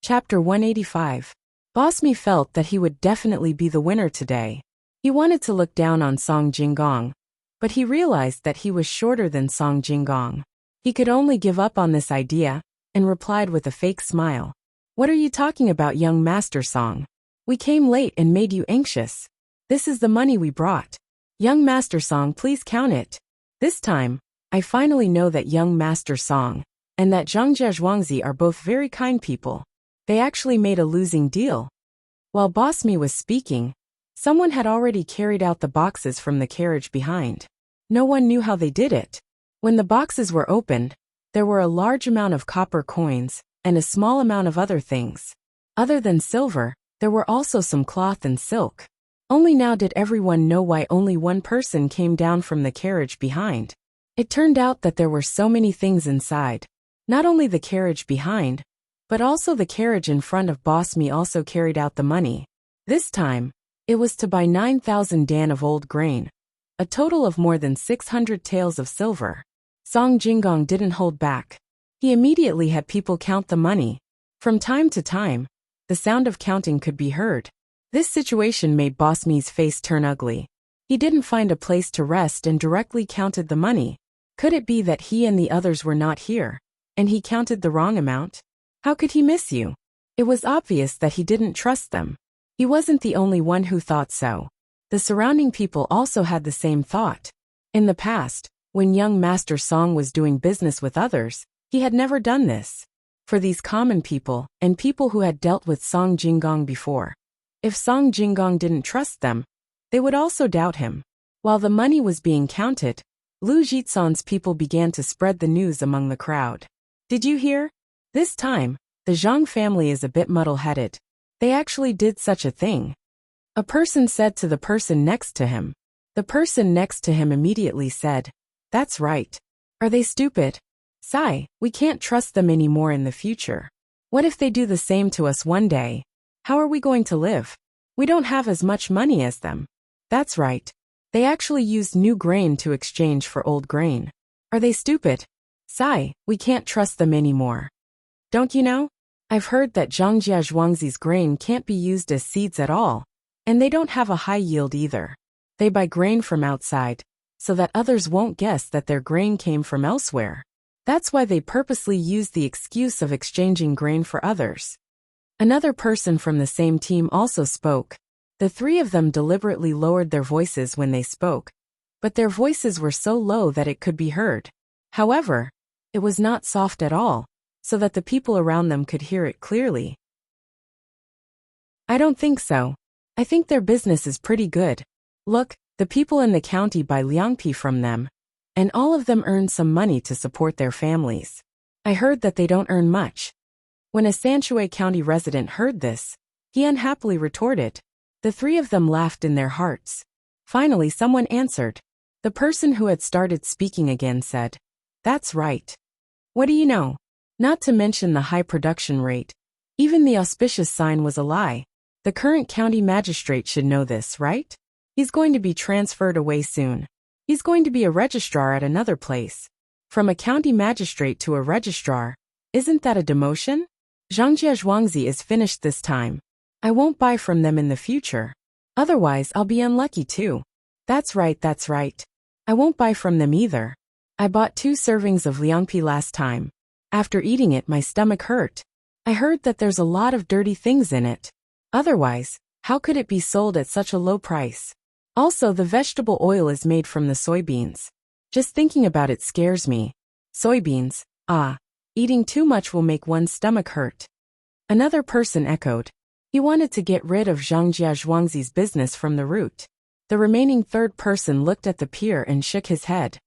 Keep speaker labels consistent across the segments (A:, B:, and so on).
A: Chapter 185. Bosmi felt that he would definitely be the winner today. He wanted to look down on Song Jinggong, but he realized that he was shorter than Song Jinggong. He could only give up on this idea, and replied with a fake smile. "What are you talking about, young Master Song? We came late and made you anxious. This is the money we brought. Young Master Song, please count it." This time, I finally know that young Master Song and that Zhangjia Zhuangzi are both very kind people. They actually made a losing deal. While Bosmi was speaking, someone had already carried out the boxes from the carriage behind. No one knew how they did it. When the boxes were opened, there were a large amount of copper coins and a small amount of other things. Other than silver, there were also some cloth and silk. Only now did everyone know why only one person came down from the carriage behind. It turned out that there were so many things inside. Not only the carriage behind, but also the carriage in front of Bosmi also carried out the money. This time, it was to buy 9,000 dan of old grain, a total of more than 600 taels of silver. Song Jinggong didn't hold back. He immediately had people count the money. From time to time, the sound of counting could be heard. This situation made Bosmi's face turn ugly. He didn't find a place to rest and directly counted the money. Could it be that he and the others were not here, and he counted the wrong amount? How could he miss you? It was obvious that he didn't trust them. He wasn't the only one who thought so. The surrounding people also had the same thought. In the past, when young Master Song was doing business with others, he had never done this. For these common people, and people who had dealt with Song Jinggong before, if Song Jinggong didn't trust them, they would also doubt him. While the money was being counted, Lu Jitsan's people began to spread the news among the crowd. "Did you hear? This time, the Zhang family is a bit muddle-headed. They actually did such a thing." A person said to the person next to him. The person next to him immediately said, "That's right. Are they stupid? Sigh, we can't trust them anymore in the future. What if they do the same to us one day? How are we going to live? We don't have as much money as them." "That's right. They actually used new grain to exchange for old grain. Are they stupid? Sigh, we can't trust them anymore. Don't you know? I've heard that Zhangjia Zhuangzi's grain can't be used as seeds at all, and they don't have a high yield either. They buy grain from outside, so that others won't guess that their grain came from elsewhere. That's why they purposely use the excuse of exchanging grain for others." Another person from the same team also spoke. The three of them deliberately lowered their voices when they spoke, but their voices were so low that it could be heard. However, it was not soft at all, so that the people around them could hear it clearly. "I don't think so. I think their business is pretty good. Look, the people in the county buy liangpi from them, and all of them earn some money to support their families. I heard that they don't earn much." When a Sanshui County resident heard this, he unhappily retorted. The three of them laughed in their hearts. Finally someone answered. The person who had started speaking again said, "That's right. What do you know? Not to mention the high production rate. Even the auspicious sign was a lie. The current county magistrate should know this, right? He's going to be transferred away soon. He's going to be a registrar at another place. From a county magistrate to a registrar. Isn't that a demotion? Zhangjia Zhuangzi is finished this time. I won't buy from them in the future. Otherwise I'll be unlucky too. That's right, that's right. I won't buy from them either. I bought 2 servings of liangpi last time. After eating it my stomach hurt. I heard that there's a lot of dirty things in it. Otherwise, how could it be sold at such a low price? Also the vegetable oil is made from the soybeans. Just thinking about it scares me. Soybeans, eating too much will make one's stomach hurt." Another person echoed. He wanted to get rid of Zhangjia Zhuangzi's business from the root. The remaining third person looked at the pier and shook his head.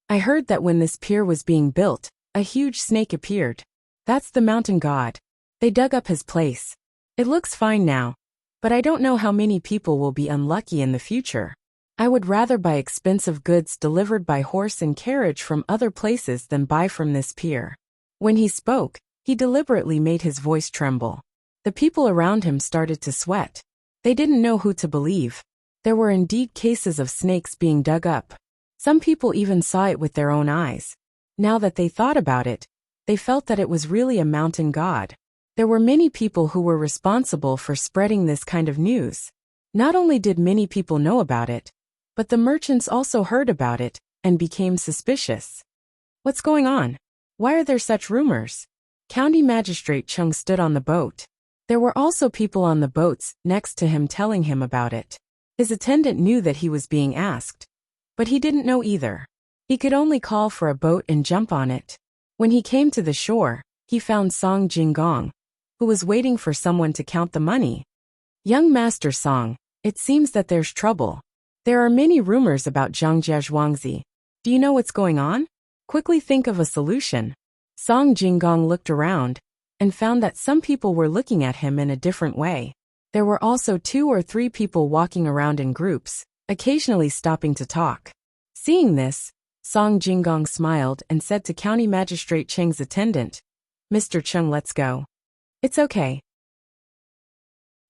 A: "I heard that when this pier was being built, a huge snake appeared. That's the mountain god. They dug up his place. It looks fine now, but I don't know how many people will be unlucky in the future. I would rather buy expensive goods delivered by horse and carriage from other places than buy from this pier." When he spoke, he deliberately made his voice tremble. The people around him started to sweat. They didn't know who to believe. There were indeed cases of snakes being dug up. Some people even saw it with their own eyes. Now that they thought about it, they felt that it was really a mountain god. There were many people who were responsible for spreading this kind of news. Not only did many people know about it, but the merchants also heard about it and became suspicious. What's going on? Why are there such rumors? County Magistrate Chung stood on the boat. There were also people on the boats next to him telling him about it. His attendant knew that he was being asked, but he didn't know either. He could only call for a boat and jump on it. When he came to the shore, he found Song Jinggong, who was waiting for someone to count the money. Young Master Song, it seems that there's trouble. There are many rumors about Zhangjia Zhuangzi. Do you know what's going on? Quickly think of a solution. Song Jinggong looked around and found that some people were looking at him in a different way. There were also 2 or 3 people walking around in groups, occasionally stopping to talk. Seeing this, Song Jinggong smiled and said to County Magistrate Cheng's attendant, "Mr. Chung, let's go." "It's okay.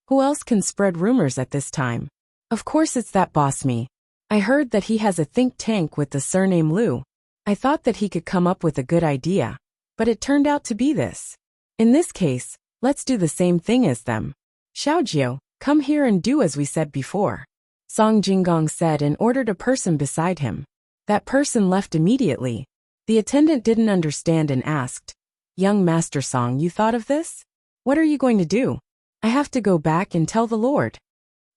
A: Who else can spread rumors at this time?" "Of course it's that boss me. I heard that he has a think tank with the surname Liu. I thought that he could come up with a good idea, but it turned out to be this. In this case, let's do the same thing as them. Xiaojiu, come here and do as we said before." Song Jinggong said and ordered a person beside him. That person left immediately. The attendant didn't understand and asked, "Young Master Song, you thought of this? What are you going to do?" "I have to go back and tell the Lord.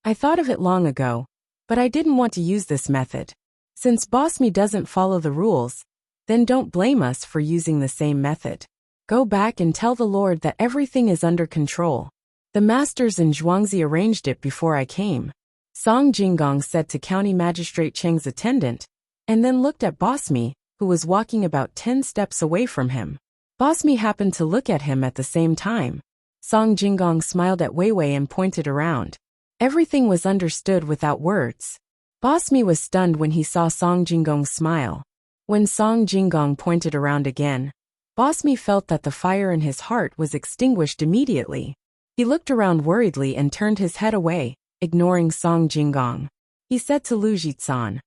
A: I thought of it long ago, but I didn't want to use this method. Since Boss Me doesn't follow the rules, then don't blame us for using the same method. Go back and tell the Lord that everything is under control. The masters in Zhuangzi arranged it before I came." Song Jinggong said to County Magistrate Cheng's attendant, and then looked at Boss Me, who was walking about 10 steps away from him. Boss Me happened to look at him at the same time. Song Jinggong smiled at Wei Wei and pointed around. Everything was understood without words. Boss Me was stunned when he saw Song Jinggong's smile. When Song Jinggong pointed around again, Boss Me felt that the fire in his heart was extinguished immediately. He looked around worriedly and turned his head away, ignoring Song Jinggong. He said to Liu Jizan,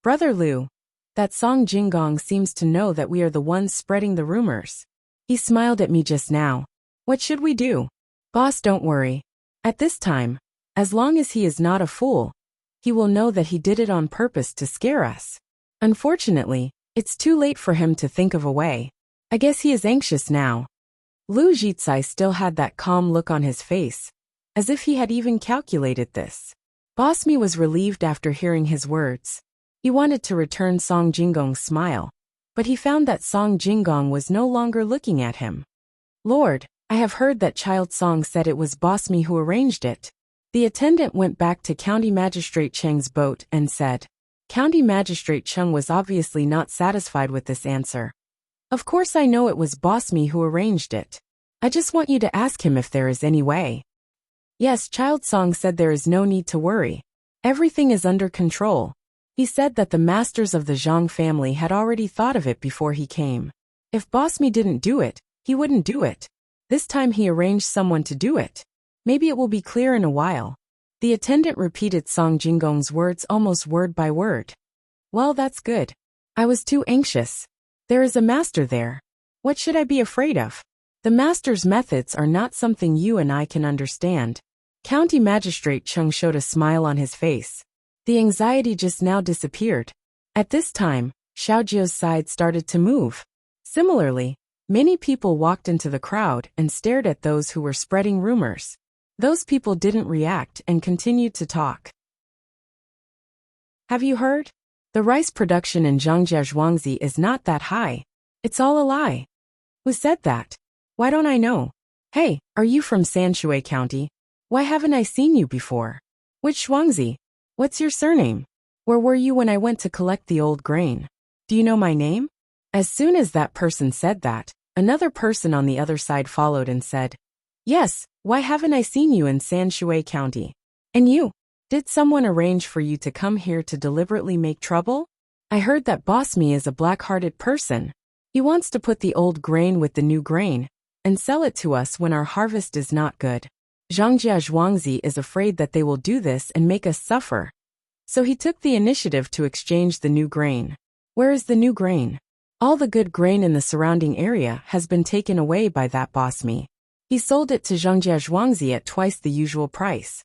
A: "Brother Liu, that Song Jinggong seems to know that we are the ones spreading the rumors. He smiled at me just now. What should we do?" "Boss, don't worry. At this time, as long as he is not a fool, he will know that he did it on purpose to scare us. Unfortunately, it's too late for him to think of a way. I guess he is anxious now." Liu Jizai still had that calm look on his face, as if he had even calculated this. Boss Me was relieved after hearing his words. He wanted to return Song Jinggong's smile, but he found that Song Jinggong was no longer looking at him. "Lord, I have heard that Child Song said it was Boss Me who arranged it." The attendant went back to County Magistrate Cheng's boat and said. County Magistrate Chung was obviously not satisfied with this answer. "Of course I know it was Boss Me who arranged it. I just want you to ask him if there is any way." Yes, Child Song said there is no need to worry. Everything is under control. He said that the masters of the Zhang family had already thought of it before he came. If Boss Me didn't do it, he wouldn't do it. This time he arranged someone to do it. Maybe it will be clear in a while. The attendant repeated Song Jinggong's words almost word by word. "Well, that's good. I was too anxious. There is a master there. What should I be afraid of? The master's methods are not something you and I can understand." County Magistrate Chung showed a smile on his face. The anxiety just now disappeared. At this time, Xiaojiu's side started to move. Similarly, many people walked into the crowd and stared at those who were spreading rumors. Those people didn't react and continued to talk. "Have you heard? The rice production in Zhangjia Zhuangzi is not that high. It's all a lie." "Who said that? Why don't I know? Hey, are you from Sanshui County? Why haven't I seen you before? Which Zhuangzi? What's your surname? Where were you when I went to collect the old grain? Do you know my name?" As soon as that person said that, another person on the other side followed and said, "Yes, why haven't I seen you in Sanshui County? And you? Did someone arrange for you to come here to deliberately make trouble? I heard that Boss Me is a black-hearted person. He wants to put the old grain with the new grain and sell it to us when our harvest is not good. Zhangjia Zhuangzi is afraid that they will do this and make us suffer. So he took the initiative to exchange the new grain." "Where is the new grain?" "All the good grain in the surrounding area has been taken away by that Boss Me. He sold it to Zhongjia Zhuangzi at twice the usual price.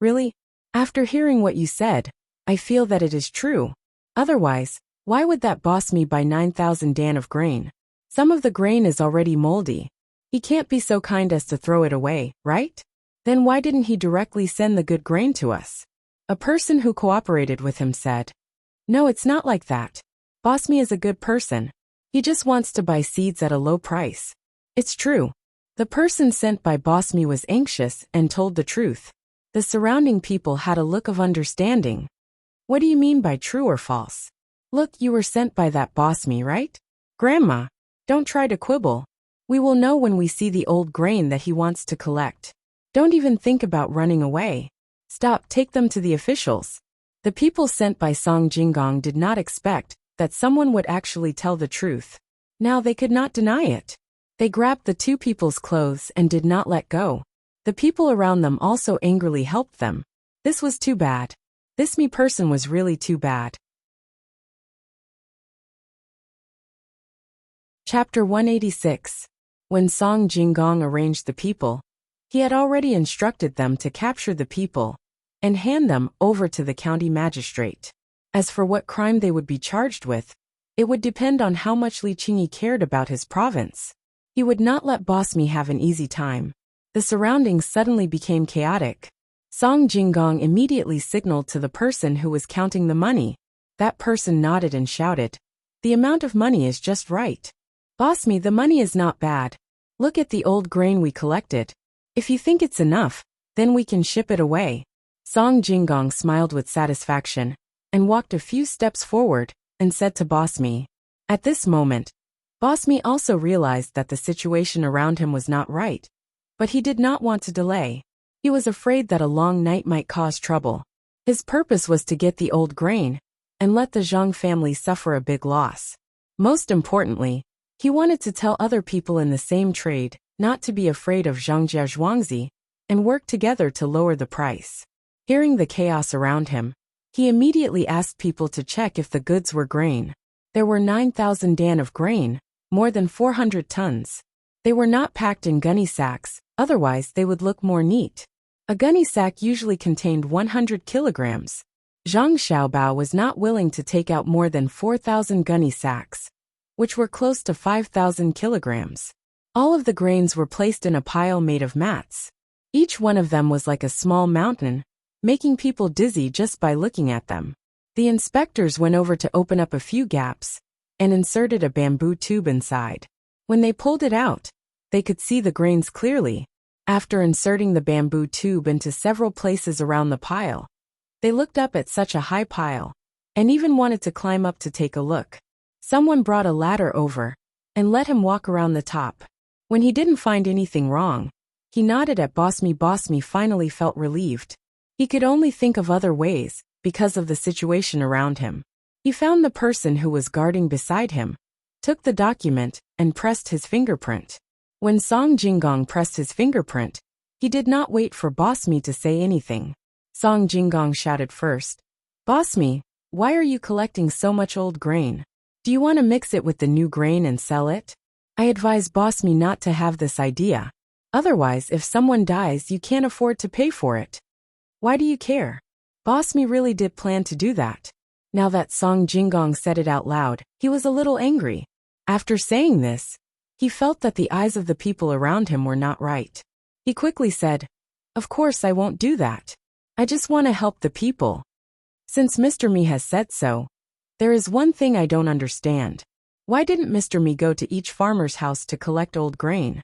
A: Really? After hearing what you said, I feel that it is true. Otherwise, why would that boss me buy 9,000 dan of grain? Some of the grain is already moldy. He can't be so kind as to throw it away, right? Then why didn't he directly send the good grain to us? A person who cooperated with him said. No, it's not like that. Boss-me is a good person. He just wants to buy seeds at a low price. It's true. The person sent by Boss-me was anxious and told the truth. The surrounding people had a look of understanding. What do you mean by true or false? Look, you were sent by that Boss-me, right? Grandma, don't try to quibble. We will know when we see the old grain that he wants to collect. Don't even think about running away. Stop, take them to the officials. The people sent by Song Jinggong did not expect that someone would actually tell the truth. Now they could not deny it. They grabbed the two people's clothes and did not let go. The people around them also angrily helped them. This was too bad. This me person was really too bad. Chapter 186. When Song Jinggong arranged the people, he had already instructed them to capture the people and hand them over to the county magistrate. As for what crime they would be charged with, it would depend on how much Li Qingyi cared about his province. He would not let Boss Me have an easy time. The surroundings suddenly became chaotic. Song Jinggong immediately signaled to the person who was counting the money. That person nodded and shouted, "The amount of money is just right. Boss Me, the money is not bad. Look at the old grain we collected. If you think it's enough, then we can ship it away." Song Jinggong smiled with satisfaction and walked a few steps forward and said to Boss Me. At this moment, Boss Me also realized that the situation around him was not right, but he did not want to delay. He was afraid that a long night might cause trouble. His purpose was to get the old grain and let the Zhang family suffer a big loss. Most importantly, he wanted to tell other people in the same trade not to be afraid of Zhongjia Zhuangzi and work together to lower the price. Hearing the chaos around him, he immediately asked people to check if the goods were grain. There were 9,000 dan of grain, more than 400 tons. They were not packed in gunny sacks, otherwise they would look more neat. A gunny sack usually contained 100 kilograms. Zhang Xiaobao was not willing to take out more than 4,000 gunny sacks, which were close to 5,000 kilograms. All of the grains were placed in a pile made of mats. Each one of them was like a small mountain, making people dizzy just by looking at them. The inspectors went over to open up a few gaps and inserted a bamboo tube inside. When they pulled it out, they could see the grains clearly. After inserting the bamboo tube into several places around the pile, they looked up at such a high pile and even wanted to climb up to take a look. Someone brought a ladder over and let him walk around the top. When he didn't find anything wrong, he nodded at Boss Me. Boss Me finally felt relieved. He could only think of other ways because of the situation around him. He found the person who was guarding beside him, took the document, and pressed his fingerprint. When Song Jinggong pressed his fingerprint, he did not wait for Boss Me to say anything. Song Jinggong shouted first, "Boss Me, why are you collecting so much old grain? Do you want to mix it with the new grain and sell it? I advise Boss Me not to have this idea. Otherwise, if someone dies, you can't afford to pay for it. Why do you care? Boss Me really did plan to do that." Now that Song Jinggong said it out loud, he was a little angry. After saying this, he felt that the eyes of the people around him were not right. He quickly said, "Of course I won't do that. I just want to help the people. Since Mr. Me has said so, there is one thing I don't understand. Why didn't Mr. Me go to each farmer's house to collect old grain?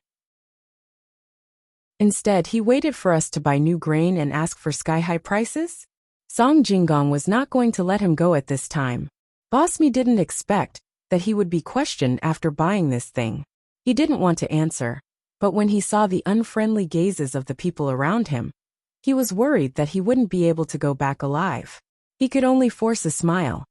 A: Instead, he waited for us to buy new grain and ask for sky-high prices?" Song Jinggong was not going to let him go at this time. Boss Me didn't expect that he would be questioned after buying this thing. He didn't want to answer, but when he saw the unfriendly gazes of the people around him, he was worried that he wouldn't be able to go back alive. He could only force a smile.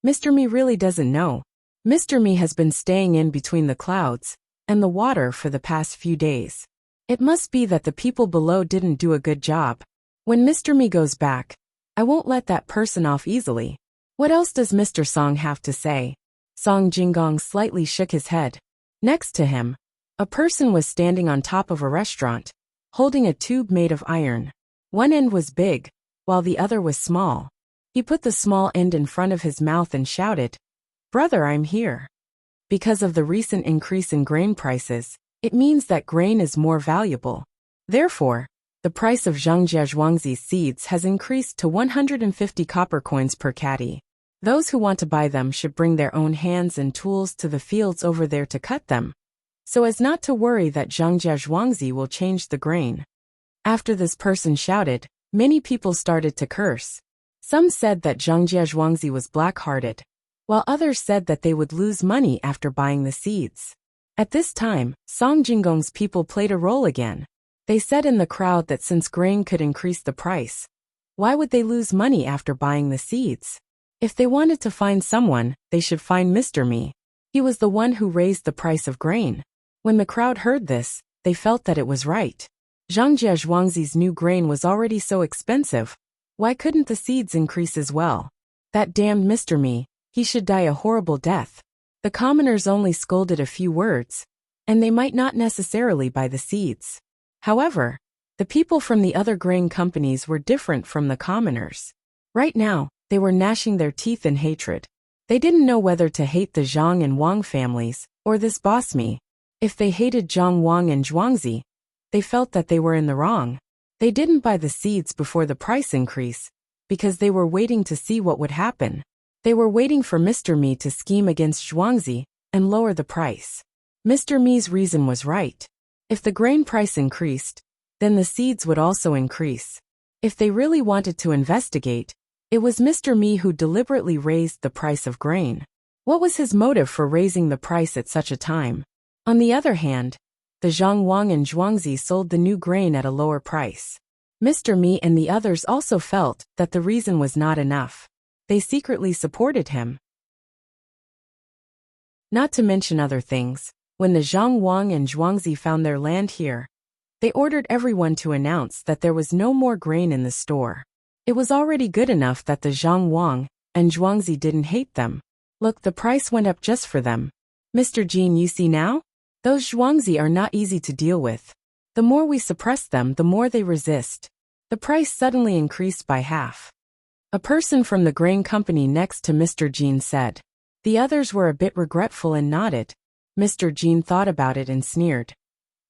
A: Mr. Me really doesn't know. Mr. Me has been staying in between the clouds and the water for the past few days. It must be that the people below didn't do a good job. When Mr. Me goes back, I won't let that person off easily. What else does Mr. Song have to say? Song Jinggong slightly shook his head. Next to him, A person was standing on top of a restaurant, holding a tube made of iron. One end was big, while the other was small. He put the small end in front of his mouth and shouted, "Brother, I'm here." Because of the recent increase in grain prices, it means that grain is more valuable. Therefore, the price of Zhangjia Zhuangzi seeds has increased to 150 copper coins per caddy. Those who want to buy them should bring their own hands and tools to the fields over there to cut them, so as not to worry that Zhangjia Zhuangzi will change the grain. After this person shouted, many people started to curse. Some said that Zhangjia Zhuangzi was black-hearted, while others said that they would lose money after buying the seeds. At this time, Song Jinggong's people played a role again. They said in the crowd that since grain could increase the price, why would they lose money after buying the seeds? If they wanted to find someone, they should find Mr. Mi. He was the one who raised the price of grain. When the crowd heard this, they felt that it was right. Zhangjia Zhuangzi's new grain was already so expensive. Why couldn't the seeds increase as well? That damned Mr. Mi, he should die a horrible death. The commoners only scolded a few words, and they might not necessarily buy the seeds. However, the people from the other grain companies were different from the commoners. Right now, they were gnashing their teeth in hatred. They didn't know whether to hate the Zhang and Wang families, or this boss Mi. If they hated Zhang Wang and Zhuangzi, they felt that they were in the wrong. They didn't buy the seeds before the price increase, because they were waiting to see what would happen. They were waiting for Mr. Mi to scheme against Zhuangzi and lower the price. Mr. Mi's reason was right. If the grain price increased, then the seeds would also increase. If they really wanted to investigate, it was Mr. Mi who deliberately raised the price of grain. What was his motive for raising the price at such a time? On the other hand, the Zhang Wang and Zhuangzi sold the new grain at a lower price. Mr. Mi and the others also felt that the reason was not enough. They secretly supported him. Not to mention other things, when the Zhang Wang and Zhuangzi found their land here, they ordered everyone to announce that there was no more grain in the store. It was already good enough that the Zhang Wang and Zhuangzi didn't hate them. Look, the price went up just for them. Mr. Jean, you see now? Those Zhuangzi are not easy to deal with. The more we suppress them, the more they resist. The price suddenly increased by half. A person from the grain company next to Mr. Jean said. The others were a bit regretful and nodded. Mr. Jean thought about it and sneered.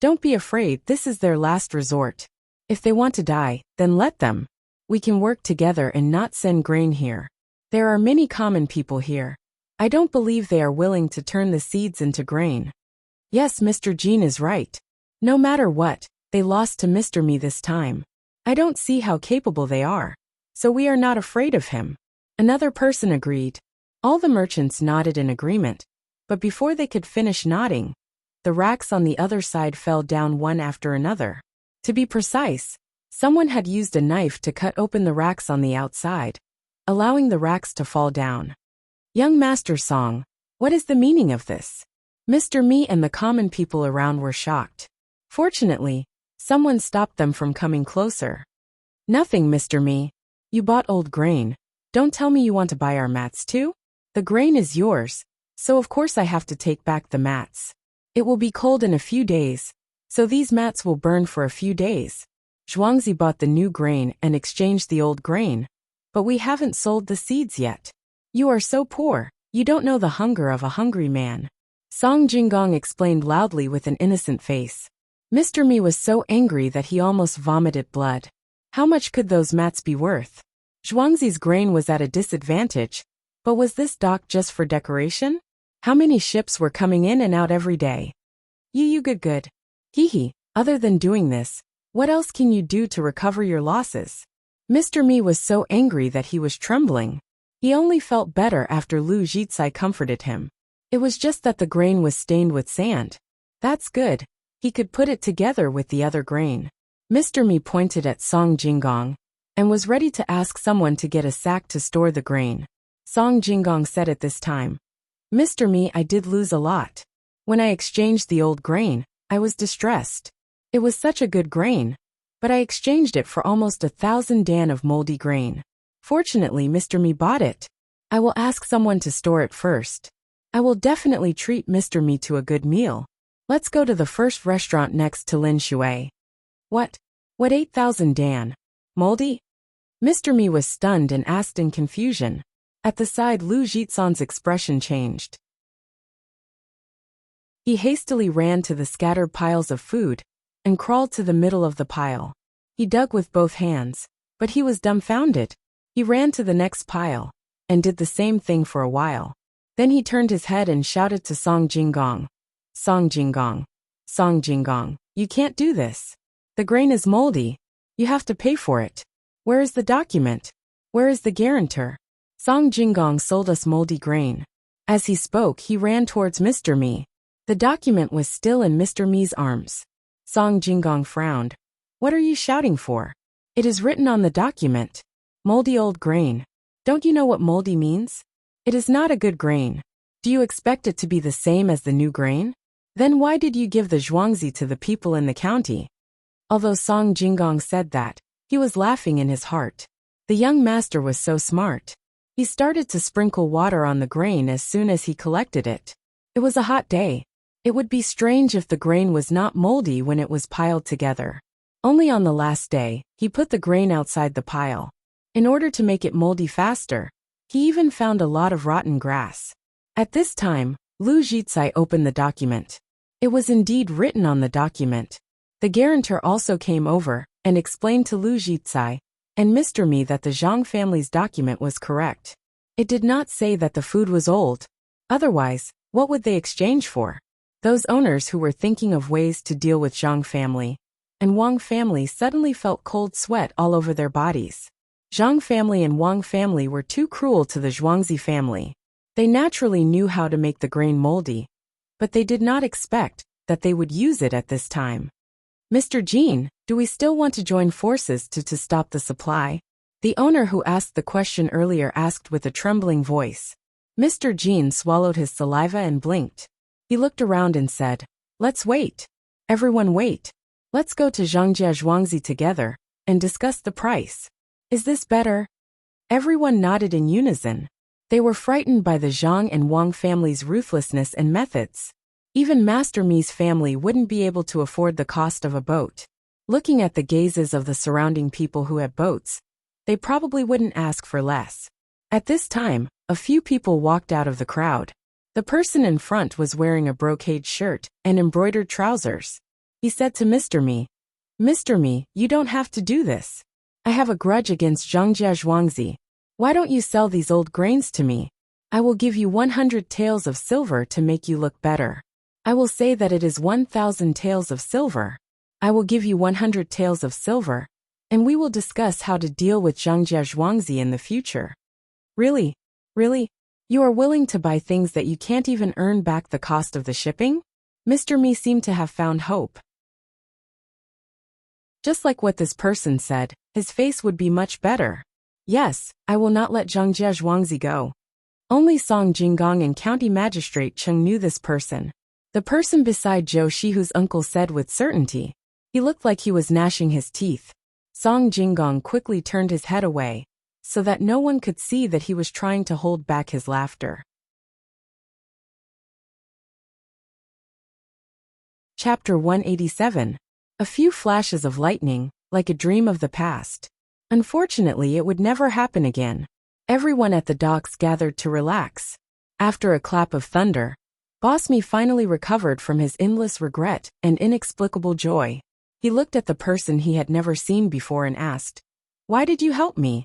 A: Don't be afraid, this is their last resort. If they want to die, then let them. We can work together and not send grain here. There are many common people here. I don't believe they are willing to turn the seeds into grain. Yes, Mr. Jean is right. No matter what, they lost to Mr. Mi this time. I don't see how capable they are. So we are not afraid of him. Another person agreed. All the merchants nodded in agreement. But before they could finish nodding, the racks on the other side fell down one after another. To be precise, someone had used a knife to cut open the racks on the outside, allowing the racks to fall down. Young Master Song, what is the meaning of this? Mr. Mi and the common people around were shocked. Fortunately, someone stopped them from coming closer. Nothing, Mr. Mi. You bought old grain. Don't tell me you want to buy our mats too? The grain is yours, so of course I have to take back the mats. It will be cold in a few days, so these mats will burn for a few days. Zhuangzi bought the new grain and exchanged the old grain, but we haven't sold the seeds yet. You are so poor, you don't know the hunger of a hungry man. Song Jinggong explained loudly with an innocent face. Mr. Mi was so angry that he almost vomited blood. How much could those mats be worth? Zhuangzi's grain was at a disadvantage, but was this dock just for decoration? How many ships were coming in and out every day? You good. Hee. Other than doing this, what else can you do to recover your losses? Mr. Mi was so angry that he was trembling. He only felt better after Lu Zhizai comforted him. It was just that the grain was stained with sand. That's good. He could put it together with the other grain. Mr. Mi pointed at Song Jinggong and was ready to ask someone to get a sack to store the grain. Song Jinggong said at this time, Mr. Mi, I did lose a lot. When I exchanged the old grain, I was distressed. It was such a good grain, but I exchanged it for almost 1,000 dan of moldy grain. Fortunately, Mr. Mi bought it. I will ask someone to store it first. I will definitely treat Mr. Mi to a good meal. Let's go to the first restaurant next to Lin Shui. What? What 8,000 Dan? Moldy? Mr. Mi was stunned and asked in confusion. At the side, Lu Jitsan's expression changed. He hastily ran to the scattered piles of food and crawled to the middle of the pile. He dug with both hands, but he was dumbfounded. He ran to the next pile and did the same thing for a while. Then he turned his head and shouted to Song Jinggong. Song Jinggong. Song Jinggong, you can't do this. The grain is moldy. You have to pay for it. Where is the document? Where is the guarantor? Song Jinggong sold us moldy grain. As he spoke, he ran towards Mr. Mi. The document was still in Mr. Mi's arms. Song Jinggong frowned. What are you shouting for? It is written on the document. Moldy old grain. Don't you know what moldy means? It is not a good grain. Do you expect it to be the same as the new grain? Then why did you give the zhuangzi to the people in the county? Although Song Jinggong said that, he was laughing in his heart. The young master was so smart. He started to sprinkle water on the grain as soon as he collected it. It was a hot day. It would be strange if the grain was not moldy when it was piled together. Only on the last day, he put the grain outside the pile. In order to make it moldy faster, he even found a lot of rotten grass. At this time, Lu Jitsai opened the document. It was indeed written on the document. The guarantor also came over and explained to Lu Jitsai and Mr. Mi that the Zhang family's document was correct. It did not say that the food was old. Otherwise, what would they exchange for? Those owners who were thinking of ways to deal with Zhang family and Wang family suddenly felt cold sweat all over their bodies. Zhang family and Wang family were too cruel to the Zhuangzi family. They naturally knew how to make the grain moldy, but they did not expect that they would use it at this time. Mr. Jean, do we still want to join forces to stop the supply? The owner who asked the question earlier asked with a trembling voice. Mr. Jean swallowed his saliva and blinked. He looked around and said, let's wait. Everyone wait. Let's go to Zhangjia Zhuangzi together and discuss the price. Is this better? Everyone nodded in unison. They were frightened by the Zhang and Wang family's ruthlessness and methods. Even Master Mi's family wouldn't be able to afford the cost of a boat. Looking at the gazes of the surrounding people who had boats, they probably wouldn't ask for less. At this time, a few people walked out of the crowd. The person in front was wearing a brocade shirt and embroidered trousers. He said to Mr. Mi, Mr. Mi, you don't have to do this. I have a grudge against Zhangjia Zhuangzi. Why don't you sell these old grains to me? I will give you 100 taels of silver to make you look better. I will say that it is 1,000 taels of silver. I will give you 100 taels of silver, and we will discuss how to deal with Zhangjia Zhuangzi in the future. Really? Really? You are willing to buy things that you can't even earn back the cost of the shipping? Mr. Mi seemed to have found hope. Just like what this person said, his face would be much better. Yes, I will not let Zhangjia Zhuangzi go. Only Song Jinggong and County Magistrate Cheng knew this person. The person beside Zhou Shi, whose uncle said with certainty. He looked like he was gnashing his teeth. Song Jinggong quickly turned his head away, so that no one could see that he was trying to hold back his laughter. Chapter 187. A few flashes of lightning, like a dream of the past. Unfortunately, it would never happen again. Everyone at the docks gathered to relax. After a clap of thunder, Boss Mi finally recovered from his endless regret and inexplicable joy. He looked at the person he had never seen before and asked, "Why did you help me?"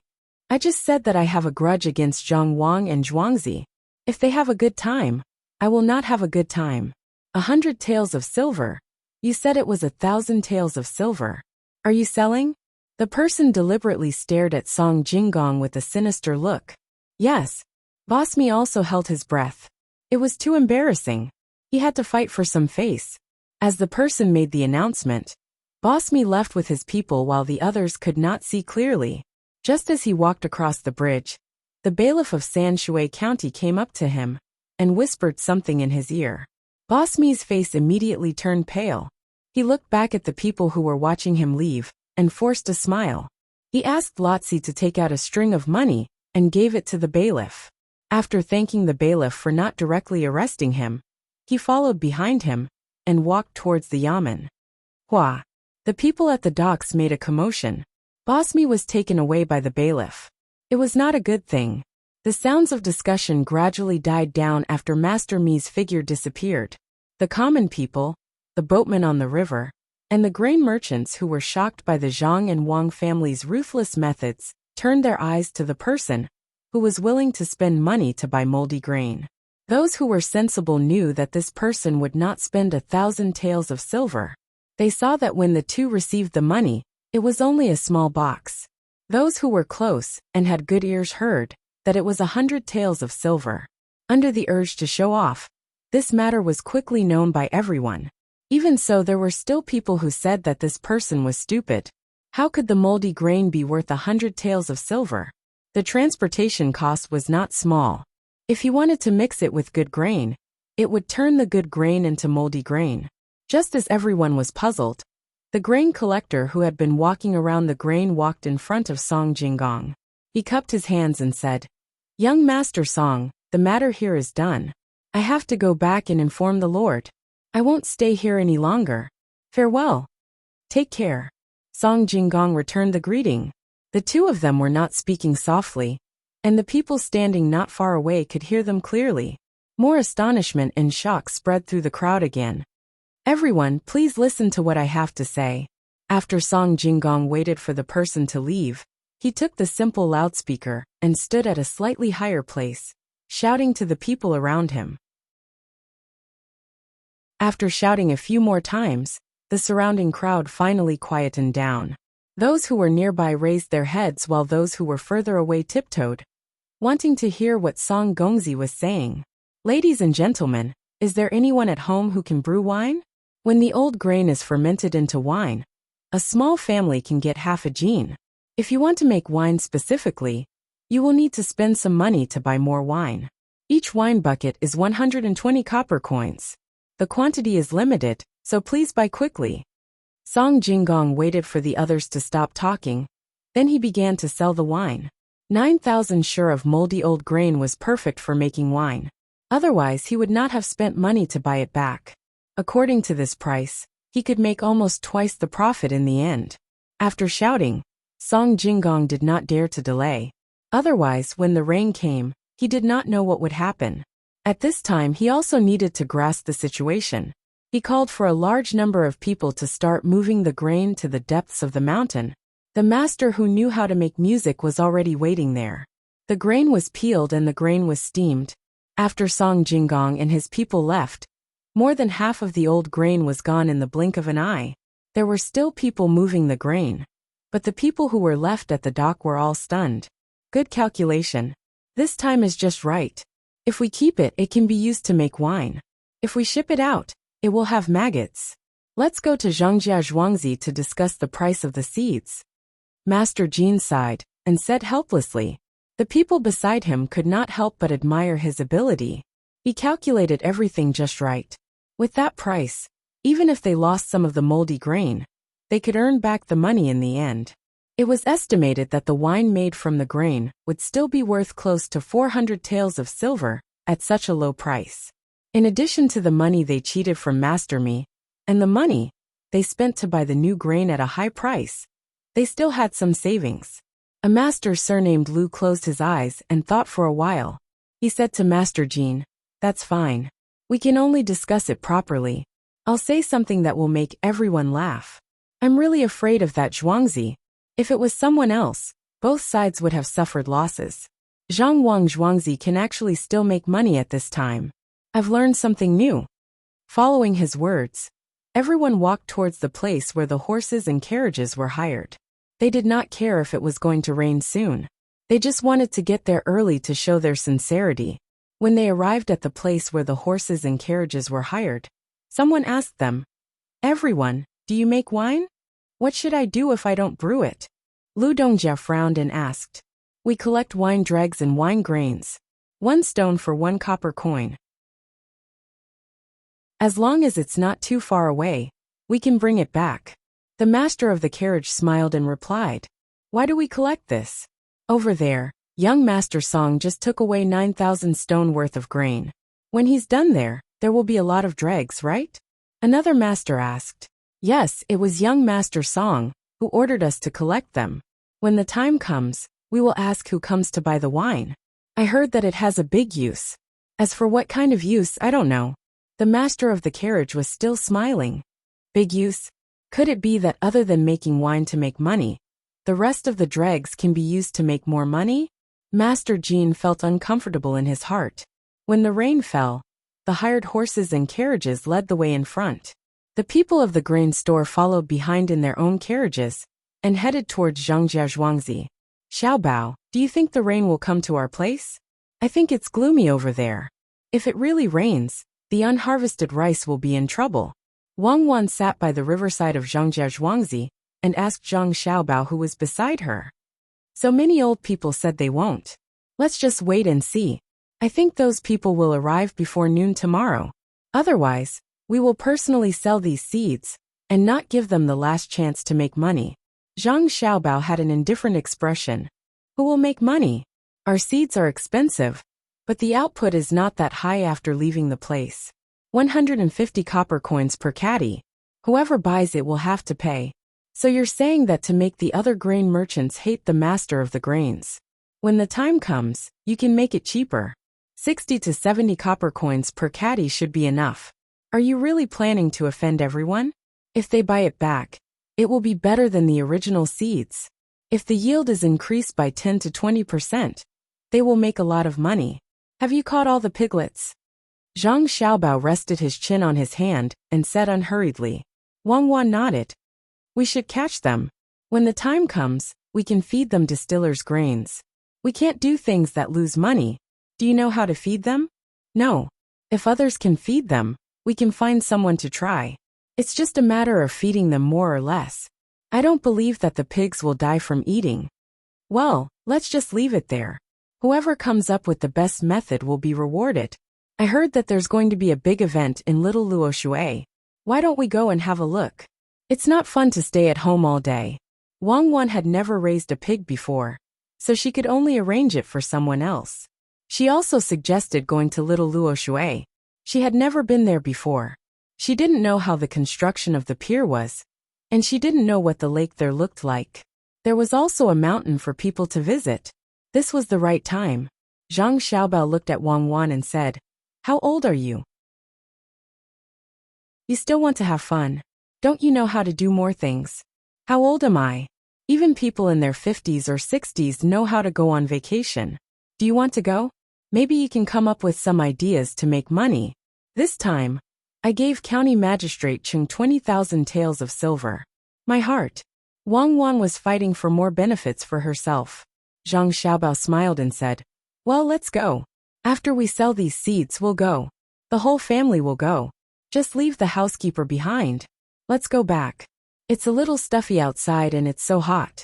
A: "I just said that I have a grudge against Zhang Wang and Zhuangzi. If they have a good time, I will not have a good time." 100 taels of silver. You said it was 1,000 taels of silver. Are you selling? The person deliberately stared at Song Jinggong with a sinister look. Yes. Boss Mi also held his breath. It was too embarrassing. He had to fight for some face. As the person made the announcement, Boss Mi left with his people while the others could not see clearly. Just as he walked across the bridge, the bailiff of Sanshui County came up to him and whispered something in his ear. Boss Mi's face immediately turned pale. He looked back at the people who were watching him leave and forced a smile. He asked Lotzi to take out a string of money and gave it to the bailiff. After thanking the bailiff for not directly arresting him, he followed behind him and walked towards the yamen. Hua! The people at the docks made a commotion. Boss Mi was taken away by the bailiff. It was not a good thing. The sounds of discussion gradually died down after Master Mi's figure disappeared. The common people, the boatmen on the river, and the grain merchants who were shocked by the Zhang and Wang families' ruthless methods turned their eyes to the person who was willing to spend money to buy moldy grain. Those who were sensible knew that this person would not spend 1,000 taels of silver. They saw that when the two received the money, it was only a small box. Those who were close and had good ears heard that it was 100 taels of silver. Under the urge to show off, this matter was quickly known by everyone. Even so, there were still people who said that this person was stupid. How could the moldy grain be worth 100 taels of silver? The transportation cost was not small. If he wanted to mix it with good grain, it would turn the good grain into moldy grain. Just as everyone was puzzled, the grain collector who had been walking around the grain walked in front of Song Jinggong. He cupped his hands and said, "Young Master Song, the matter here is done. I have to go back and inform the Lord. I won't stay here any longer. Farewell. Take care." Song Jinggong returned the greeting. The two of them were not speaking softly, and the people standing not far away could hear them clearly. More astonishment and shock spread through the crowd again. "Everyone, please listen to what I have to say." After Song Jinggong waited for the person to leave, he took the simple loudspeaker and stood at a slightly higher place, shouting to the people around him. After shouting a few more times, the surrounding crowd finally quietened down. Those who were nearby raised their heads while those who were further away tiptoed, wanting to hear what Song Gongzi was saying. "Ladies and gentlemen, is there anyone at home who can brew wine? When the old grain is fermented into wine, a small family can get half a gene. If you want to make wine specifically, you will need to spend some money to buy more wine. Each wine bucket is 120 copper coins. The quantity is limited, so please buy quickly." Song Jinggong waited for the others to stop talking. Then he began to sell the wine. 9,000 sure of moldy old grain was perfect for making wine. Otherwise, he would not have spent money to buy it back. According to this price, he could make almost twice the profit in the end. After shouting, Song Jinggong did not dare to delay. Otherwise, when the rain came, he did not know what would happen. At this time, he also needed to grasp the situation. He called for a large number of people to start moving the grain to the depths of the mountain. The master who knew how to make music was already waiting there. The grain was peeled and the grain was steamed. After Song Jinggong and his people left, more than half of the old grain was gone in the blink of an eye. There were still people moving the grain, but the people who were left at the dock were all stunned. Good calculation. This time is just right. If we keep it, it can be used to make wine. If we ship it out, it will have maggots. Let's go to Zhangjia Zhuangzi to discuss the price of the seeds. Master Jin sighed and said helplessly. The people beside him could not help but admire his ability. He calculated everything just right. With that price, even if they lost some of the moldy grain, they could earn back the money in the end. It was estimated that the wine made from the grain would still be worth close to 400 taels of silver at such a low price. In addition to the money they cheated from Master Mi, and the money they spent to buy the new grain at a high price, they still had some savings. A master surnamed Lu closed his eyes and thought for a while. He said to Master Jin, "That's fine. We can only discuss it properly. I'll say something that will make everyone laugh. I'm really afraid of that Zhuangzi. If it was someone else, both sides would have suffered losses. Zhang Wang Zhuangzi can actually still make money at this time. I've learned something new." Following his words, everyone walked towards the place where the horses and carriages were hired. They did not care if it was going to rain soon. They just wanted to get there early to show their sincerity. When they arrived at the place where the horses and carriages were hired, someone asked them, "Everyone, do you make wine? What should I do if I don't brew it?" Lu Dongjia frowned and asked, "We collect wine dregs and wine grains. 1 stone for 1 copper coin. As long as it's not too far away, we can bring it back." The master of the carriage smiled and replied, "Why do we collect this? Over there, young Master Song just took away 9,000 stone worth of grain. When he's done there will be a lot of dregs, right? Another master asked. Yes, it was young Master Song, who ordered us to collect them. When the time comes, we will ask who comes to buy the wine. I heard that it has a big use. As for what kind of use, I don't know. The master of the carriage was still smiling. Big use? Could it be that other than making wine to make money, the rest of the dregs can be used to make more money? Master Jean felt uncomfortable in his heart. When the rain fell, the hired horses and carriages led the way in front. The people of the grain store followed behind in their own carriages and headed towards Zhangjiazhuangzi. Xiaobao, do you think the rain will come to our place? I think it's gloomy over there. If it really rains, the unharvested rice will be in trouble. Wang Wan sat by the riverside of Zhangjiazhuangzi and asked Zhang Xiaobao who was beside her. So many old people said they won't. Let's just wait and see. I think those people will arrive before noon tomorrow. Otherwise, we will personally sell these seeds and not give them the last chance to make money. Zhang Xiaobao had an indifferent expression. Who will make money? Our seeds are expensive, but the output is not that high after leaving the place. 150 copper coins per caddy. Whoever buys it will have to pay. So you're saying that to make the other grain merchants hate the master of the grains. When the time comes, you can make it cheaper. 60 to 70 copper coins per caddy should be enough. Are you really planning to offend everyone? If they buy it back, it will be better than the original seeds. If the yield is increased by 10 to 20%, they will make a lot of money. Have you caught all the piglets? Zhang Xiaobao rested his chin on his hand and said unhurriedly. Wang Wan nodded. We should catch them. When the time comes, we can feed them distillers' grains. We can't do things that lose money. Do you know how to feed them? No. If others can feed them, we can find someone to try. It's just a matter of feeding them more or less. I don't believe that the pigs will die from eating. Well, let's just leave it there. Whoever comes up with the best method will be rewarded. I heard that there's going to be a big event in Little Luoshui. Why don't we go and have a look? It's not fun to stay at home all day. Wang Wan had never raised a pig before, so she could only arrange it for someone else. She also suggested going to Little Luoshui. She had never been there before. She didn't know how the construction of the pier was, and she didn't know what the lake there looked like. There was also a mountain for people to visit. This was the right time. Zhang Xiaobao looked at Wang Wan and said, How old are you? You still want to have fun. Don't you know how to do more things? How old am I? Even people in their 50s or 60s know how to go on vacation. Do you want to go? Maybe you can come up with some ideas to make money. This time, I gave County Magistrate Chung 20,000 taels of silver. My heart. Wang Wan was fighting for more benefits for herself. Zhang Xiaobao smiled and said, Well, let's go. After we sell these seeds, we'll go. The whole family will go. Just leave the housekeeper behind. Let's go back. It's a little stuffy outside and it's so hot.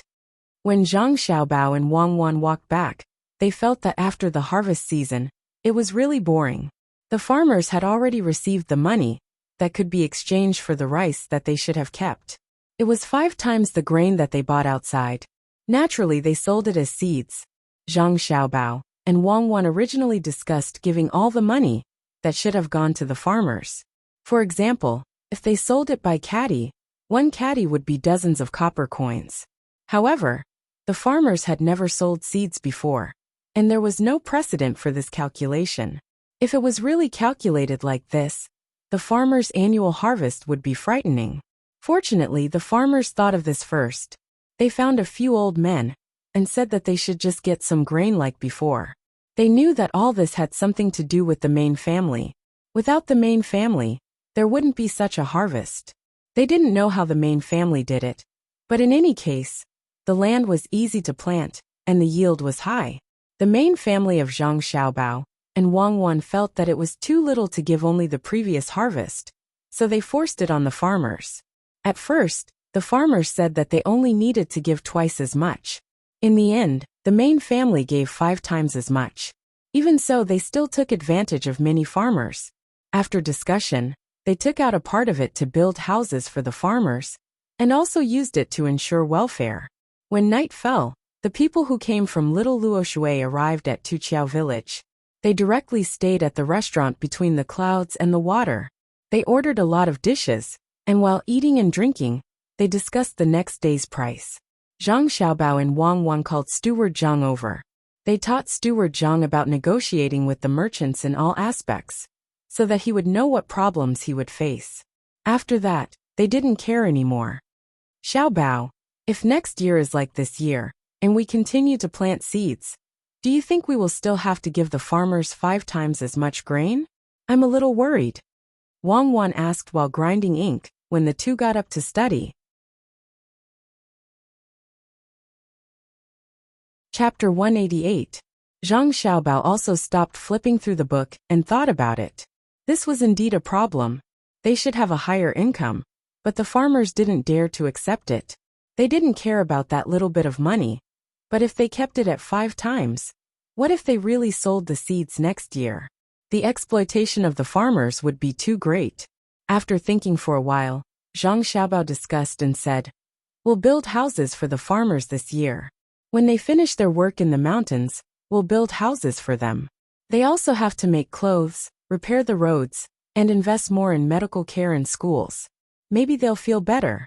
A: When Zhang Xiaobao and Wang Wan walked back, they felt that after the harvest season, it was really boring. The farmers had already received the money that could be exchanged for the rice that they should have kept. It was 5 times the grain that they bought outside. Naturally, they sold it as seeds. Zhang Xiaobao and Wang Wan originally discussed giving all the money that should have gone to the farmers. For example, if they sold it by caddy, 1 caddy would be dozens of copper coins. However, the farmers had never sold seeds before, and there was no precedent for this calculation. If it was really calculated like this, the farmers' annual harvest would be frightening. Fortunately, the farmers thought of this first. They found a few old men and said that they should just get some grain like before. They knew that all this had something to do with the main family. Without the main family, there wouldn't be such a harvest. They didn't know how the main family did it, but in any case, the land was easy to plant and the yield was high. The main family of Zhang Xiaobao and Wang Wan felt that it was too little to give only the previous harvest, so they forced it on the farmers. At first, the farmers said that they only needed to give twice as much. In the end, the main family gave 5 times as much. Even so, they still took advantage of many farmers. After discussion, they took out a part of it to build houses for the farmers, and also used it to ensure welfare. When night fell, the people who came from Little Luoshui arrived at Tuqiao village. They directly stayed at the restaurant between the clouds and the water. They ordered a lot of dishes, and while eating and drinking, they discussed the next day's price. Zhang Xiaobao and Wang Wan called Steward Zhang over. They taught Steward Zhang about negotiating with the merchants in all aspects, so that he would know what problems he would face. After that, they didn't care anymore. Xiaobao, if next year is like this year, and we continue to plant seeds, do you think we will still have to give the farmers 5 times as much grain? I'm a little worried. Wang Wan asked while grinding ink, when the two got up to study. Chapter 188. Zhang Xiaobao also stopped flipping through the book and thought about it. This was indeed a problem. They should have a higher income, but the farmers didn't dare to accept it. They didn't care about that little bit of money, but if they kept it at 5 times, what if they really sold the seeds next year? The exploitation of the farmers would be too great. After thinking for a while, Zhang Xiaobao discussed and said, "We'll build houses for the farmers this year. When they finish their work in the mountains, we'll build houses for them. They also have to make clothes, repair the roads, and invest more in medical care and schools. Maybe they'll feel better."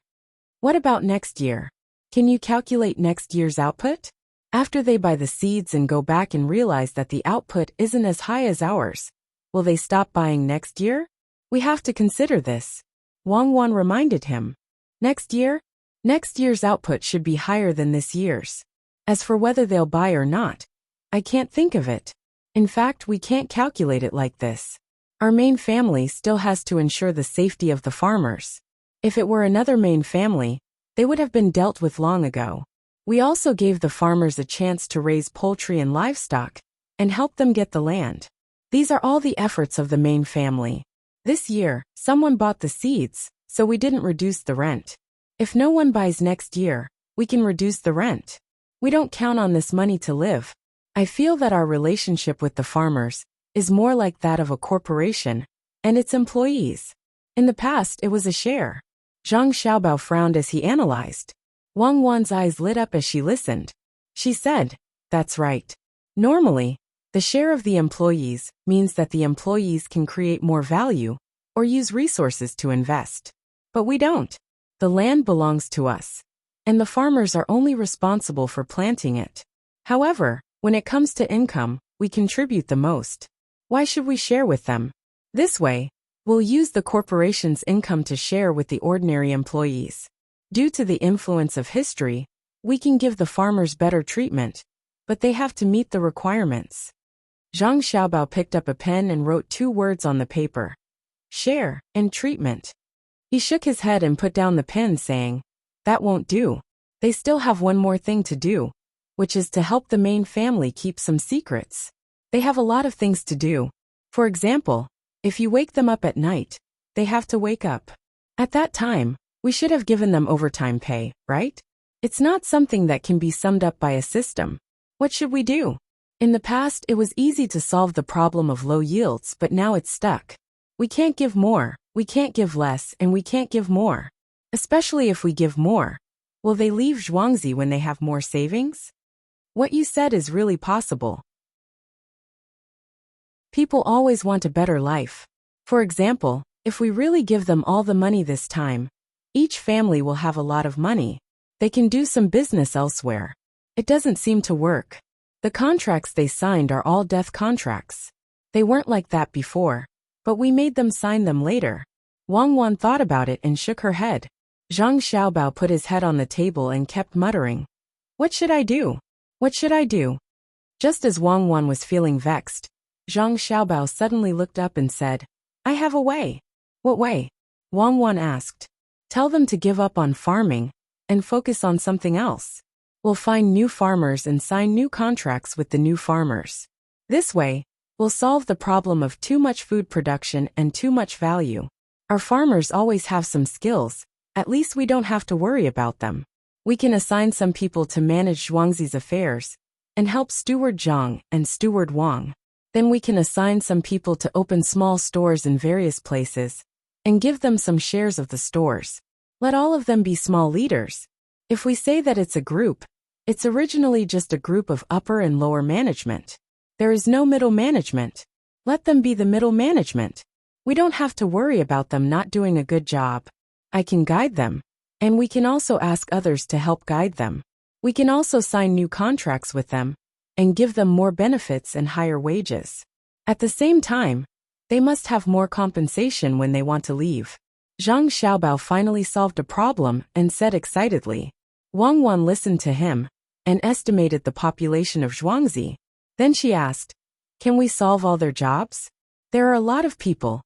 A: What about next year? Can you calculate next year's output? After they buy the seeds and go back and realize that the output isn't as high as ours, will they stop buying next year? We have to consider this. Wang Wan reminded him. Next year's output should be higher than this year's. As for whether they'll buy or not, I can't think of it. In fact, we can't calculate it like this. Our main family still has to ensure the safety of the farmers. If it were another main family, they would have been dealt with long ago. We also gave the farmers a chance to raise poultry and livestock, and help them get the land. These are all the efforts of the main family. This year, someone bought the seeds, so we didn't reduce the rent. If no one buys next year, we can reduce the rent. We don't count on this money to live. I feel that our relationship with the farmers is more like that of a corporation and its employees. In the past, it was a share. Zhang Xiaobao frowned as he analyzed. Wang Wan's eyes lit up as she listened. She said, "That's right. Normally, the share of the employees means that the employees can create more value or use resources to invest. But we don't. The land belongs to us, and the farmers are only responsible for planting it. However, when it comes to income, we contribute the most. Why should we share with them? This way, we'll use the corporation's income to share with the ordinary employees. Due to the influence of history, we can give the farmers better treatment, but they have to meet the requirements." Zhang Xiaobao picked up a pen and wrote 2 words on the paper. Share and treatment. He shook his head and put down the pen, saying, "That won't do. They still have one more thing to do, which is to help the main family keep some secrets. They have a lot of things to do. For example, if you wake them up at night, they have to wake up. At that time, we should have given them overtime pay, right? It's not something that can be summed up by a system. What should we do? In the past, it was easy to solve the problem of low yields, but now it's stuck. We can't give more, we can't give less, and we can't give more. Especially if we give more. Will they leave Zhuangzi when they have more savings? What you said is really possible. People always want a better life. For example, if we really give them all the money this time, each family will have a lot of money. They can do some business elsewhere. It doesn't seem to work. The contracts they signed are all death contracts. They weren't like that before, but we made them sign them later." Wang Wan thought about it and shook her head. Zhang Xiaobao put his head on the table and kept muttering, "What should I do? What should I do?" Just as Wang Wan was feeling vexed, Zhang Xiaobao suddenly looked up and said, "I have a way." "What way?" Wang Wan asked. "Tell them to give up on farming and focus on something else. We'll find new farmers and sign new contracts with the new farmers. This way, we'll solve the problem of too much food production and too much value. Our farmers always have some skills, at least we don't have to worry about them. We can assign some people to manage Zhuangzi's affairs and help Steward Zhang and Steward Wang. Then we can assign some people to open small stores in various places and give them some shares of the stores. Let all of them be small leaders. If we say that it's a group, it's originally just a group of upper and lower management. There is no middle management. Let them be the middle management. We don't have to worry about them not doing a good job. I can guide them. And we can also ask others to help guide them. We can also sign new contracts with them and give them more benefits and higher wages. At the same time, they must have more compensation when they want to leave. Zhang Xiaobao finally solved a problem and said excitedly. Wang Wan listened to him and estimated the population of Zhuangzi. Then she asked, "Can we solve all their jobs? There are a lot of people."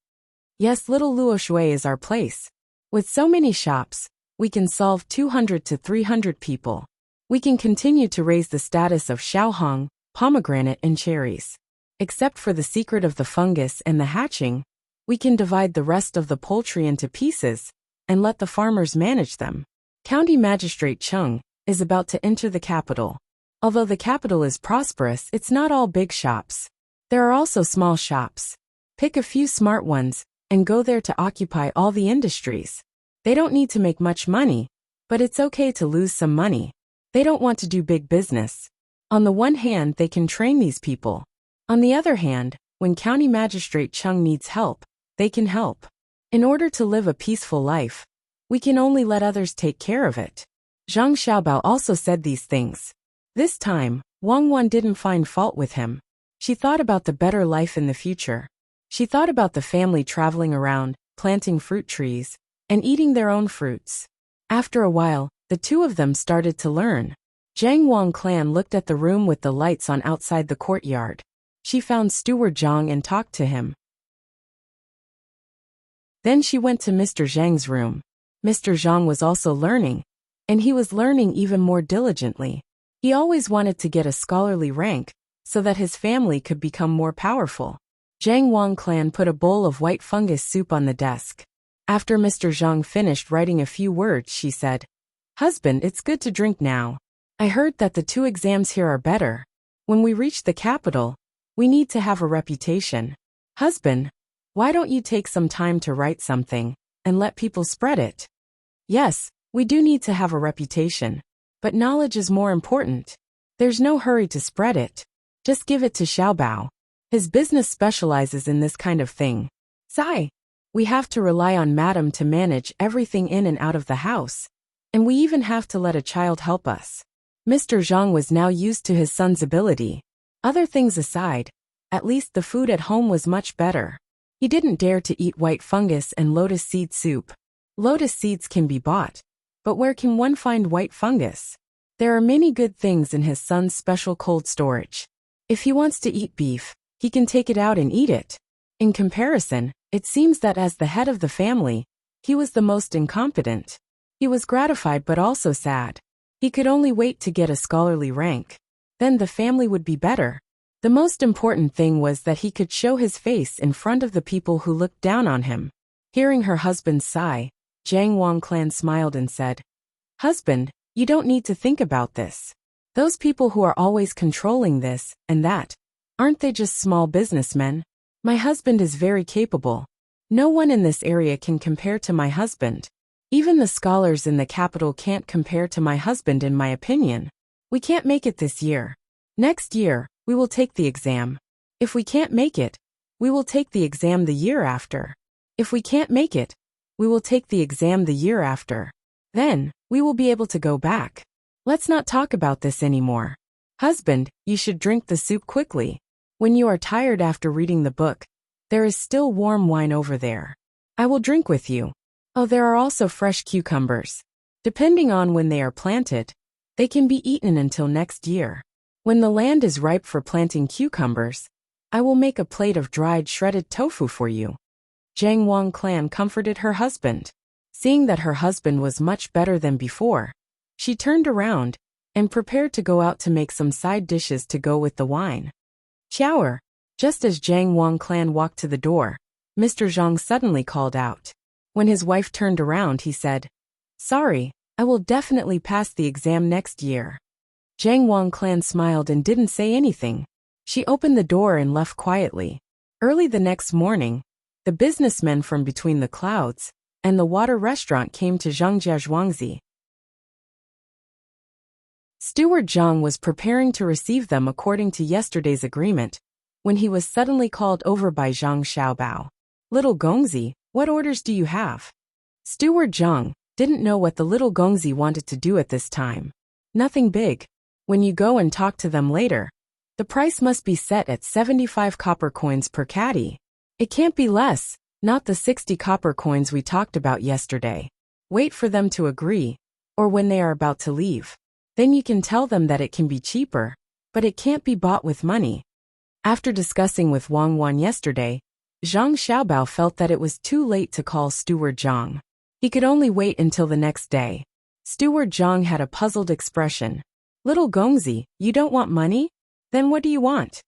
A: "Yes, Little Luoshui is our place. With so many shops, we can solve 200 to 300 people. We can continue to raise the status of Xiaohong, pomegranate and cherries. Except for the secret of the fungus and the hatching, we can divide the rest of the poultry into pieces and let the farmers manage them." County Magistrate Chung is about to enter the capital. Although the capital is prosperous, it's not all big shops. There are also small shops. Pick a few smart ones and go there to occupy all the industries. They don't need to make much money, but it's okay to lose some money. They don't want to do big business. On the one hand, they can train these people. On the other hand, when County Magistrate Chung needs help, they can help. In order to live a peaceful life, we can only let others take care of it. Zhang Xiaobao also said these things. This time, Wang Wan didn't find fault with him. She thought about the better life in the future. She thought about the family traveling around, planting fruit trees, and eating their own fruits. After a while, the two of them started to learn. Zhang Wang Clan looked at the room with the lights on outside the courtyard. She found Steward Zhang and talked to him. Then she went to Mr. Zhang's room. Mr. Zhang was also learning, and he was learning even more diligently. He always wanted to get a scholarly rank, so that his family could become more powerful. Zhang Wang Clan put a bowl of white fungus soup on the desk. After Mr. Zhang finished writing a few words, she said, "Husband, it's good to drink now. I heard that the 2 exams here are better. When we reach the capital, we need to have a reputation. Husband, why don't you take some time to write something and let people spread it?" "Yes, we do need to have a reputation. But knowledge is more important. There's no hurry to spread it. Just give it to Xiaobao. His business specializes in this kind of thing. Sigh. We have to rely on Madam to manage everything in and out of the house. And we even have to let a child help us." Mr. Zhang was now used to his son's ability. Other things aside, at least the food at home was much better. He didn't dare to eat white fungus and lotus seed soup. Lotus seeds can be bought. But where can one find white fungus? There are many good things in his son's special cold storage. If he wants to eat beef, he can take it out and eat it. In comparison, it seems that as the head of the family, he was the most incompetent. He was gratified but also sad. He could only wait to get a scholarly rank. Then the family would be better. The most important thing was that he could show his face in front of the people who looked down on him. Hearing her husband's sigh, Zhang Wang Clan smiled and said, "Husband, you don't need to think about this. Those people who are always controlling this and that, aren't they just small businessmen? My husband is very capable. No one in this area can compare to my husband. Even the scholars in the capital can't compare to my husband in my opinion. We can't make it this year. Next year, we will take the exam. If we can't make it, we will take the exam the year after. If we can't make it, we will take the exam the year after. Then, we will be able to go back. Let's not talk about this anymore. Husband, you should drink the soup quickly. When you are tired after reading the book, there is still warm wine over there. I will drink with you. Oh, there are also fresh cucumbers. Depending on when they are planted, they can be eaten until next year. When the land is ripe for planting cucumbers, I will make a plate of dried shredded tofu for you." Zhang Wang Clan comforted her husband. Seeing that her husband was much better than before, she turned around and prepared to go out to make some side dishes to go with the wine. "Chower." Just as Zhang Wang Clan walked to the door, Mr. Zhang suddenly called out. When his wife turned around, he said, "Sorry, I will definitely pass the exam next year." Zhang Wang Clan smiled and didn't say anything. She opened the door and left quietly. Early the next morning, the businessmen from between the clouds and the water restaurant came to Zhangjia Zhuangzi. Steward Zhang was preparing to receive them according to yesterday's agreement, when he was suddenly called over by Zhang Xiaobao. Little Gongzi, what orders do you have? Steward Zhang didn't know what the little Gongzi wanted to do at this time. Nothing big. When you go and talk to them later, the price must be set at 75 copper coins per caddy. It can't be less, not the 60 copper coins we talked about yesterday. Wait for them to agree, or when they are about to leave. Then you can tell them that it can be cheaper, but it can't be bought with money. After discussing with Wang Wan yesterday, Zhang Xiaobao felt that it was too late to call Steward Zhang. He could only wait until the next day. Steward Zhang had a puzzled expression. Little Gongzi, you don't want money? Then what do you want?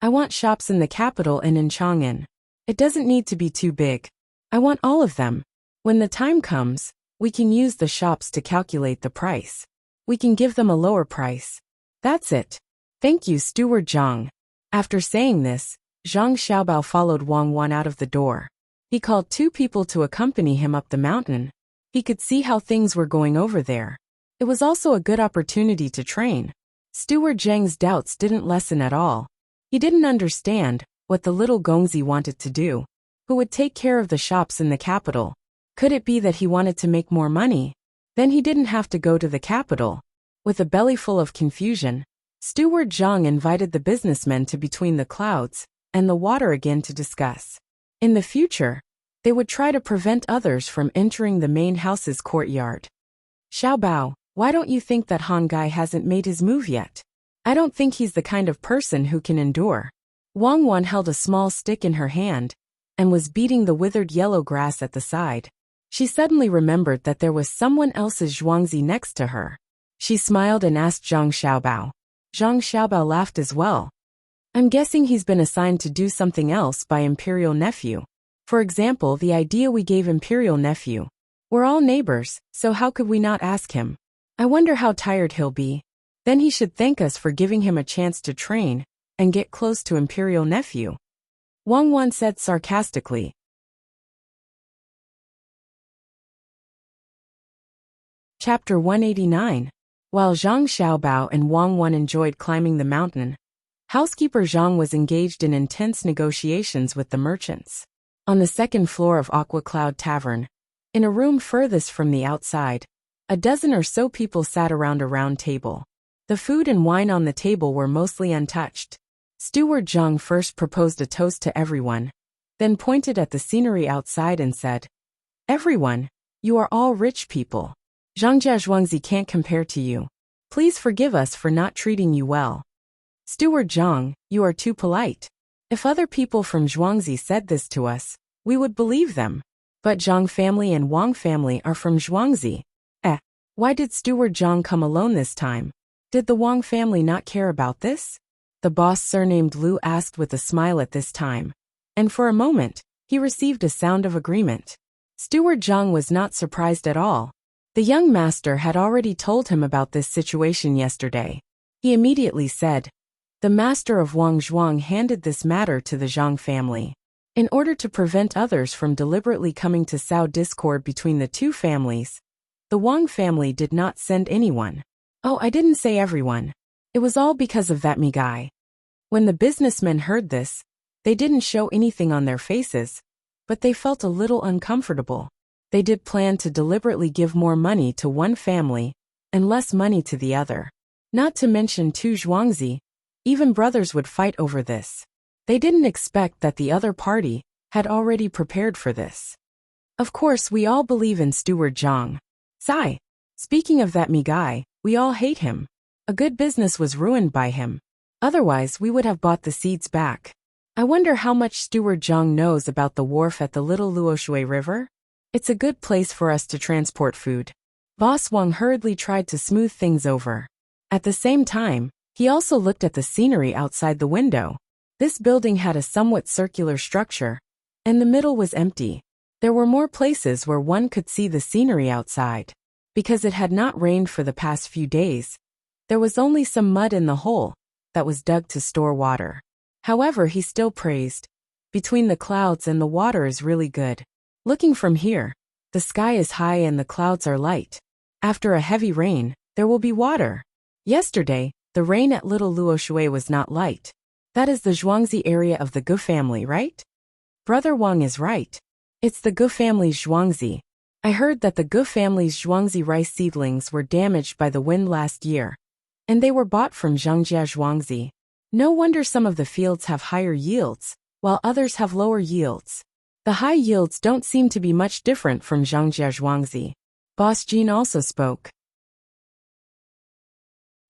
A: I want shops in the capital and in Chang'an. It doesn't need to be too big. I want all of them. When the time comes, we can use the shops to calculate the price. We can give them a lower price. That's it. Thank you, Steward Zhang. After saying this, Zhang Xiaobao followed Wang Wan out of the door. He called 2 people to accompany him up the mountain. He could see how things were going over there. It was also a good opportunity to train. Steward Zhang's doubts didn't lessen at all. He didn't understand what the little Gongzi wanted to do. Who would take care of the shops in the capital? Could it be that he wanted to make more money? Then he didn't have to go to the capital. With a belly full of confusion, Steward Zhang invited the businessmen to between the clouds and the water again to discuss. In the future, they would try to prevent others from entering the main house's courtyard. Xiaobao, why don't you think that Han Gai hasn't made his move yet? I don't think he's the kind of person who can endure. Wang Wan held a small stick in her hand and was beating the withered yellow grass at the side. She suddenly remembered that there was someone else's Zhuangzi next to her. She smiled and asked Zhang Xiaobao. Zhang Xiaobao laughed as well. I'm guessing he's been assigned to do something else by Imperial Nephew. For example, the idea we gave Imperial Nephew. We're all neighbors, so how could we not ask him? I wonder how tired he'll be. Then he should thank us for giving him a chance to train and get close to Imperial Nephew. Wang Wan said sarcastically. Chapter 189. While Zhang Xiaobao and Wang Wan enjoyed climbing the mountain, housekeeper Zhang was engaged in intense negotiations with the merchants. On the second floor of Aqua Cloud Tavern, in a room furthest from the outside, a dozen or so people sat around a round table. The food and wine on the table were mostly untouched. Steward Zhang first proposed a toast to everyone, then pointed at the scenery outside and said, "Everyone, you are all rich people. Zhangjia Zhuangzi can't compare to you. Please forgive us for not treating you well." Steward Zhang, you are too polite. If other people from Zhuangzi said this to us, we would believe them. But Zhang family and Wang family are from Zhuangzi. Why did Steward Zhang come alone this time? Did the Wang family not care about this? The boss surnamed Lu asked with a smile at this time. And for a moment, he received a sound of agreement. Steward Zhang was not surprised at all. The young master had already told him about this situation yesterday. He immediately said, "The master of Wang Zhuang handed this matter to the Zhang family. In order to prevent others from deliberately coming to sow discord between the two families, the Wang family did not send anyone. Oh, I didn't say everyone. It was all because of that me guy." When the businessmen heard this, they didn't show anything on their faces, but they felt a little uncomfortable. They did plan to deliberately give more money to one family and less money to the other. Not to mention two Zhuangzi, even brothers would fight over this. They didn't expect that the other party had already prepared for this. Of course, we all believe in Steward Zhang. Sigh. Speaking of that me guy, we all hate him. A good business was ruined by him. Otherwise, we would have bought the seeds back. I wonder how much Steward Zhang knows about the wharf at the Little Luoshui River? It's a good place for us to transport food. Boss Wang hurriedly tried to smooth things over. At the same time, he also looked at the scenery outside the window. This building had a somewhat circular structure, and the middle was empty. There were more places where one could see the scenery outside. Because it had not rained for the past few days, there was only some mud in the hole that was dug to store water. However, he still praised. Between the clouds and the water is really good. Looking from here, the sky is high and the clouds are light. After a heavy rain, there will be water. Yesterday, the rain at Little Luoshui was not light. That is the Zhuangzi area of the Gu family, right? Brother Wang is right. It's the Gu family's zhuangzi. I heard that the Gu family's zhuangzi rice seedlings were damaged by the wind last year, and they were bought from Zhangjia zhuangzi. No wonder some of the fields have higher yields, while others have lower yields. The high yields don't seem to be much different from Zhangjia zhuangzi. Boss Jean also spoke.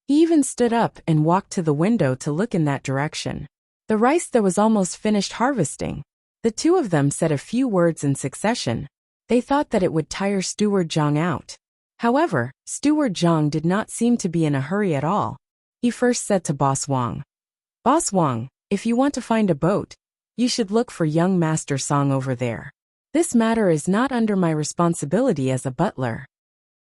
A: He even stood up and walked to the window to look in that direction. The rice that was almost finished harvesting. The two of them said a few words in succession. They thought that it would tire Steward Zhang out. However, Steward Zhang did not seem to be in a hurry at all. He first said to Boss Wang, "Boss Wang, if you want to find a boat, you should look for young Master Song over there. This matter is not under my responsibility as a butler."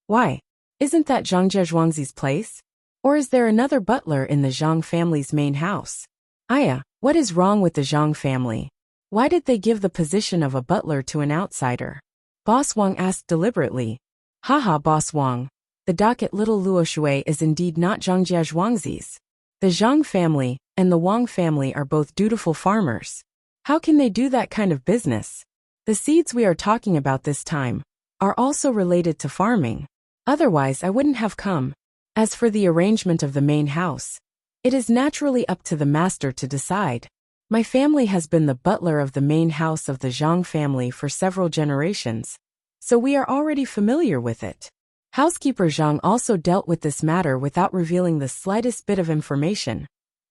A: "Why? Isn't that Zhangjia zhuangzi's place? Or is there another butler in the Zhang family's main house?" "Aya, what is wrong with the Zhang family? Why did they give the position of a butler to an outsider?" Boss Wang asked deliberately. "Haha, Boss Wang, the dock at Little Luoshui is indeed not Zhangjia zhuangzi's. The Zhang family and the Wang family are both dutiful farmers. How can they do that kind of business? The seeds we are talking about this time are also related to farming. Otherwise I wouldn't have come. As for the arrangement of the main house, it is naturally up to the master to decide. My family has been the butler of the main house of the Zhang family for several generations, so we are already familiar with it." Housekeeper Zhang also dealt with this matter without revealing the slightest bit of information,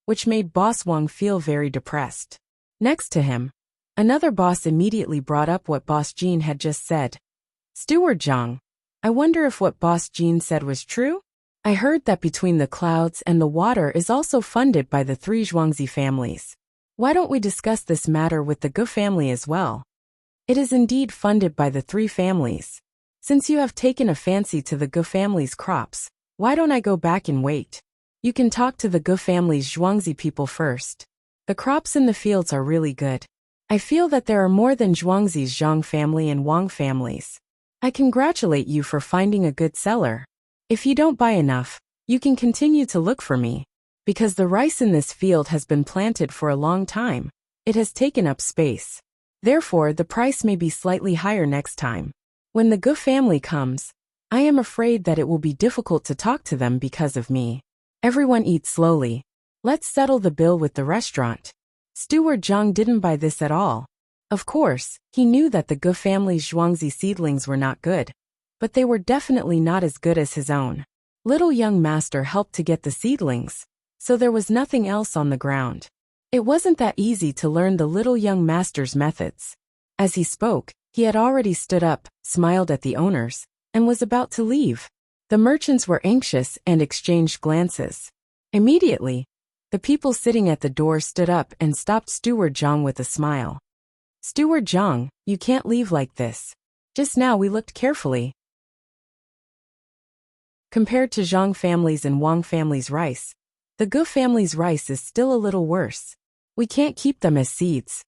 A: which made Boss Wang feel very depressed. Next to him, another boss immediately brought up what Boss Jean had just said. "Steward Zhang, I wonder if what Boss Jean said was true? I heard that Between the Clouds and the Water is also funded by the three Zhuangzi families. Why don't we discuss this matter with the Gu family as well? It is indeed funded by the three families. Since you have taken a fancy to the Gu family's crops, why don't I go back and wait? You can talk to the Gu family's Zhuangzi people first. The crops in the fields are really good. I feel that there are more than Zhuangzi's Zhang family and Wang families. I congratulate you for finding a good seller. If you don't buy enough, you can continue to look for me. Because the rice in this field has been planted for a long time, it has taken up space. Therefore, the price may be slightly higher next time. When the Gu family comes, I am afraid that it will be difficult to talk to them because of me. Everyone eat slowly. Let's settle the bill with the restaurant." Steward Zhang didn't buy this at all. Of course, he knew that the Gu family's Zhuangzi seedlings were not good, but they were definitely not as good as his own. Little young master helped to get the seedlings, so there was nothing else on the ground. It wasn't that easy to learn the little young master's methods. As he spoke, he had already stood up, smiled at the owners, and was about to leave. The merchants were anxious and exchanged glances. Immediately, the people sitting at the door stood up and stopped Steward Zhang with a smile. "Steward Zhang, you can't leave like this. Just now we looked carefully. Compared to Zhang family's and Wang family's rice, the Gu family's rice is still a little worse. We can't keep them as seeds."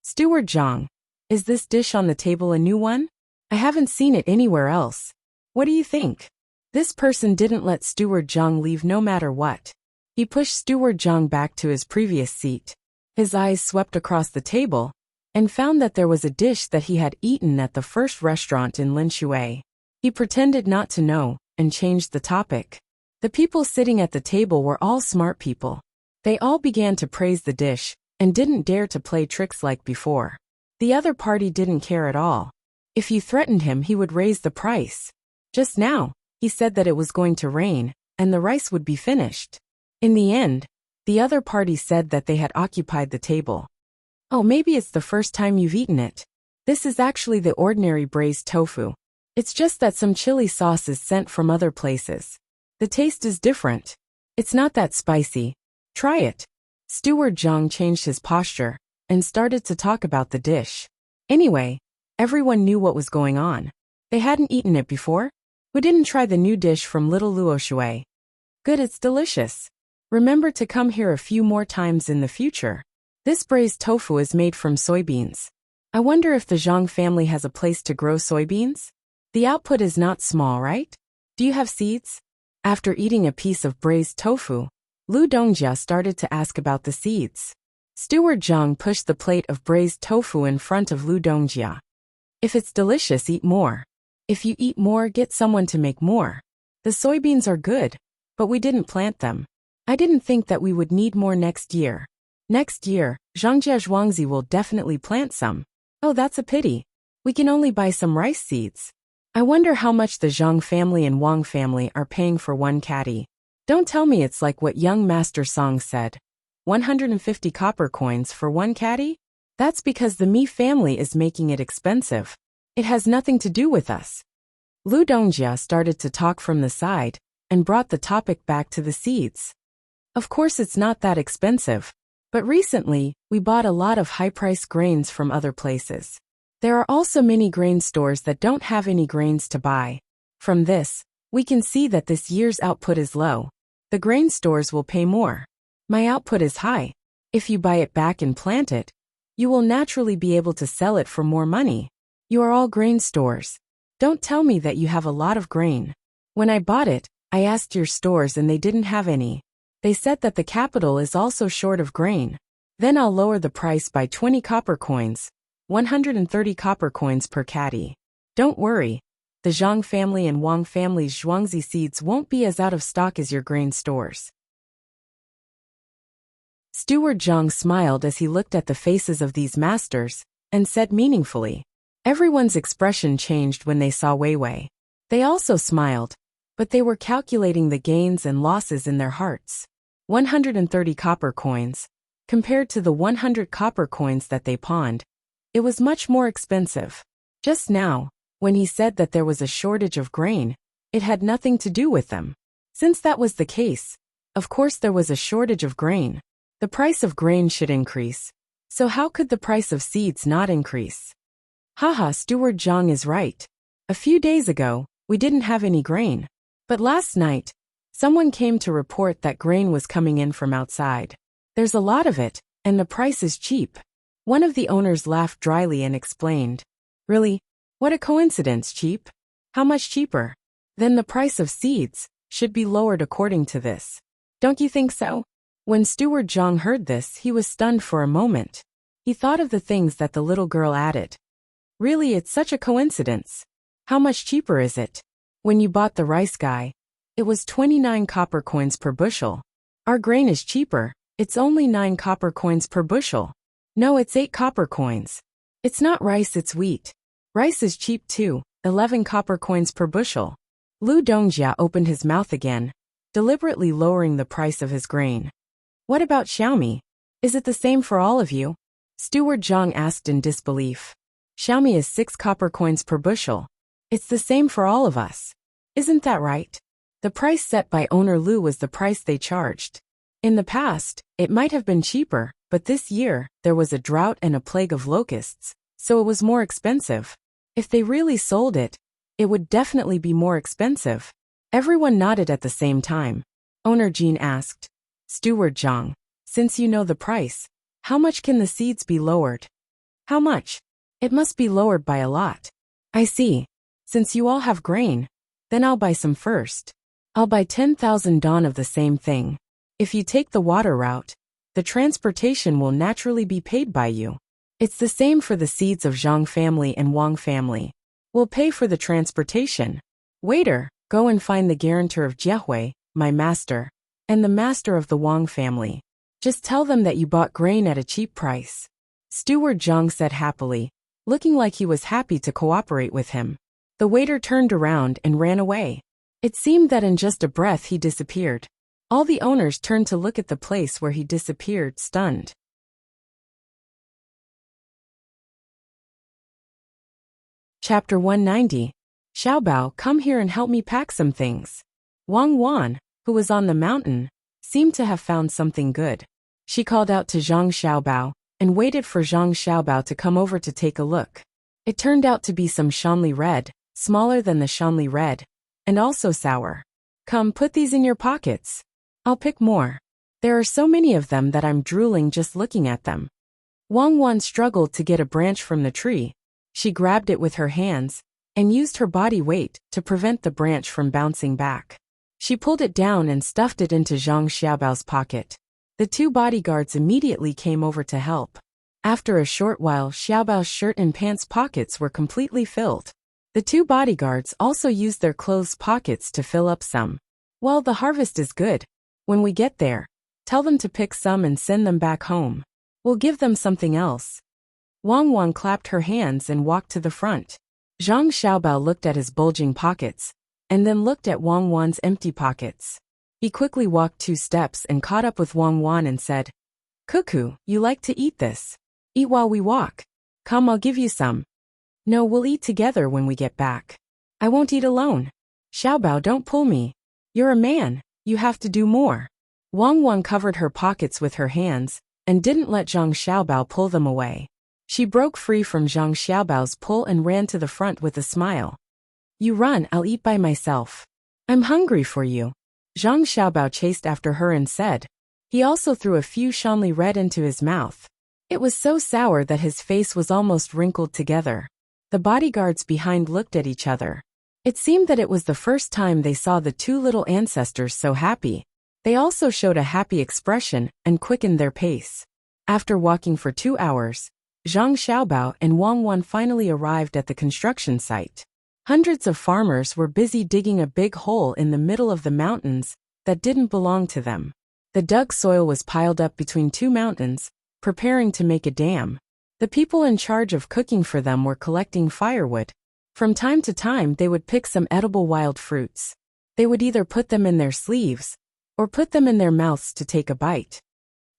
A: Steward Zhang, is this dish on the table a new one? I haven't seen it anywhere else. What do you think? This person didn't let Steward Zhang leave no matter what. He pushed Steward Zhang back to his previous seat. His eyes swept across the table and found that there was a dish that he had eaten at the first restaurant in Linshui. He pretended not to know and changed the topic. The people sitting at the table were all smart people. They all began to praise the dish and didn't dare to play tricks like before. The other party didn't care at all. If you threatened him, he would raise the price. Just now, he said that it was going to rain and the rice would be finished. In the end, the other party said that they had occupied the table. "Oh, maybe it's the first time you've eaten it. This is actually the ordinary braised tofu. It's just that some chili sauce is sent from other places. The taste is different. It's not that spicy. Try it." Steward Zhang changed his posture and started to talk about the dish. Anyway, everyone knew what was going on. They hadn't eaten it before. Who didn't try the new dish from Little Luoshui? Good, it's delicious. Remember to come here a few more times in the future. This braised tofu is made from soybeans. I wonder if the Zhang family has a place to grow soybeans? The output is not small, right? Do you have seeds? After eating a piece of braised tofu, Lu Dongjia started to ask about the seeds. Steward Zhang pushed the plate of braised tofu in front of Lu Dongjia. If it's delicious, eat more. If you eat more, get someone to make more. The soybeans are good, but we didn't plant them. I didn't think that we would need more next year. Next year, Zhangjia Zhuangzi will definitely plant some. Oh, that's a pity. We can only buy some rice seeds. I wonder how much the Zhang family and Wang family are paying for one caddy. Don't tell me it's like what young Master Song said. 150 copper coins for one caddy? That's because the Mi family is making it expensive. It has nothing to do with us. Lu Dongjia started to talk from the side and brought the topic back to the seeds. Of course it's not that expensive, but recently we bought a lot of high-priced grains from other places. There are also many grain stores that don't have any grains to buy. From this, we can see that this year's output is low. The grain stores will pay more. My output is high. If you buy it back and plant it, you will naturally be able to sell it for more money. You are all grain stores. Don't tell me that you have a lot of grain. When I bought it, I asked your stores and they didn't have any. They said that the capital is also short of grain. Then I'll lower the price by 20 copper coins, 130 copper coins per caddy. Don't worry. The Zhang family and Wang family's Zhuangzi seeds won't be as out of stock as your grain stores. Steward Zhang smiled as he looked at the faces of these masters, and said meaningfully. Everyone's expression changed when they saw Wei Wei. They also smiled, but they were calculating the gains and losses in their hearts. 130 copper coins. Compared to the 100 copper coins that they pawned, it was much more expensive. Just now, when he said that there was a shortage of grain, it had nothing to do with them. Since that was the case, of course there was a shortage of grain. The price of grain should increase. So how could the price of seeds not increase? Haha, Steward Zhang is right. A few days ago, we didn't have any grain. But last night, someone came to report that grain was coming in from outside. There's a lot of it, and the price is cheap. One of the owners laughed dryly and explained. Really? What a coincidence, cheap? How much cheaper? Then the price of seeds should be lowered according to this. Don't you think so? When Steward Zhang heard this, he was stunned for a moment. He thought of the things that the little girl added. Really, it's such a coincidence. How much cheaper is it? When you bought the rice guy, it was 29 copper coins per bushel. Our grain is cheaper. It's only 9 copper coins per bushel. No, it's 8 copper coins. It's not rice, it's wheat. Rice is cheap too, 11 copper coins per bushel. Lu Dongjia opened his mouth again, deliberately lowering the price of his grain. What about Xiaomi? Is it the same for all of you? Steward Zhang asked in disbelief. Xiaomi is 6 copper coins per bushel. It's the same for all of us. Isn't that right? The price set by owner Lu was the price they charged. In the past, it might have been cheaper, but this year, there was a drought and a plague of locusts, so it was more expensive. If they really sold it, it would definitely be more expensive. Everyone nodded at the same time. Owner Jean asked. Steward Zhang, since you know the price, how much can the seeds be lowered? How much? It must be lowered by a lot. I see. Since you all have grain, then I'll buy some first. I'll buy 10,000 don of the same thing. If you take the water route, the transportation will naturally be paid by you. It's the same for the seeds of Zhang family and Wang family. We'll pay for the transportation. Waiter, go and find the guarantor of Jiehui, my master, and the master of the Wang family. Just tell them that you bought grain at a cheap price. Steward Zhang said happily, looking like he was happy to cooperate with him. The waiter turned around and ran away. It seemed that in just a breath he disappeared. All the owners turned to look at the place where he disappeared, stunned. Chapter 190. Xiaobao, come here and help me pack some things. Wang Wan, who was on the mountain, seemed to have found something good. She called out to Zhang Xiaobao and waited for Zhang Xiaobao to come over to take a look. It turned out to be some Shanli red, smaller than the Shanli red, and also sour. Come, put these in your pockets. I'll pick more. There are so many of them that I'm drooling just looking at them. Wang Wan struggled to get a branch from the tree. She grabbed it with her hands and used her body weight to prevent the branch from bouncing back. She pulled it down and stuffed it into Zhang Xiaobao's pocket. The two bodyguards immediately came over to help. After a short while, Xiaobao's shirt and pants pockets were completely filled. The two bodyguards also used their clothes pockets to fill up some. Well, the harvest is good. When we get there, tell them to pick some and send them back home. We'll give them something else. Wang Wan clapped her hands and walked to the front. Zhang Xiaobao looked at his bulging pockets, and then looked at Wang Wan's empty pockets. He quickly walked 2 steps and caught up with Wang Wan and said, "Cuckoo, you like to eat this? Eat while we walk. Come, I'll give you some." "No, we'll eat together when we get back." "I won't eat alone." "Xiaobao, don't pull me. You're a man, you have to do more." Wang Wan covered her pockets with her hands, and didn't let Zhang Xiaobao pull them away. She broke free from Zhang Xiaobao's pull and ran to the front with a smile. "You run, I'll eat by myself. I'm hungry for you." Zhang Xiaobao chased after her and said. He also threw a few Shanli red into his mouth. It was so sour that his face was almost wrinkled together. The bodyguards behind looked at each other. It seemed that it was the first time they saw the 2 little ancestors so happy. They also showed a happy expression and quickened their pace. After walking for 2 hours, Zhang Xiaobao and Wang Wan finally arrived at the construction site. Hundreds of farmers were busy digging a big hole in the middle of the mountains that didn't belong to them. The dug soil was piled up between 2 mountains, preparing to make a dam. The people in charge of cooking for them were collecting firewood. From time to time they would pick some edible wild fruits. They would either put them in their sleeves, or put them in their mouths to take a bite.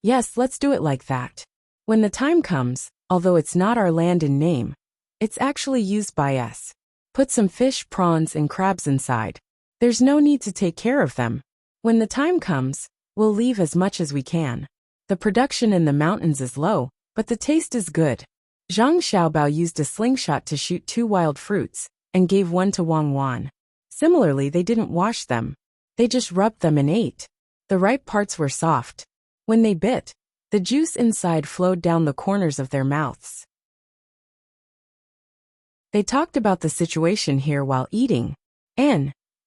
A: Yes, let's do it like that. When the time comes, although it's not our land in name, it's actually used by us. Put some fish, prawns, and crabs inside. There's no need to take care of them. When the time comes, we'll leave as much as we can. The production in the mountains is low, but the taste is good. Zhang Xiaobao used a slingshot to shoot 2 wild fruits, and gave one to Wang Wan. Similarly, they didn't wash them. They just rubbed them and ate. The ripe parts were soft. When they bit, the juice inside flowed down the corners of their mouths. They talked about the situation here while eating.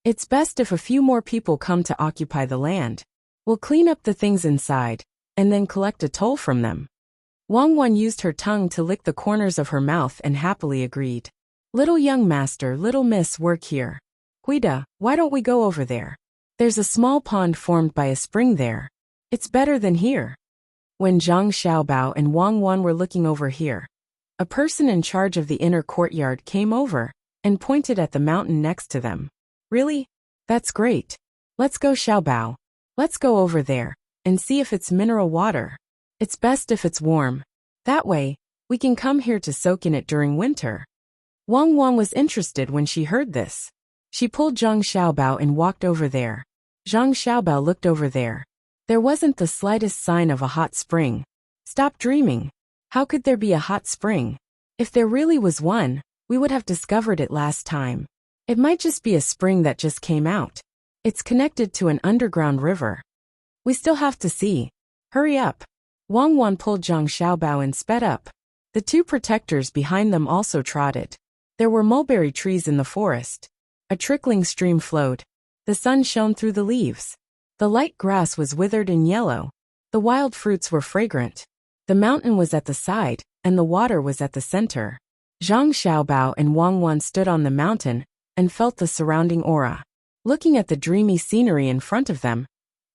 A: It's best if a few more people come to occupy the land. We'll clean up the things inside, and then collect a toll from them. Wang Wan used her tongue to lick the corners of her mouth and happily agreed. "Little young master, little miss, work here. Huida, why don't we go over there? There's a small pond formed by a spring there. It's better than here." When Zhang Xiaobao and Wang Wan were looking over here, a person in charge of the inner courtyard came over and pointed at the mountain next to them. "Really? That's great. Let's go, Xiaobao. Let's go over there and see if it's mineral water. It's best if it's warm. That way, we can come here to soak in it during winter." Wang Wan was interested when she heard this. She pulled Zhang Xiaobao and walked over there. Zhang Xiaobao looked over there. There wasn't the slightest sign of a hot spring. Stop dreaming. How could there be a hot spring? If there really was one, we would have discovered it last time. It might just be a spring that just came out. It's connected to an underground river. We still have to see. Hurry up. Wang Wan pulled Zhang Xiaobao and sped up. The 2 protectors behind them also trotted. There were mulberry trees in the forest. A trickling stream flowed. The sun shone through the leaves. The light grass was withered and yellow. The wild fruits were fragrant. The mountain was at the side, and the water was at the center. Zhang Xiaobao and Wang Wan stood on the mountain and felt the surrounding aura. Looking at the dreamy scenery in front of them,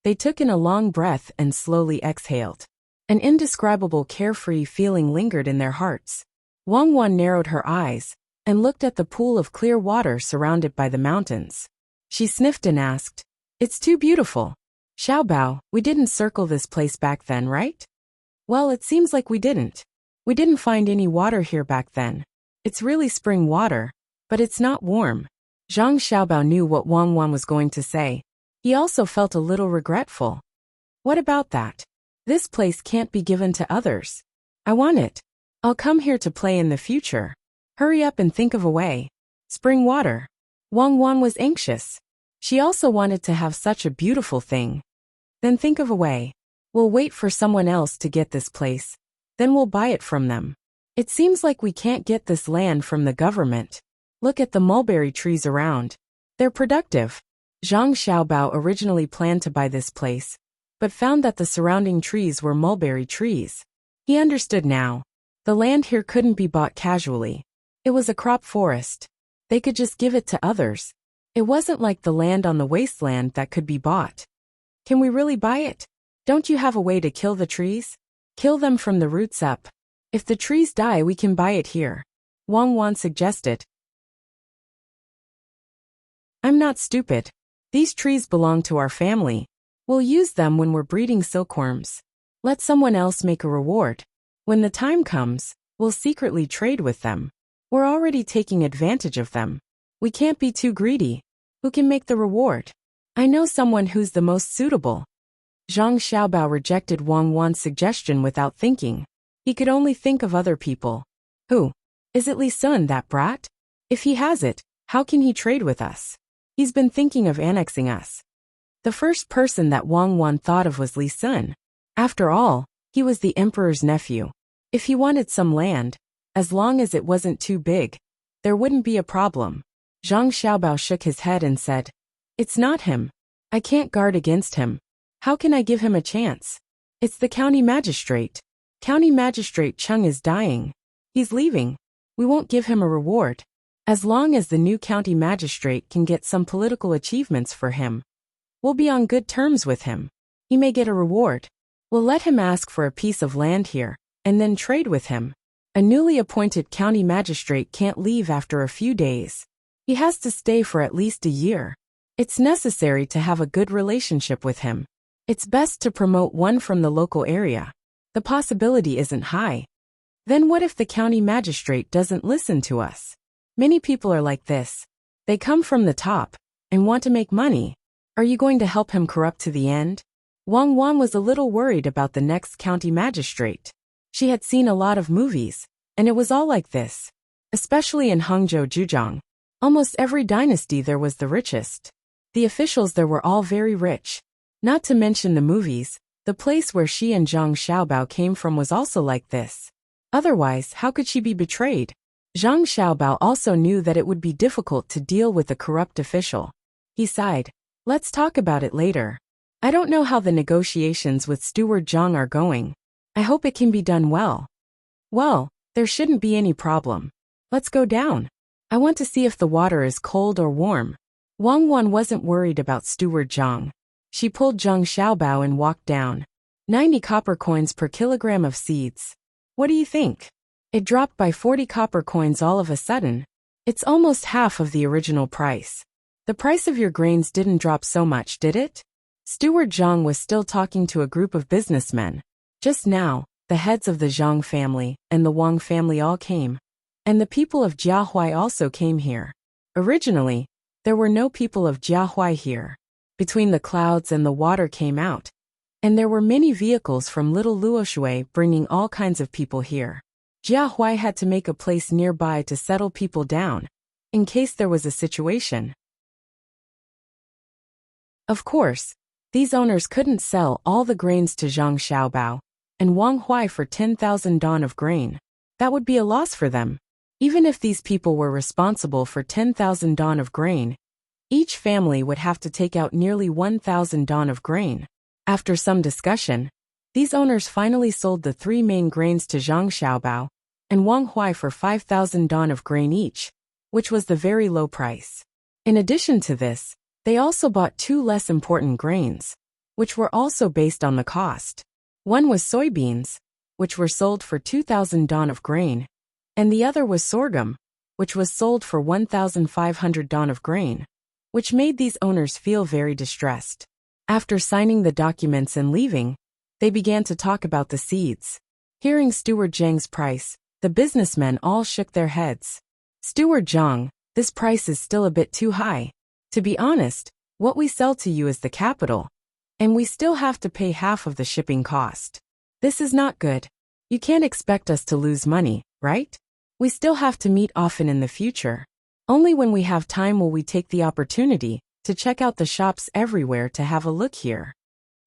A: they took in a long breath and slowly exhaled. An indescribable carefree feeling lingered in their hearts. Wang Wan narrowed her eyes and looked at the pool of clear water surrounded by the mountains. She sniffed and asked, "It's too beautiful. Xiaobao, we didn't circle this place back then, right?" "Well, it seems like we didn't. We didn't find any water here back then. It's really spring water, but it's not warm." Zhang Xiaobao knew what Wang Wan was going to say. He also felt a little regretful. "What about that? This place can't be given to others. I want it. I'll come here to play in the future. Hurry up and think of a way." Spring water. Wang Wan was anxious. She also wanted to have such a beautiful thing. "Then think of a way. We'll wait for someone else to get this place. Then we'll buy it from them. It seems like we can't get this land from the government. Look at the mulberry trees around. They're productive." Zhang Xiaobao originally planned to buy this place, but found that the surrounding trees were mulberry trees. He understood now. The land here couldn't be bought casually. It was a crop forest. They could just give it to others. It wasn't like the land on the wasteland that could be bought. Can we really buy it? Don't you have a way to kill the trees? Kill them from the roots up. If the trees die, we can buy it here. Wang Wan suggested. I'm not stupid. These trees belong to our family. We'll use them when we're breeding silkworms. Let someone else make a reward. When the time comes, we'll secretly trade with them. We're already taking advantage of them. We can't be too greedy. Who can make the reward? I know someone who's the most suitable. Zhang Xiaobao rejected Wang Wan's suggestion without thinking. He could only think of other people. Who? Is it Li Sun, that brat? If he has it, how can he trade with us? He's been thinking of annexing us. The first person that Wang Wan thought of was Li Sun. After all, he was the emperor's nephew. If he wanted some land, as long as it wasn't too big, there wouldn't be a problem. Zhang Xiaobao shook his head and said, It's not him. I can't guard against him. How can I give him a chance? It's the county magistrate. County Magistrate Chung is dying. He's leaving. We won't give him a reward. As long as the new county magistrate can get some political achievements for him, we'll be on good terms with him. He may get a reward. We'll let him ask for a piece of land here, and then trade with him. A newly appointed county magistrate can't leave after a few days. He has to stay for at least a year. It's necessary to have a good relationship with him. It's best to promote one from the local area. The possibility isn't high. Then what if the county magistrate doesn't listen to us? Many people are like this. They come from the top and want to make money. Are you going to help him corrupt to the end? Wang Wan was a little worried about the next county magistrate. She had seen a lot of movies, and it was all like this. Especially in Hangzhou Zhujiang. Almost every dynasty there was the richest. The officials there were all very rich. Not to mention the movies, the place where she and Zhang Xiaobao came from was also like this. Otherwise, how could she be betrayed? Zhang Xiaobao also knew that it would be difficult to deal with a corrupt official. He sighed. Let's talk about it later. I don't know how the negotiations with Steward Zhang are going. I hope it can be done well. Well, there shouldn't be any problem. Let's go down. I want to see if the water is cold or warm. Wang Wan wasn't worried about Steward Zhang. She pulled Zhang Xiaobao and walked down. 90 copper coins per kilogram of seeds. What do you think? It dropped by 40 copper coins all of a sudden. It's almost half of the original price. The price of your grains didn't drop so much, did it? Steward Zhang was still talking to a group of businessmen. Just now, the heads of the Zhang family and the Wang family all came. And the people of Jiahuai also came here. Originally, there were no people of Jiahuai here. Between the clouds and the water came out. And there were many vehicles from Little Luoshui bringing all kinds of people here. Jiahuai had to make a place nearby to settle people down, in case there was a situation. Of course, these owners couldn't sell all the grains to Zhang Xiaobao and Wang Huai for 10,000 don of grain. That would be a loss for them. Even if these people were responsible for 10,000 don of grain, each family would have to take out nearly 1,000 don of grain. After some discussion, these owners finally sold the 3 main grains to Zhang Xiaobao and Wang Huai for 5,000 don of grain each, which was the very low price. In addition to this, they also bought 2 less important grains, which were also based on the cost. One was soybeans, which were sold for 2,000 don of grain, and the other was sorghum, which was sold for 1,500 don of grain, which made these owners feel very distressed. After signing the documents and leaving, they began to talk about the seeds. Hearing Steward Zhang's price, the businessmen all shook their heads. Steward Zhang, this price is still a bit too high. To be honest, what we sell to you is the capital, and we still have to pay half of the shipping cost. This is not good. You can't expect us to lose money, right? We still have to meet often in the future. Only when we have time will we take the opportunity to check out the shops everywhere to have a look here.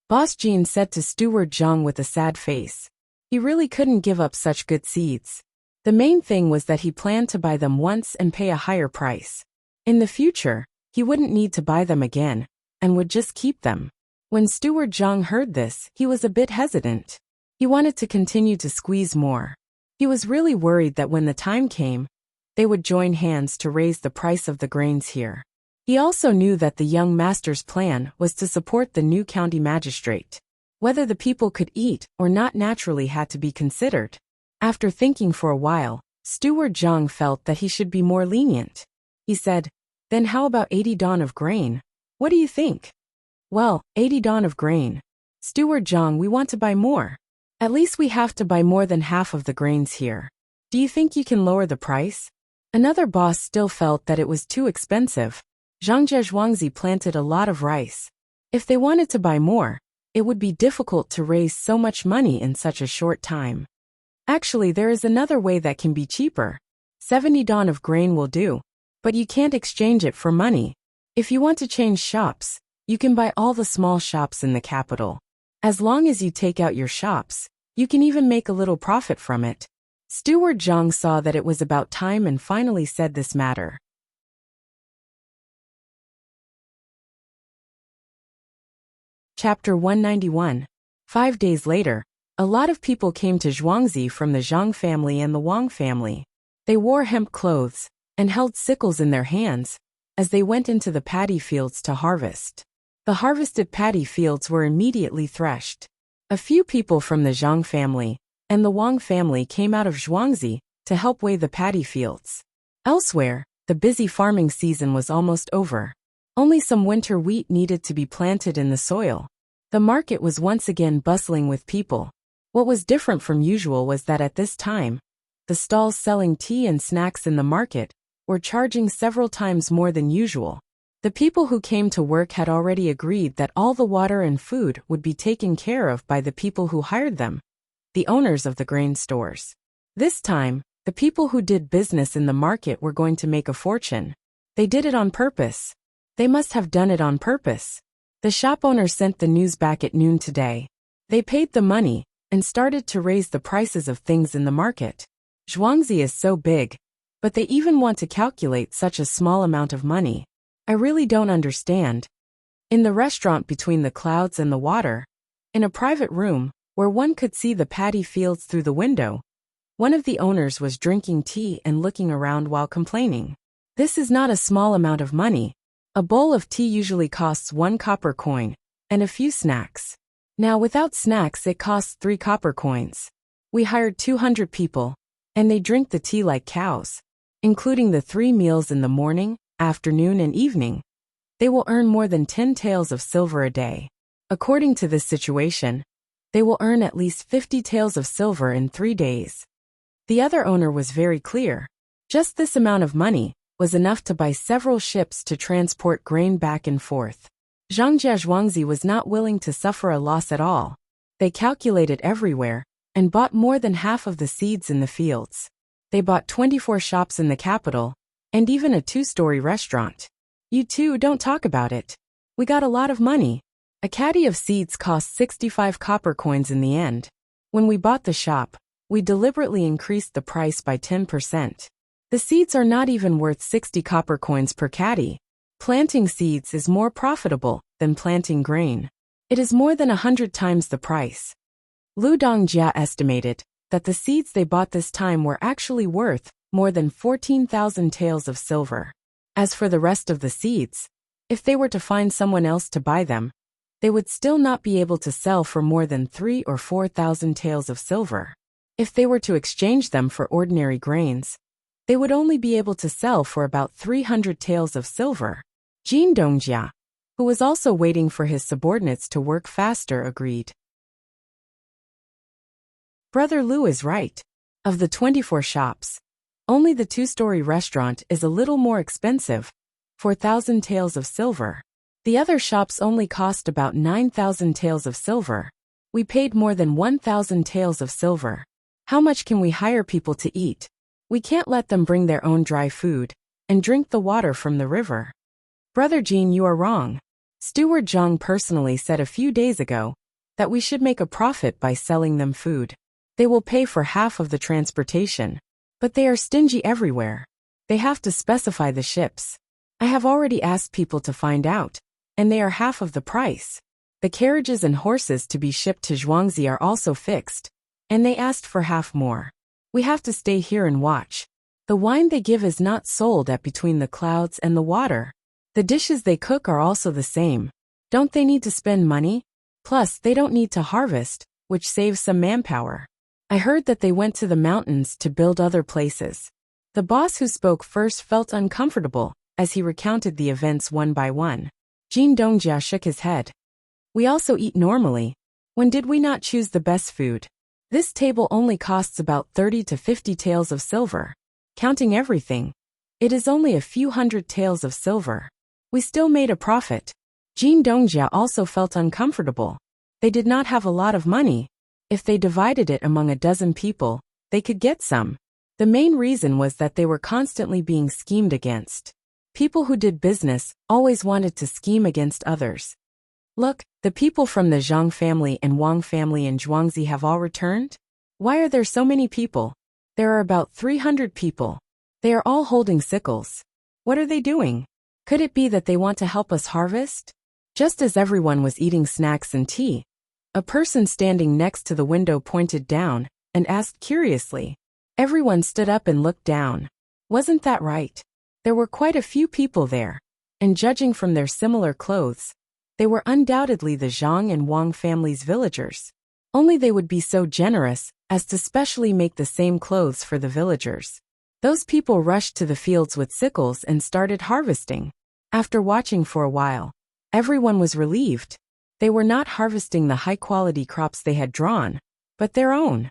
A: Boss Jean said to Steward Zhang with a sad face. He really couldn't give up such good seeds. The main thing was that he planned to buy them once and pay a higher price. In the future, he wouldn't need to buy them again, and would just keep them. When Steward Zhang heard this, he was a bit hesitant. He wanted to continue to squeeze more. He was really worried that when the time came, they would join hands to raise the price of the grains here. He also knew that the young master's plan was to support the new county magistrate. Whether the people could eat or not naturally had to be considered. After thinking for a while, Steward Zhang felt that he should be more lenient. He said, "Then how about 80 dawn of grain? What do you think?" "Well, 80 dawn of grain. Steward Zhang, we want to buy more. At least we have to buy more than half of the grains here. Do you think you can lower the price?" Another boss still felt that it was too expensive. Zhangzhe Zhuangzi planted a lot of rice. If they wanted to buy more, it would be difficult to raise so much money in such a short time. Actually, there is another way that can be cheaper. 70 dawn of grain will do, but you can't exchange it for money. If you want to change shops, you can buy all the small shops in the capital. As long as you take out your shops, you can even make a little profit from it. Steward Zhang saw that it was about time and finally said this matter. Chapter 191. 5 days later, a lot of people came to Zhuangzi from the Zhang family and the Wang family. They wore hemp clothes and held sickles in their hands as they went into the paddy fields to harvest. The harvested paddy fields were immediately threshed. A few people from the Zhang family and the Wang family came out of Zhuangzi to help weigh the paddy fields. Elsewhere, the busy farming season was almost over. Only some winter wheat needed to be planted in the soil. The market was once again bustling with people. What was different from usual was that at this time, the stalls selling tea and snacks in the market were charging several times more than usual. The people who came to work had already agreed that all the water and food would be taken care of by the people who hired them, the owners of the grain stores. This time, the people who did business in the market were going to make a fortune. They did it on purpose. They must have done it on purpose. The shop owner sent the news back at noon today. They paid the money and started to raise the prices of things in the market. Zhuangzi is so big, but they even want to calculate such a small amount of money. I really don't understand. In the restaurant between the clouds and the water, in a private room, where one could see the paddy fields through the window, one of the owners was drinking tea and looking around while complaining. This is not a small amount of money. A bowl of tea usually costs 1 copper coin, and a few snacks. Now without snacks it costs 3 copper coins. We hired 200 people, and they drink the tea like cows, including the 3 meals in the morning, afternoon and evening. They will earn more than 10 taels of silver a day. According to this situation, they will earn at least 50 taels of silver in 3 days. The other owner was very clear. Just this amount of money was enough to buy several ships to transport grain back and forth. Zhangzhe Zhuangzi was not willing to suffer a loss at all. They calculated everywhere and bought more than half of the seeds in the fields. They bought 24 shops in the capital and even a 2-story restaurant. You two don't talk about it. We got a lot of money. A caddy of seeds cost 65 copper coins in the end. When we bought the shop, we deliberately increased the price by 10%. The seeds are not even worth 60 copper coins per caddy. Planting seeds is more profitable than planting grain. It is more than 100 times the price. Lu Dongjia estimated that the seeds they bought this time were actually worth more than 14,000 taels of silver. As for the rest of the seeds, if they were to find someone else to buy them, they would still not be able to sell for more than 3,000 or 4,000 taels of silver. If they were to exchange them for ordinary grains, they would only be able to sell for about 300 taels of silver. Jin Dongjia, who was also waiting for his subordinates to work faster, agreed. Brother Lu is right. Of the 24 shops, only the 2-story restaurant is a little more expensive, 4,000 taels of silver. The other shops only cost about 9,000 taels of silver. We paid more than 1,000 taels of silver. How much can we hire people to eat? We can't let them bring their own dry food and drink the water from the river. Brother Jean, you are wrong. Steward Zhang personally said a few days ago that we should make a profit by selling them food. They will pay for half of the transportation, but they are stingy everywhere. They have to specify the ships. I have already asked people to find out, and they are half of the price. The carriages and horses to be shipped to Zhuangzi are also fixed, and they asked for half more. We have to stay here and watch. The wine they give is not sold at between the clouds and the water. The dishes they cook are also the same. Don't they need to spend money? Plus, they don't need to harvest, which saves some manpower. I heard that they went to the mountains to build other places. The boss who spoke first felt uncomfortable as he recounted the events one by one. Jin Dongjia shook his head. We also eat normally. When did we not choose the best food? This table only costs about 30 to 50 taels of silver. Counting everything, it is only a few hundred taels of silver. We still made a profit. Jin Dongjia also felt uncomfortable. They did not have a lot of money. If they divided it among a dozen people, they could get some. The main reason was that they were constantly being schemed against. People who did business always wanted to scheme against others. Look, the people from the Zhang family and Wang family in Zhuangzi have all returned? Why are there so many people? There are about 300 people. They are all holding sickles. What are they doing? Could it be that they want to help us harvest? Just as everyone was eating snacks and tea, a person standing next to the window pointed down and asked curiously. Everyone stood up and looked down. Wasn't that right? There were quite a few people there, and judging from their similar clothes, they were undoubtedly the Zhang and Wang families' villagers. Only they would be so generous as to specially make the same clothes for the villagers. Those people rushed to the fields with sickles and started harvesting. After watching for a while, everyone was relieved. They were not harvesting the high-quality crops they had drawn, but their own.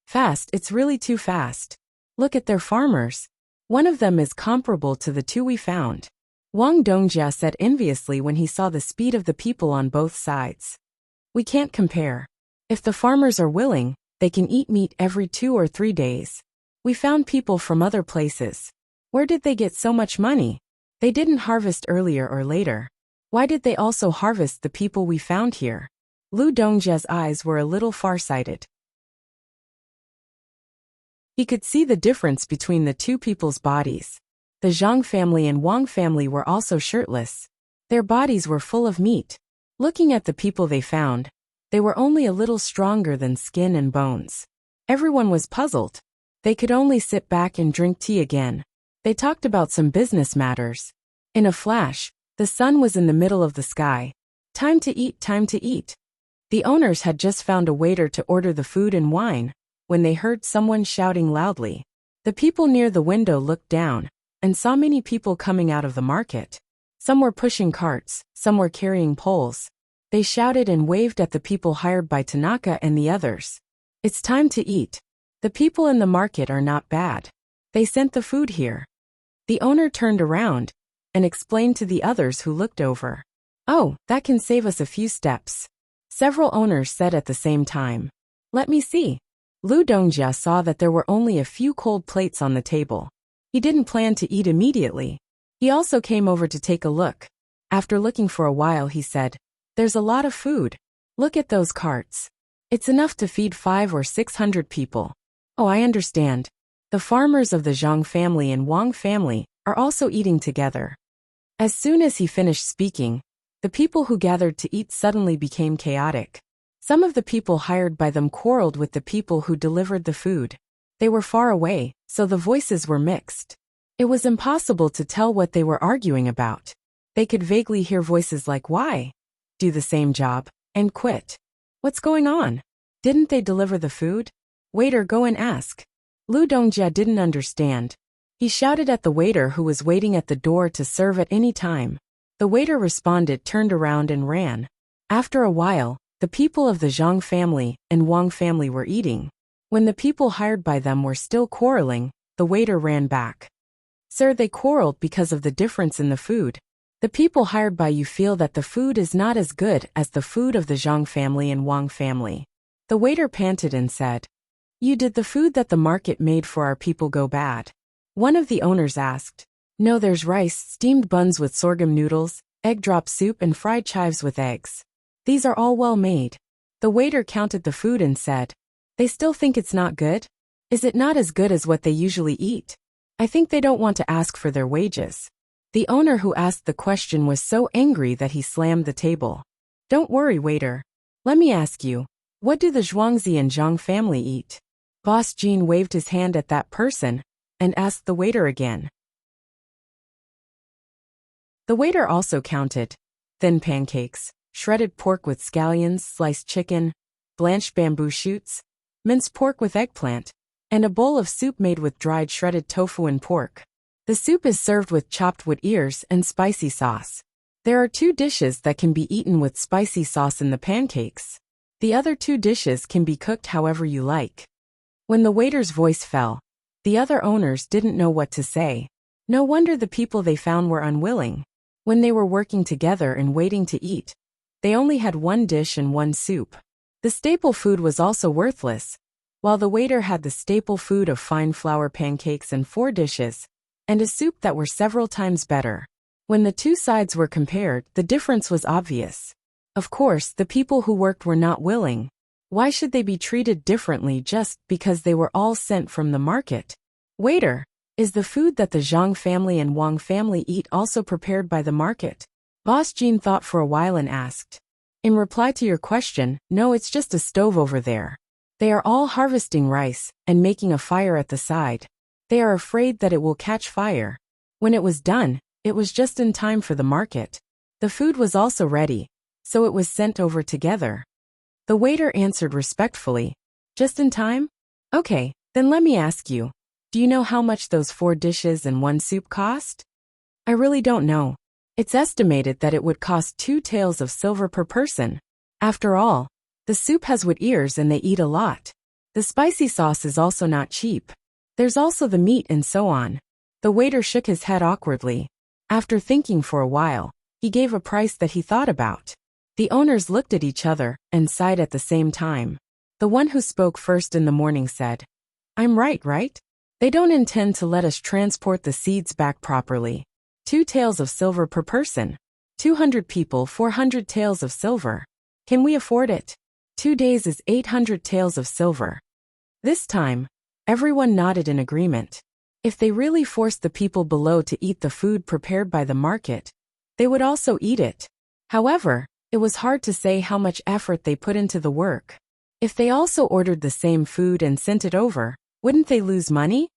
A: Fast, it's really too fast. Look at their farmers. One of them is comparable to the two we found. Wang Dongjia said enviously when he saw the speed of the people on both sides. We can't compare. If the farmers are willing, they can eat meat every 2 or 3 days. We found people from other places. Where did they get so much money? They didn't harvest earlier or later. Why did they also harvest the people we found here? Lu Dongjia's eyes were a little far-sighted. He could see the difference between the two people's bodies. The Zhang family and Wang family were also shirtless. Their bodies were full of meat. Looking at the people they found, they were only a little stronger than skin and bones. Everyone was puzzled. They could only sit back and drink tea again. They talked about some business matters. In a flash, the sun was in the middle of the sky. Time to eat, time to eat. The owners had just found a waiter to order the food and wine, when they heard someone shouting loudly. The people near the window looked down and saw many people coming out of the market. Some were pushing carts, some were carrying poles. They shouted and waved at the people hired by Tanaka and the others. It's time to eat. The people in the market are not bad. They sent the food here. The owner turned around and explained to the others who looked over. Oh, that can save us a few steps. Several owners said at the same time. Let me see. Lu Dongjia saw that there were only a few cold plates on the table. He didn't plan to eat immediately. He also came over to take a look. After looking for a while, he said, There's a lot of food. Look at those carts. It's enough to feed 500 or 600 people. Oh, I understand. The farmers of the Zhang family and Wang family are also eating together. As soon as he finished speaking, the people who gathered to eat suddenly became chaotic. Some of the people hired by them quarreled with the people who delivered the food. They were far away, so the voices were mixed. It was impossible to tell what they were arguing about. They could vaguely hear voices like, why? Do the same job, and quit. What's going on? Didn't they deliver the food? Waiter, go and ask. Lu Dongjia didn't understand. He shouted at the waiter who was waiting at the door to serve at any time. The waiter responded, turned around and ran. After a while, the people of the Zhang family and Wang family were eating. When the people hired by them were still quarreling, the waiter ran back. Sir, they quarreled because of the difference in the food. The people hired by you feel that the food is not as good as the food of the Zhang family and Wang family. The waiter panted and said, You did the food that the market made for our people go bad? One of the owners asked. No, there's rice, steamed buns with sorghum noodles, egg drop soup and fried chives with eggs. These are all well made. The waiter counted the food and said, They still think it's not good? Is it not as good as what they usually eat? I think they don't want to ask for their wages. The owner who asked the question was so angry that he slammed the table. Don't worry, waiter. Let me ask you, what do the Zhuangzi and Zhang family eat? Boss Jean waved his hand at that person and asked the waiter again. The waiter also counted thin pancakes, shredded pork with scallions, sliced chicken, blanched bamboo shoots, minced pork with eggplant, and a bowl of soup made with dried shredded tofu and pork. The soup is served with chopped wood ears and spicy sauce. There are 2 dishes that can be eaten with spicy sauce in the pancakes. The other 2 dishes can be cooked however you like. When the waiter's voice fell, the other owners didn't know what to say. No wonder the people they found were unwilling. When they were working together and waiting to eat, they only had 1 dish and 1 soup. The staple food was also worthless, while the waiter had the staple food of fine flour pancakes and 4 dishes, and a soup that were several times better. When the 2 sides were compared, the difference was obvious. Of course, the people who worked were not willing. Why should they be treated differently just because they were all sent from the market? Waiter, is the food that the Zhang family and Wang family eat also prepared by the market? Boss Jean thought for a while and asked. In reply to your question, no, it's just a stove over there. They are all harvesting rice and making a fire at the side. They are afraid that it will catch fire. When it was done, it was just in time for the market. The food was also ready, so it was sent over together. The waiter answered respectfully. Just in time? Okay, then let me ask you. Do you know how much those 4 dishes and 1 soup cost? I really don't know. It's estimated that it would cost 2 taels of silver per person. After all, the soup has wood ears and they eat a lot. The spicy sauce is also not cheap. There's also the meat and so on. The waiter shook his head awkwardly. After thinking for a while, he gave a price that he thought about. The owners looked at each other and sighed at the same time. The one who spoke first in the morning said, I'm right? They don't intend to let us transport the seeds back properly. 2 taels of silver per person. 200 people, 400 taels of silver. Can we afford it? 2 days is 800 taels of silver. This time, everyone nodded in agreement. If they really forced the people below to eat the food prepared by the market, they would also eat it. However, it was hard to say how much effort they put into the work. If they also ordered the same food and sent it over, wouldn't they lose money?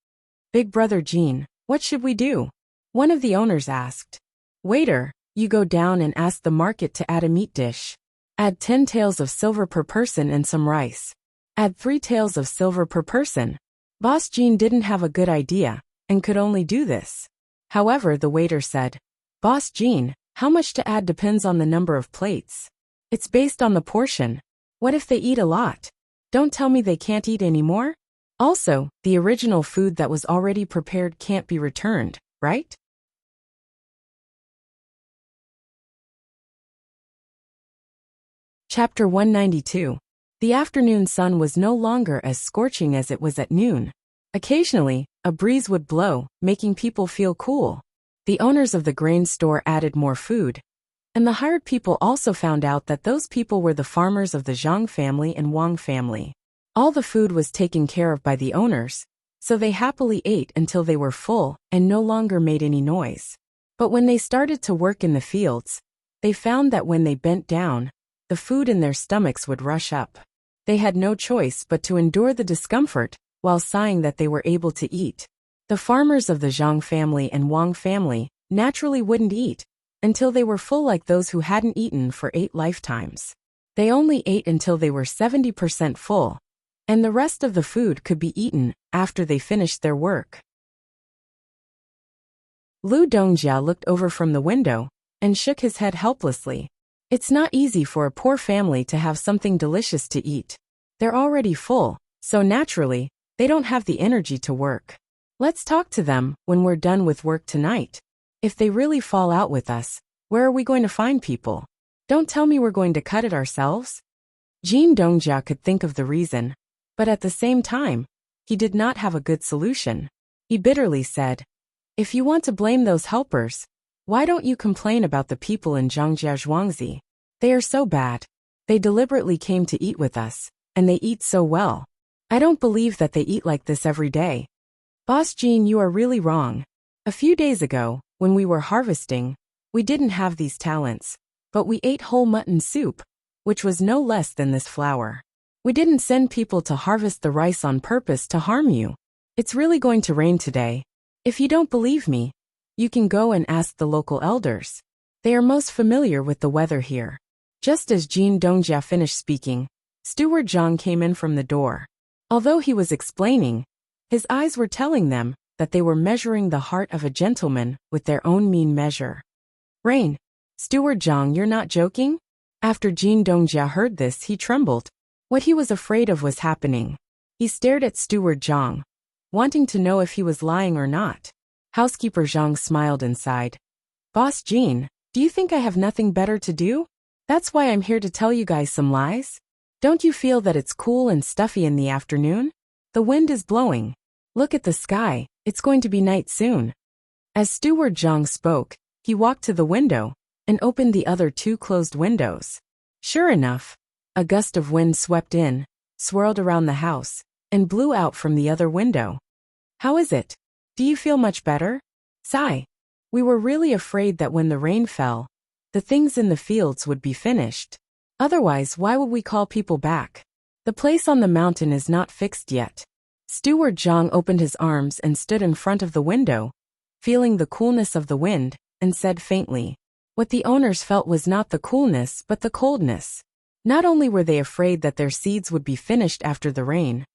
A: Big Brother Jean, what should we do? One of the owners asked. Waiter, you go down and ask the market to add a meat dish. Add 10 taels of silver per person and some rice. Add 3 taels of silver per person. Boss Jean didn't have a good idea and could only do this. However, the waiter said, Boss Jean, how much to add depends on the number of plates. It's based on the portion. What if they eat a lot? Don't tell me they can't eat anymore? Also, the original food that was already prepared can't be returned, right? Chapter 192. The afternoon sun was no longer as scorching as it was at noon. Occasionally, a breeze would blow, making people feel cool. The owners of the grain store added more food, and the hired people also found out that those people were the farmers of the Zhang family and Wang family. All the food was taken care of by the owners, so they happily ate until they were full and no longer made any noise. But when they started to work in the fields, they found that when they bent down, the food in their stomachs would rush up. They had no choice but to endure the discomfort, while sighing that they were able to eat. The farmers of the Zhang family and Wang family naturally wouldn't eat until they were full like those who hadn't eaten for 8 lifetimes. They only ate until they were 70% full, and the rest of the food could be eaten after they finished their work. Lu Dongjia looked over from the window and shook his head helplessly. It's not easy for a poor family to have something delicious to eat. They're already full, so naturally, they don't have the energy to work. Let's talk to them when we're done with work tonight. If they really fall out with us, where are we going to find people? Don't tell me we're going to cut it ourselves. Jin Dongjia could think of the reason, but at the same time, he did not have a good solution. He bitterly said, if you want to blame those helpers, why don't you complain about the people in Zhangjia Zhuangzi? They are so bad. They deliberately came to eat with us, and they eat so well. I don't believe that they eat like this every day. Boss Jean, you are really wrong. A few days ago, when we were harvesting, we didn't have these talents. but we ate whole mutton soup, which was no less than this flour. We didn't send people to harvest the rice on purpose to harm you. It's really going to rain today. If you don't believe me, you can go and ask the local elders. They are most familiar with the weather here. Just as Jin Dongjia finished speaking, Steward Zhang came in from the door. Although he was explaining, his eyes were telling them that they were measuring the heart of a gentleman with their own mean measure. Rain. Steward Zhang, you're not joking? After Jin Dongjia heard this, he trembled. What he was afraid of was happening. He stared at Steward Zhang, wanting to know if he was lying or not. Housekeeper Zhang smiled and sighed. Boss Jin, do you think I have nothing better to do? That's why I'm here to tell you guys some lies? Don't you feel that it's cool and stuffy in the afternoon? The wind is blowing. Look at the sky, it's going to be night soon. As Steward Zhang spoke, he walked to the window and opened the other two closed windows. Sure enough, a gust of wind swept in, swirled around the house, and blew out from the other window. How is it? Do you feel much better? Sigh. We were really afraid that when the rain fell, the things in the fields would be finished. Otherwise, why would we call people back? The place on the mountain is not fixed yet. Steward Zhang opened his arms and stood in front of the window, feeling the coolness of the wind, and said faintly. What the owners felt was not the coolness but the coldness. Not only were they afraid that their seeds would be finished after the rain,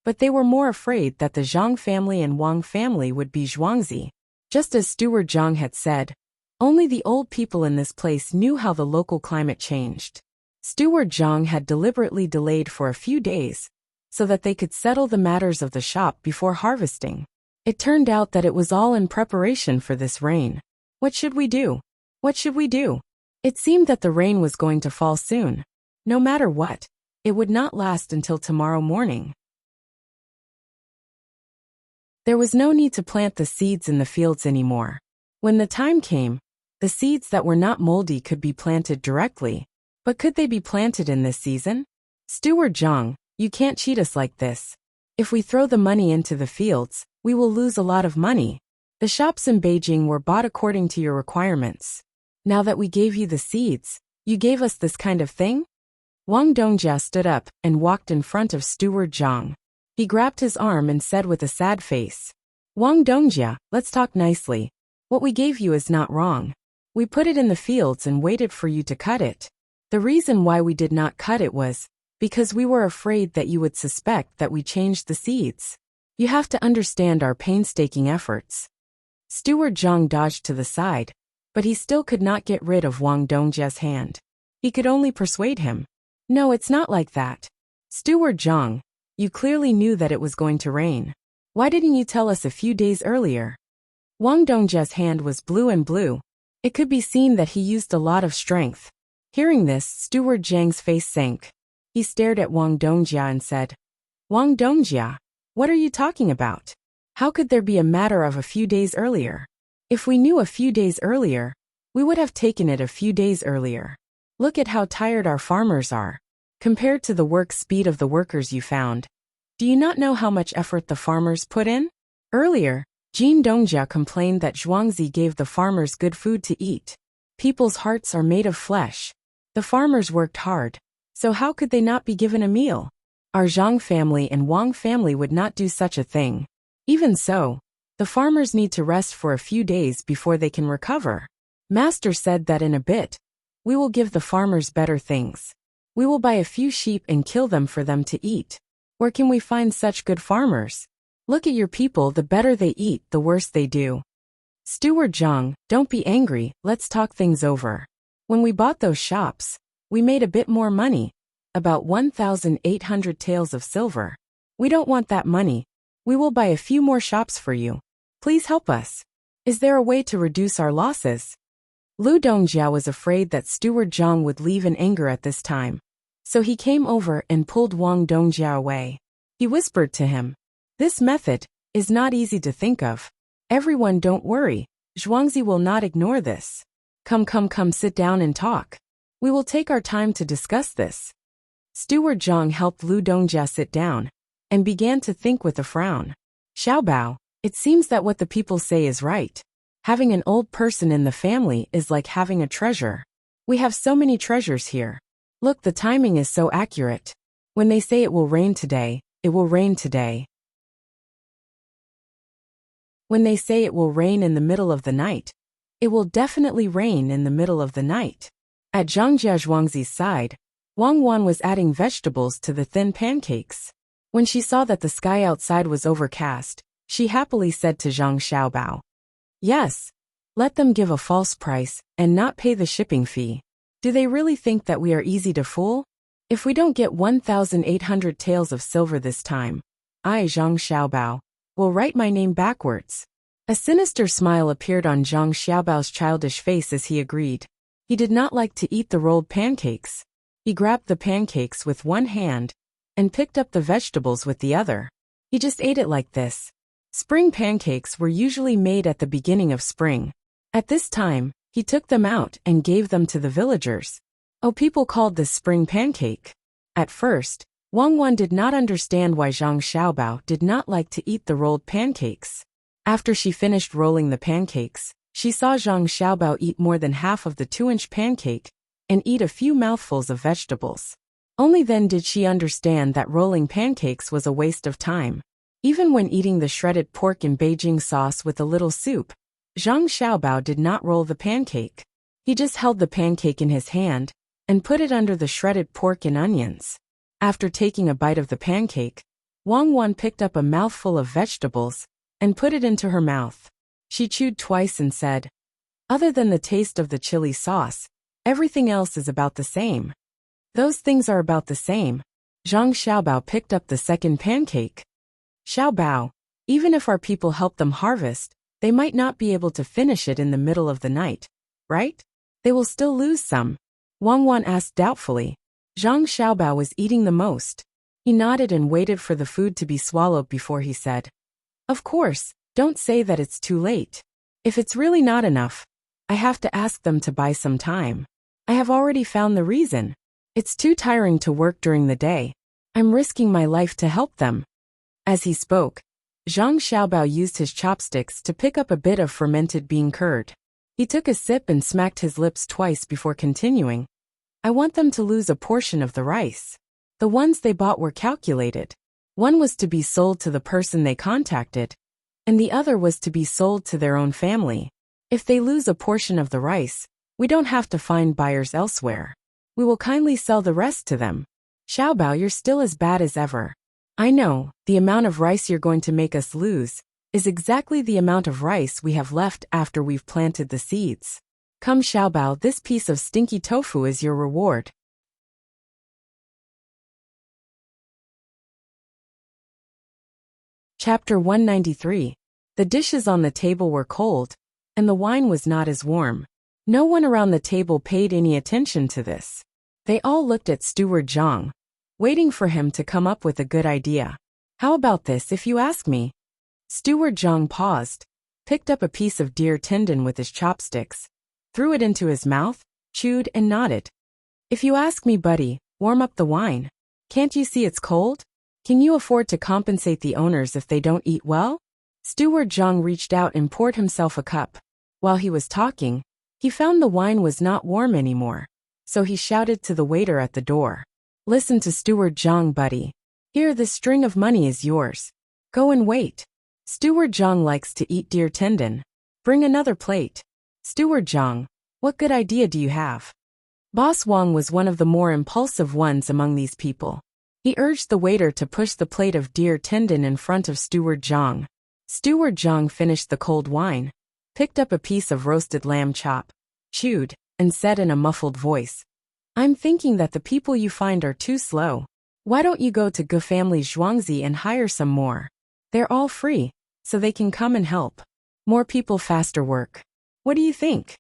A: but they were more afraid that the Zhang family and Wang family would be zhuangzi. Just as Steward Zhang had said, only the old people in this place knew how the local climate changed. Steward Zhang had deliberately delayed for a few days, so that they could settle the matters of the shop before harvesting. It turned out that it was all in preparation for this rain. What should we do? What should we do? It seemed that the rain was going to fall soon. No matter what, it would not last until tomorrow morning. There was no need to plant the seeds in the fields anymore. When the time came, the seeds that were not moldy could be planted directly. But could they be planted in this season? Steward Zhang, you can't cheat us like this. If we throw the money into the fields, we will lose a lot of money. The shops in Beijing were bought according to your requirements. Now that we gave you the seeds, you gave us this kind of thing? Wang Dongjia stood up and walked in front of Steward Zhang. He grabbed his arm and said with a sad face, Wang Dongjia, let's talk nicely. What we gave you is not wrong. We put it in the fields and waited for you to cut it. The reason why we did not cut it was because we were afraid that you would suspect that we changed the seeds. You have to understand our painstaking efforts. Steward Zhang dodged to the side, but he still could not get rid of Wang Dongjia's hand. He could only persuade him. No, it's not like that. Steward Zhang, you clearly knew that it was going to rain. Why didn't you tell us a few days earlier? Wang Dongjia's hand was blue and blue. It could be seen that he used a lot of strength. Hearing this, Steward Zhang's face sank. He stared at Wang Dongjia and said, Wang Dongjia, what are you talking about? How could there be a matter of a few days earlier? If we knew a few days earlier, we would have taken it a few days earlier. Look at how tired our farmers are, compared to the work speed of the workers you found. Do you not know how much effort the farmers put in? Earlier, Jin Dongjia complained that Zhuangzi gave the farmers good food to eat. People's hearts are made of flesh. The farmers worked hard, so how could they not be given a meal? Our Zhang family and Wang family would not do such a thing. Even so, the farmers need to rest for a few days before they can recover. Master said that in a bit, we will give the farmers better things. We will buy a few sheep and kill them for them to eat. Where can we find such good farmers? Look at your people, the better they eat, the worse they do. Steward Zhang, don't be angry, let's talk things over. When we bought those shops, we made a bit more money, about 1,800 taels of silver. We don't want that money. We will buy a few more shops for you. Please help us. Is there a way to reduce our losses? Lu Dongjia was afraid that Steward Zhang would leave in anger at this time, so he came over and pulled Wang Dongjia away. He whispered to him, this method is not easy to think of. Everyone, don't worry, Zhuangzi will not ignore this. Come, sit down and talk. We will take our time to discuss this. Steward Zhang helped Lu Dongjia sit down and began to think with a frown. Xiaobao, it seems that what the people say is right. Having an old person in the family is like having a treasure. We have so many treasures here. Look, the timing is so accurate. When they say it will rain today, it will rain today. When they say it will rain in the middle of the night, it will definitely rain in the middle of the night. At Zhang Jiazhuangzi's side, Wang Wan was adding vegetables to the thin pancakes. When she saw that the sky outside was overcast, she happily said to Zhang Xiaobao, "Yes, let them give a false price and not pay the shipping fee. Do they really think that we are easy to fool? If we don't get 1,800 taels of silver this time, I, Zhang Xiaobao, will write my name backwards." A sinister smile appeared on Zhang Xiaobao's childish face as he agreed. He did not like to eat the rolled pancakes. He grabbed the pancakes with one hand and picked up the vegetables with the other. He just ate it like this. Spring pancakes were usually made at the beginning of spring. At this time, he took them out and gave them to the villagers. Oh, people called this spring pancake. At first, Wang Wan did not understand why Zhang Xiaobao did not like to eat the rolled pancakes. After she finished rolling the pancakes, she saw Zhang Xiaobao eat more than half of the 2-inch pancake and eat a few mouthfuls of vegetables. Only then did she understand that rolling pancakes was a waste of time. Even when eating the shredded pork in Beijing sauce with a little soup, Zhang Xiaobao did not roll the pancake. He just held the pancake in his hand and put it under the shredded pork and onions. After taking a bite of the pancake, Wang Wan picked up a mouthful of vegetables and put it into her mouth. She chewed twice and said, "Other than the taste of the chili sauce, everything else is about the same." "Those things are about the same." Zhang Xiaobao picked up the second pancake. "Xiaobao, even if our people help them harvest, they might not be able to finish it in the middle of the night, right? They will still lose some." Wang Wan asked doubtfully. Zhang Xiaobao was eating the most. He nodded and waited for the food to be swallowed before he said, "Of course, don't say that it's too late. If it's really not enough, I have to ask them to buy some time. I have already found the reason. It's too tiring to work during the day. I'm risking my life to help them." As he spoke, Zhang Xiaobao used his chopsticks to pick up a bit of fermented bean curd. He took a sip and smacked his lips twice before continuing. "I want them to lose a portion of the rice. The ones they bought were calculated. One was to be sold to the person they contacted, and the other was to be sold to their own family. If they lose a portion of the rice, we don't have to find buyers elsewhere. We will kindly sell the rest to them." "Xiaobao, you're still as bad as ever. I know, the amount of rice you're going to make us lose is exactly the amount of rice we have left after we've planted the seeds. Come Xiaobao, this piece of stinky tofu is your reward." Chapter 193. The dishes on the table were cold, and the wine was not as warm. No one around the table paid any attention to this. They all looked at Steward Zhang, waiting for him to come up with a good idea. "How about this if you ask me?" Steward Zhang paused, picked up a piece of deer tendon with his chopsticks, threw it into his mouth, chewed and nodded. "If you ask me, buddy, warm up the wine. Can't you see it's cold? Can you afford to compensate the owners if they don't eat well?" Steward Zhang reached out and poured himself a cup. While he was talking, he found the wine was not warm anymore, so he shouted to the waiter at the door, "Listen to Steward Zhang, buddy. Here, this string of money is yours. Go and wait. Steward Zhang likes to eat deer tendon. Bring another plate." "Steward Zhang, what good idea do you have?" Boss Wang was one of the more impulsive ones among these people. He urged the waiter to push the plate of deer tendon in front of Steward Zhang. Steward Zhang finished the cold wine, picked up a piece of roasted lamb chop, chewed, and said in a muffled voice, "I'm thinking that the people you find are too slow. Why don't you go to Ge Family Zhuangzi and hire some more? They're all free, so they can come and help. More people, faster work. What do you think?"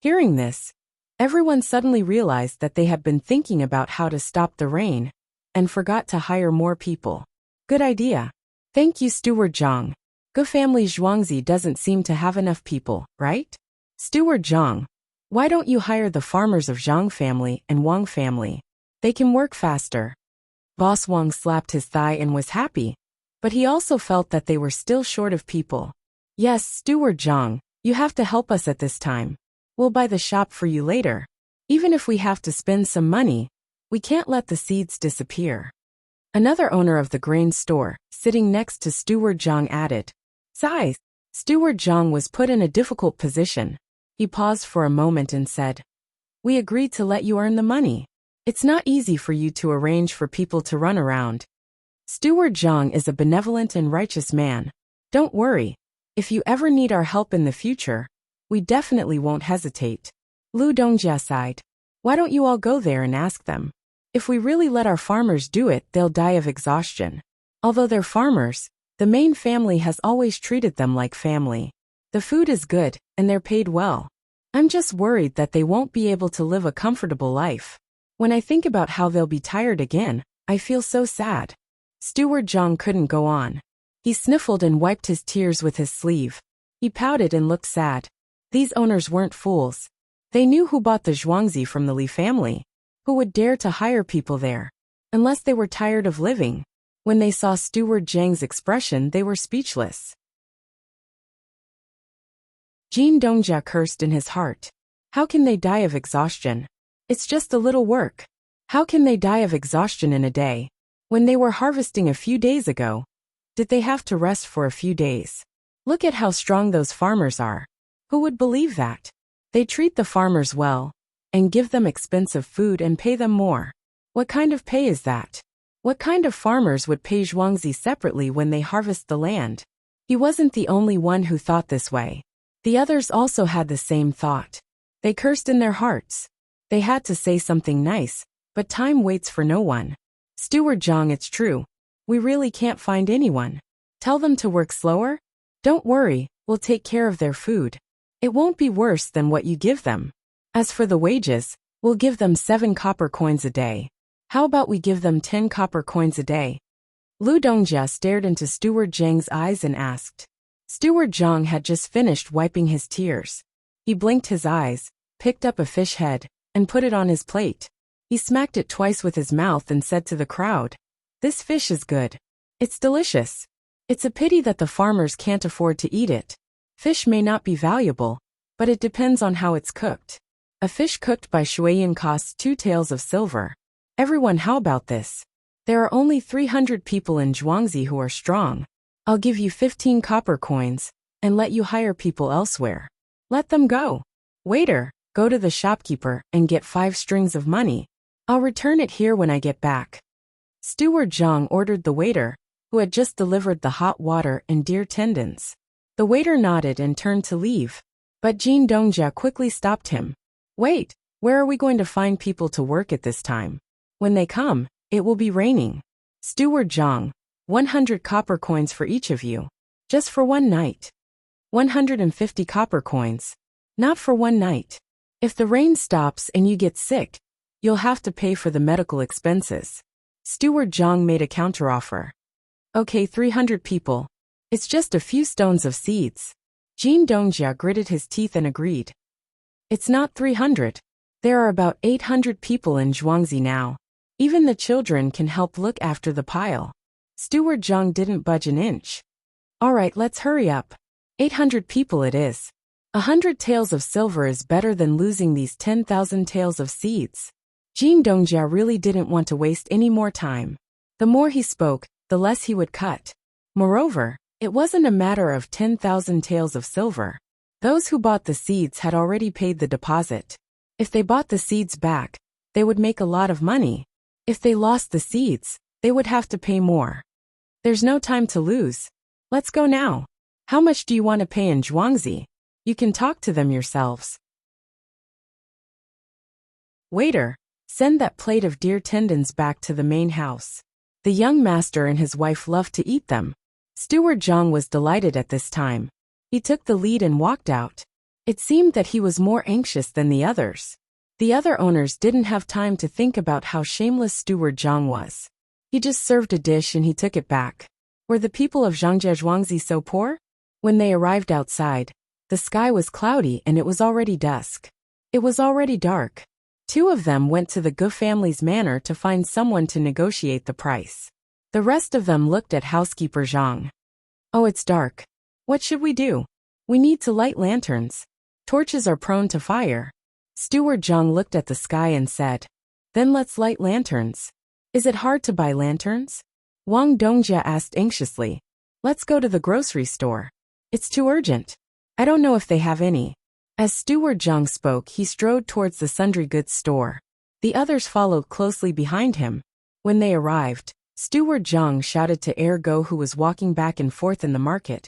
A: Hearing this, everyone suddenly realized that they had been thinking about how to stop the rain and forgot to hire more people. "Good idea. Thank you, Steward Zhang. Ge Family Zhuangzi doesn't seem to have enough people, right? Steward Zhang, why don't you hire the farmers of Zhang family and Wang family? They can work faster." Boss Wang slapped his thigh and was happy, but he also felt that they were still short of people. "Yes, Steward Zhang, you have to help us at this time. We'll buy the shop for you later." Even if we have to spend some money, we can't let the seeds disappear. Another owner of the grain store, sitting next to Steward Zhang, added, "Sighs." Steward Zhang was put in a difficult position. He paused for a moment and said, "We agreed to let you earn the money. It's not easy for you to arrange for people to run around." Steward Zhang is a benevolent and righteous man. "Don't worry. If you ever need our help in the future, we definitely won't hesitate." Lu Dongjia sighed. "Why don't you all go there and ask them? If we really let our farmers do it, they'll die of exhaustion. Although they're farmers, the main family has always treated them like family. The food is good, and they're paid well. I'm just worried that they won't be able to live a comfortable life. When I think about how they'll be tired again, I feel so sad." Steward Zhang couldn't go on. He sniffled and wiped his tears with his sleeve. He pouted and looked sad. These owners weren't fools. They knew who bought the zhuangzi from the Li family. Who would dare to hire people there? Unless they were tired of living. When they saw Steward Zhang's expression, they were speechless. Jin Dongjia cursed in his heart. How can they die of exhaustion? It's just a little work. How can they die of exhaustion in a day? When they were harvesting a few days ago, did they have to rest for a few days? Look at how strong those farmers are. Who would believe that? They treat the farmers well, and give them expensive food and pay them more. What kind of pay is that? What kind of farmers would pay zhuangzi separately when they harvest the land? He wasn't the only one who thought this way. The others also had the same thought. They cursed in their hearts. They had to say something nice, but time waits for no one. "Steward Zhang, it's true. We really can't find anyone. Tell them to work slower? Don't worry, we'll take care of their food. It won't be worse than what you give them. As for the wages, we'll give them 7 copper coins a day. How about we give them 10 copper coins a day?" Lu Dongjia stared into Steward Zhang's eyes and asked. Steward Zhang had just finished wiping his tears. He blinked his eyes, picked up a fish head, and put it on his plate. He smacked it twice with his mouth and said to the crowd, "This fish is good. It's delicious. It's a pity that the farmers can't afford to eat it. Fish may not be valuable, but it depends on how it's cooked. A fish cooked by Shuiyan costs 2 taels of silver. Everyone, how about this? There are only 300 people in Zhuangzi who are strong. I'll give you 15 copper coins, and let you hire people elsewhere. Let them go. Waiter, go to the shopkeeper and get 5 strings of money. I'll return it here when I get back." Steward Zhang ordered the waiter, who had just delivered the hot water and deer tendons. The waiter nodded and turned to leave. But Jin Dongjia quickly stopped him. "Wait, where are we going to find people to work at this time? When they come, it will be raining. Steward Zhang, 100 copper coins for each of you. Just for one night. 150 copper coins. Not for one night. If the rain stops and you get sick, you'll have to pay for the medical expenses." Steward Zhang made a counteroffer. "Okay, 300 people. It's just a few stones of seeds." Jin Dongjia gritted his teeth and agreed. "It's not 300. There are about 800 people in Zhuangzi now. Even the children can help look after the pile." Steward Zhang didn't budge an inch. "All right, let's hurry up. 800 people it is. 100 taels of silver is better than losing these 10,000 taels of seeds." Jin Dongjia really didn't want to waste any more time. The more he spoke, the less he would cut. Moreover, it wasn't a matter of 10,000 taels of silver. Those who bought the seeds had already paid the deposit. If they bought the seeds back, they would make a lot of money. If they lost the seeds, they would have to pay more. There's no time to lose. Let's go now. How much do you want to pay in Zhuangzi? You can talk to them yourselves. Waiter, send that plate of deer tendons back to the main house. The young master and his wife loved to eat them. Steward Zhang was delighted at this time. He took the lead and walked out. It seemed that he was more anxious than the others. The other owners didn't have time to think about how shameless Steward Zhang was. He just served a dish and he took it back. Were the people of Zhangjia Zhuangzi so poor? When they arrived outside, the sky was cloudy and it was already dusk. It was already dark. 2 of them went to the Gu family's manor to find someone to negotiate the price. The rest of them looked at housekeeper Zhang. "Oh, it's dark. What should we do? We need to light lanterns. Torches are prone to fire." Steward Zhang looked at the sky and said, "Then let's light lanterns." "Is it hard to buy lanterns?" Wang Dongjia asked anxiously. "Let's go to the grocery store. It's too urgent. I don't know if they have any." As Steward Zhang spoke, he strode towards the sundry goods store. The others followed closely behind him. When they arrived, Steward Zhang shouted to Ergo, who was walking back and forth in the market.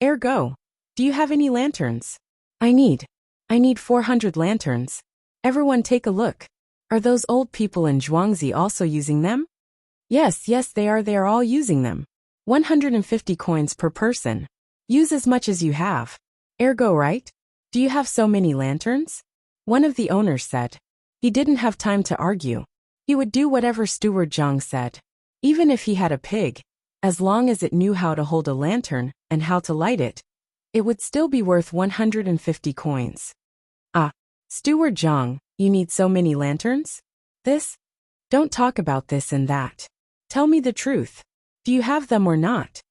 A: "Ergo, do you have any lanterns? I need 400 lanterns. Everyone take a look. Are those old people in Zhuangzi also using them?" Yes, they are all using them. 150 coins per person. Use as much as you have. Ergo, right? Do you have so many lanterns? One of the owners said. He didn't have time to argue. He would do whatever Steward Zhang said. Even if he had a pig, as long as it knew how to hold a lantern and how to light it, it would still be worth 150 coins. Ah, Steward Zhang, you need so many lanterns? This? Don't talk about this and that. Tell me the truth. Do you have them or not?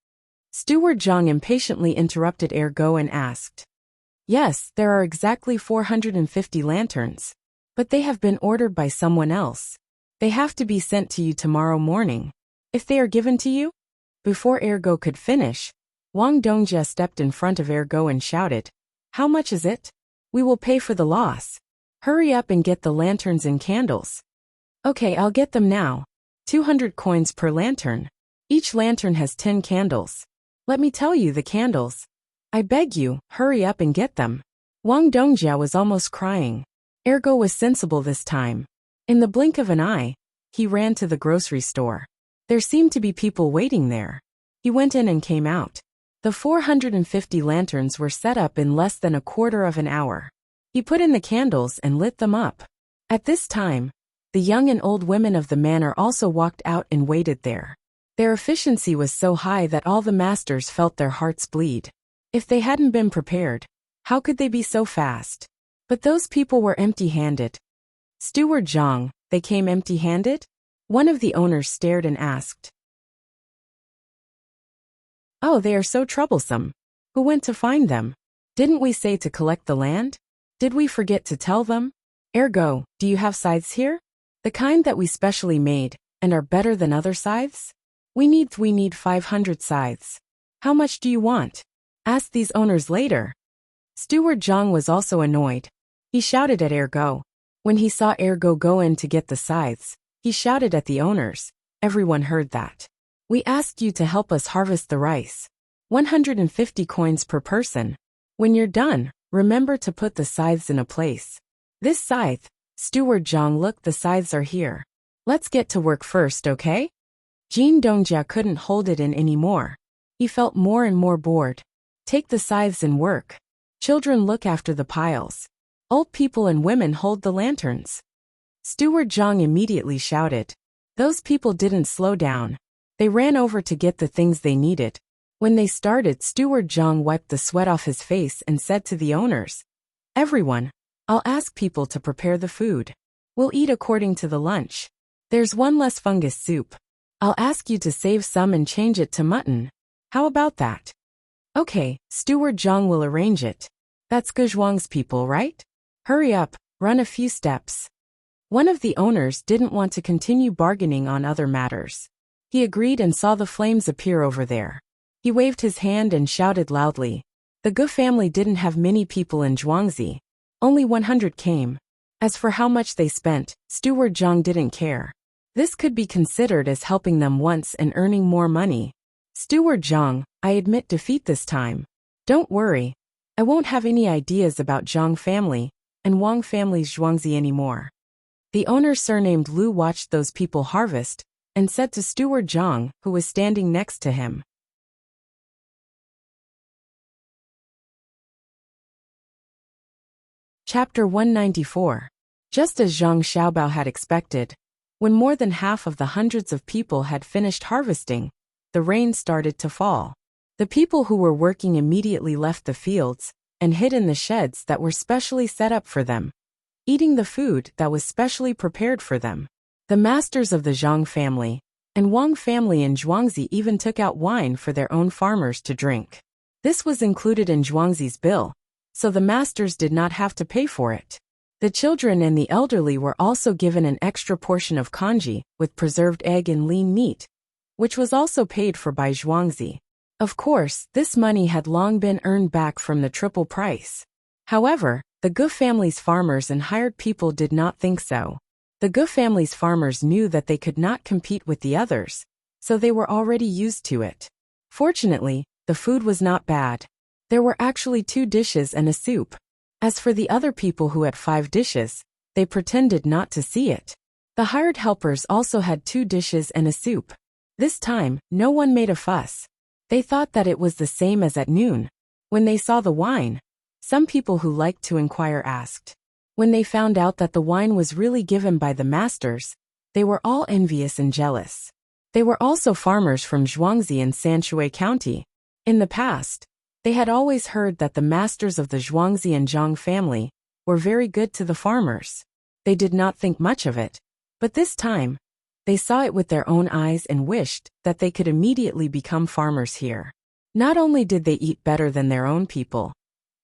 A: Steward Zhang impatiently interrupted Ergo and asked. Yes, there are exactly 450 lanterns. But they have been ordered by someone else. They have to be sent to you tomorrow morning. If they are given to you? Before Ergo could finish, Wang Dongjia stepped in front of Ergo and shouted, "How much is it? We will pay for the loss. Hurry up and get the lanterns and candles." "Okay, I'll get them now. 200 coins per lantern. Each lantern has 10 candles. Let me tell you the candles. I beg you, hurry up and get them." Wang Dongjia was almost crying. Ergo was sensible this time. In the blink of an eye, he ran to the grocery store. There seemed to be people waiting there. He went in and came out. The 450 lanterns were set up in less than a quarter of an hour. He put in the candles and lit them up. At this time, the young and old women of the manor also walked out and waited there. Their efficiency was so high that all the masters felt their hearts bleed. If they hadn't been prepared, how could they be so fast? But those people were empty-handed. Steward Zhang, they came empty-handed? One of the owners stared and asked. Oh, they are so troublesome. Who went to find them? Didn't we say to collect the land? Did we forget to tell them? Ergo, do you have scythes here? The kind that we specially made, and are better than other scythes? We need 500 scythes. How much do you want? Ask these owners later. Steward Zhang was also annoyed. He shouted at Ergo. When he saw Ergo go in to get the scythes, he shouted at the owners. Everyone heard that. We asked you to help us harvest the rice. 150 coins per person. When you're done, remember to put the scythes in a place. This scythe, Steward Zhang, look, the scythes are here. Let's get to work first, okay? Jin Dongjia couldn't hold it in anymore. He felt more and more bored. Take the scythes and work. Children look after the piles. Old people and women hold the lanterns. Steward Zhang immediately shouted. Those people didn't slow down. They ran over to get the things they needed. When they started, Steward Zhang wiped the sweat off his face and said to the owners, Everyone, I'll ask people to prepare the food. We'll eat according to the lunch. There's one less fungus soup. I'll ask you to save some and change it to mutton. How about that? Okay, Steward Zhang will arrange it. That's Guzhuang's people, right? Hurry up, run a few steps. One of the owners didn't want to continue bargaining on other matters. He agreed and saw the flames appear over there. He waved his hand and shouted loudly. The Gu family didn't have many people in Zhuangzi. Only 100 came. As for how much they spent, Steward Zhang didn't care. This could be considered as helping them once and earning more money. Steward Zhang, I admit defeat this time. Don't worry. I won't have any ideas about Zhang family and Wang family's Zhuangzi anymore. The owner surnamed Lu watched those people harvest and said to Steward Zhang, who was standing next to him. Chapter 194. Just as Zhang Xiaobao had expected, when more than half of the hundreds of people had finished harvesting, the rain started to fall. The people who were working immediately left the fields and hid in the sheds that were specially set up for them, eating the food that was specially prepared for them. The masters of the Zhang family and Wang family in Zhuangzi even took out wine for their own farmers to drink. This was included in Zhuangzi's bill, so the masters did not have to pay for it. The children and the elderly were also given an extra portion of congee, with preserved egg and lean meat, which was also paid for by Zhuangzi. Of course, this money had long been earned back from the triple price. However, the Gu family's farmers and hired people did not think so. The Gu family's farmers knew that they could not compete with the others, so they were already used to it. Fortunately, the food was not bad. There were actually 2 dishes and a soup. As for the other people who had 5 dishes, they pretended not to see it. The hired helpers also had 2 dishes and a soup. This time, no one made a fuss. They thought that it was the same as at noon. When they saw the wine, some people who liked to inquire asked. When they found out that the wine was really given by the masters, they were all envious and jealous. They were also farmers from Zhuangzi and Sanshui County. In the past, they had always heard that the masters of the Zhuangzi and Zhang family were very good to the farmers. They did not think much of it, but this time, they saw it with their own eyes and wished that they could immediately become farmers here. Not only did they eat better than their own people,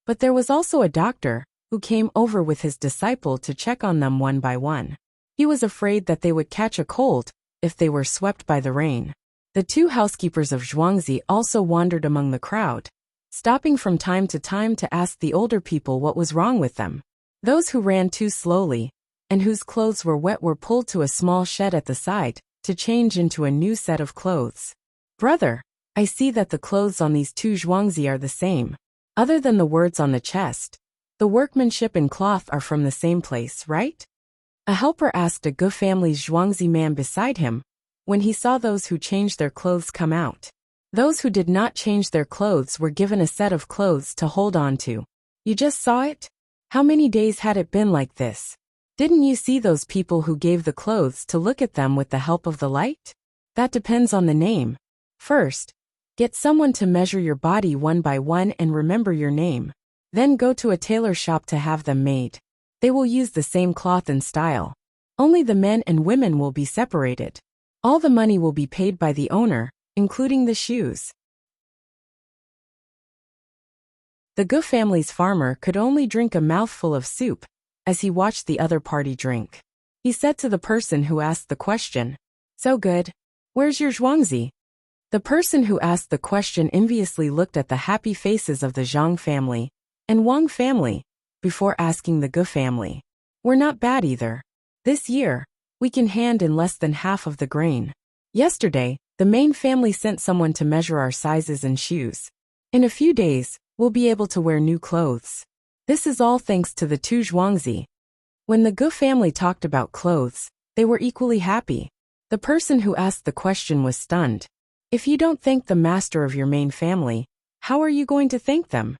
A: but there was also a doctor who came over with his disciple to check on them one by one. He was afraid that they would catch a cold if they were swept by the rain. The 2 housekeepers of Zhuangzi also wandered among the crowd, stopping from time to ask the older people what was wrong with them. Those who ran too slowly and whose clothes were wet were pulled to a small shed at the side to change into a new set of clothes. Brother, I see that the clothes on these 2 Zhuangzi are the same. Other than the words on the chest, the workmanship and cloth are from the same place, right? A helper asked a Gu family's Zhuangzi man beside him when he saw those who changed their clothes come out. Those who did not change their clothes were given a set of clothes to hold on to. You just saw it? How many days had it been like this? Didn't you see those people who gave the clothes to look at them with the help of the light? That depends on the name. First, get someone to measure your body one by one and remember your name. Then go to a tailor shop to have them made. They will use the same cloth and style. Only the men and women will be separated. All the money will be paid by the owner, including the shoes. The Gu family's farmer could only drink a mouthful of soup as he watched the other party drink. He said to the person who asked the question, "So good. Where's your Zhuangzi?" The person who asked the question enviously looked at the happy faces of the Zhang family and Wang family before asking the Gu family. "We're not bad either. This year, we can hand in less than half of the grain. Yesterday, the main family sent someone to measure our sizes and shoes. In a few days, we'll be able to wear new clothes. This is all thanks to the 2 Zhuangzi." When the Gu family talked about clothes, they were equally happy. The person who asked the question was stunned. If you don't thank the master of your main family, how are you going to thank them?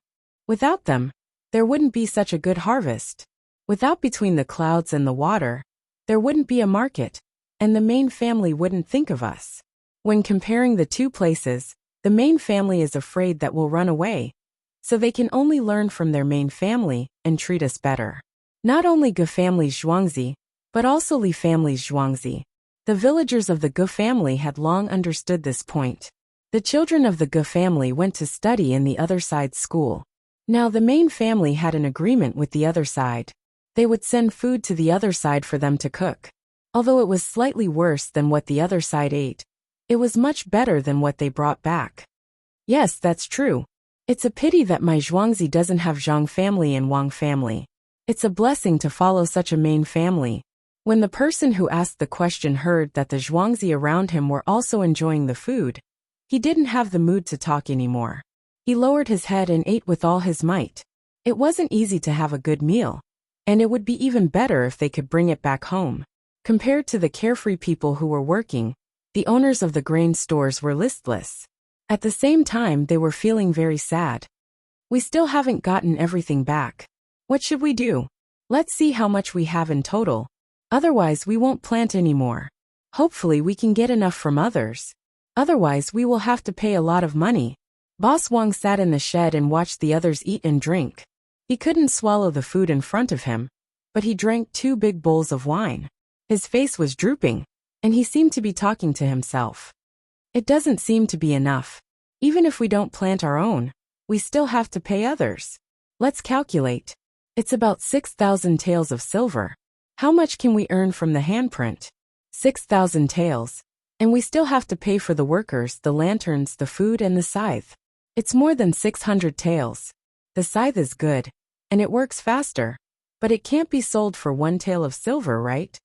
A: Without them, there wouldn't be such a good harvest. Without between the clouds and the water, there wouldn't be a market, and the main family wouldn't think of us. When comparing the 2 places, the main family is afraid that we'll run away, so they can only learn from their main family and treat us better. Not only Gu family's Zhuangzi, but also Li family's Zhuangzi. The villagers of the Gu family had long understood this point. The children of the Gu family went to study in the other side's school. Now the main family had an agreement with the other side. They would send food to the other side for them to cook. Although it was slightly worse than what the other side ate, it was much better than what they brought back. Yes, that's true. It's a pity that my Zhuangzi doesn't have Zhang family and Wang family. It's a blessing to follow such a main family. When the person who asked the question heard that the Zhuangzi around him were also enjoying the food, he didn't have the mood to talk anymore. He lowered his head and ate with all his might. It wasn't easy to have a good meal, and it would be even better if they could bring it back home. Compared to the carefree people who were working, the owners of the grain stores were listless. At the same time, they were feeling very sad. We still haven't gotten everything back. What should we do? Let's see how much we have in total. Otherwise, we won't plant anymore. Hopefully, we can get enough from others. Otherwise, we will have to pay a lot of money. Boss Wang sat in the shed and watched the others eat and drink. He couldn't swallow the food in front of him, but he drank 2 big bowls of wine. His face was drooping, and he seemed to be talking to himself. It doesn't seem to be enough. Even if we don't plant our own, we still have to pay others. Let's calculate. It's about 6,000 taels of silver. How much can we earn from the handprint? 6,000 taels. And we still have to pay for the workers, the lanterns, the food, and the scythe. It's more than 600 taels. The scythe is good, and it works faster. But it can't be sold for 1 tael of silver, right?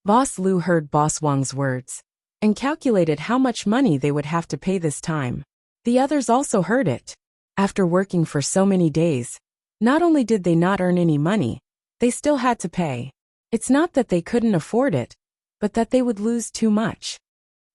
A: Boss Lu heard Boss Wang's words and calculated how much money they would have to pay this time. The others also heard it. After working for so many days, not only did they not earn any money, they still had to pay. It's not that they couldn't afford it, but that they would lose too much.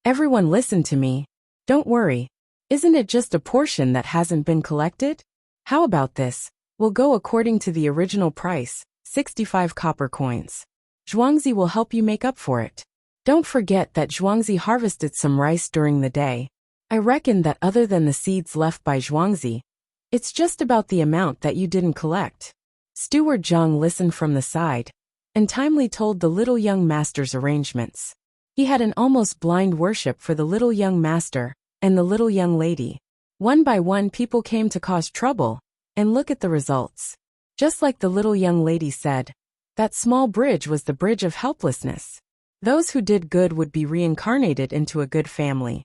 A: Everyone listen to me. Don't worry. Isn't it just a portion that hasn't been collected? How about this? We'll go according to the original price, 65 copper coins. Zhuangzi will help you make up for it. Don't forget that Zhuangzi harvested some rice during the day. I reckon that other than the seeds left by Zhuangzi, it's just about the amount that you didn't collect. Steward Zhang listened from the side and timely told the little young master's arrangements. He had an almost blind worship for the little young master and the little young lady. One by one people came to cause trouble, and look at the results. Just like the little young lady said, that small bridge was the bridge of helplessness. Those who did good would be reincarnated into a good family,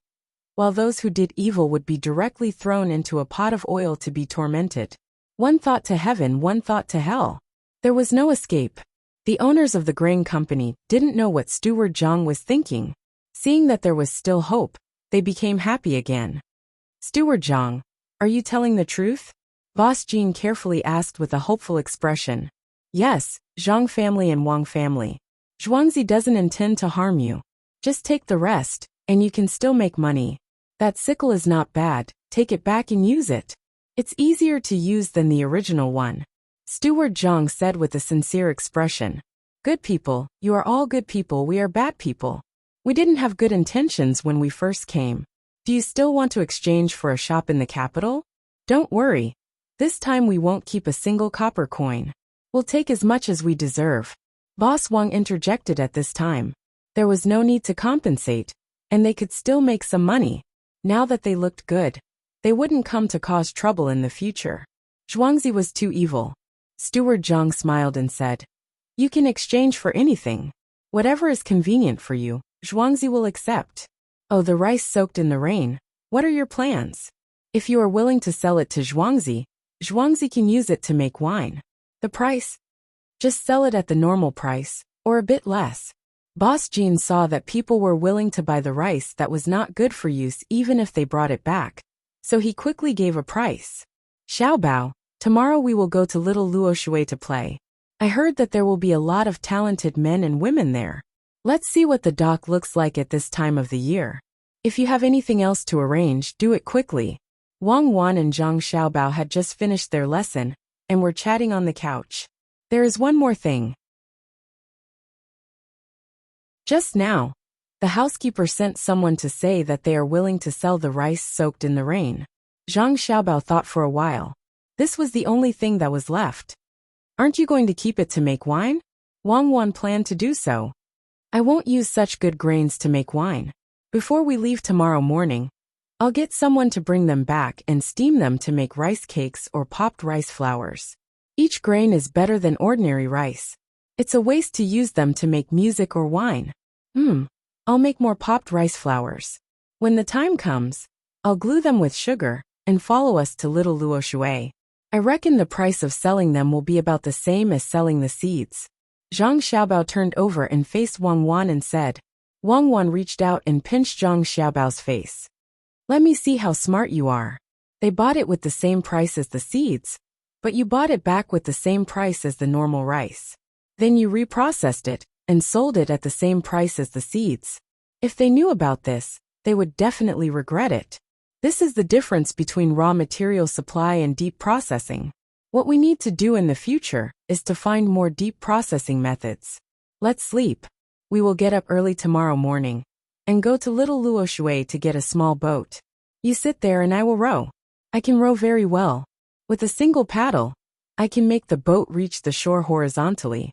A: while those who did evil would be directly thrown into a pot of oil to be tormented. One thought to heaven, one thought to hell. There was no escape. The owners of the grain company didn't know what Steward Zhang was thinking. Seeing that there was still hope, they became happy again. Steward Zhang, are you telling the truth? Boss Jean carefully asked with a hopeful expression. Yes, Zhang family and Wang family. Zhuangzi doesn't intend to harm you. Just take the rest, and you can still make money. That sickle is not bad, take it back and use it. It's easier to use than the original one. Steward Zhang said with a sincere expression. Good people, you are all good people, we are bad people. We didn't have good intentions when we first came. Do you still want to exchange for a shop in the capital? Don't worry. This time we won't keep a single copper coin. We'll take as much as we deserve. Boss Wang interjected at this time. There was no need to compensate, and they could still make some money. Now that they looked good, they wouldn't come to cause trouble in the future. Zhuangzi was too evil. Steward Zhang smiled and said, You can exchange for anything. Whatever is convenient for you, Zhuangzi will accept. Oh, the rice soaked in the rain. What are your plans? If you are willing to sell it to Zhuangzi, Zhuangzi can use it to make wine. The price? Just sell it at the normal price, or a bit less. Boss Jean saw that people were willing to buy the rice that was not good for use even if they brought it back. So he quickly gave a price. Xiaobao, tomorrow we will go to Little Luoshui to play. I heard that there will be a lot of talented men and women there. Let's see what the dock looks like at this time of the year. If you have anything else to arrange, do it quickly. Wang Wan and Zhang Xiaobao had just finished their lesson and were chatting on the couch. There is one more thing. Just now, the housekeeper sent someone to say that they are willing to sell the rice soaked in the rain. Zhang Xiaobao thought for a while. This was the only thing that was left. Aren't you going to keep it to make wine? Wang Wan planned to do so. I won't use such good grains to make wine. Before we leave tomorrow morning, I'll get someone to bring them back and steam them to make rice cakes or popped rice flowers. Each grain is better than ordinary rice. It's a waste to use them to make music or wine. I'll make more popped rice flowers. When the time comes, I'll glue them with sugar and follow us to Little Luoshui. I reckon the price of selling them will be about the same as selling the seeds. Zhang Xiaobao turned over and faced Wang Wan and said. Wang Wan reached out and pinched Zhang Xiaobao's face. Let me see how smart you are. They bought it with the same price as the seeds, but you bought it back with the same price as the normal rice. Then you reprocessed it and sold it at the same price as the seeds. If they knew about this, they would definitely regret it. This is the difference between raw material supply and deep processing. What we need to do in the future is to find more deep processing methods. Let's sleep. We will get up early tomorrow morning and go to Little Luoshui to get a small boat. You sit there and I will row. I can row very well. With a single paddle, I can make the boat reach the shore horizontally.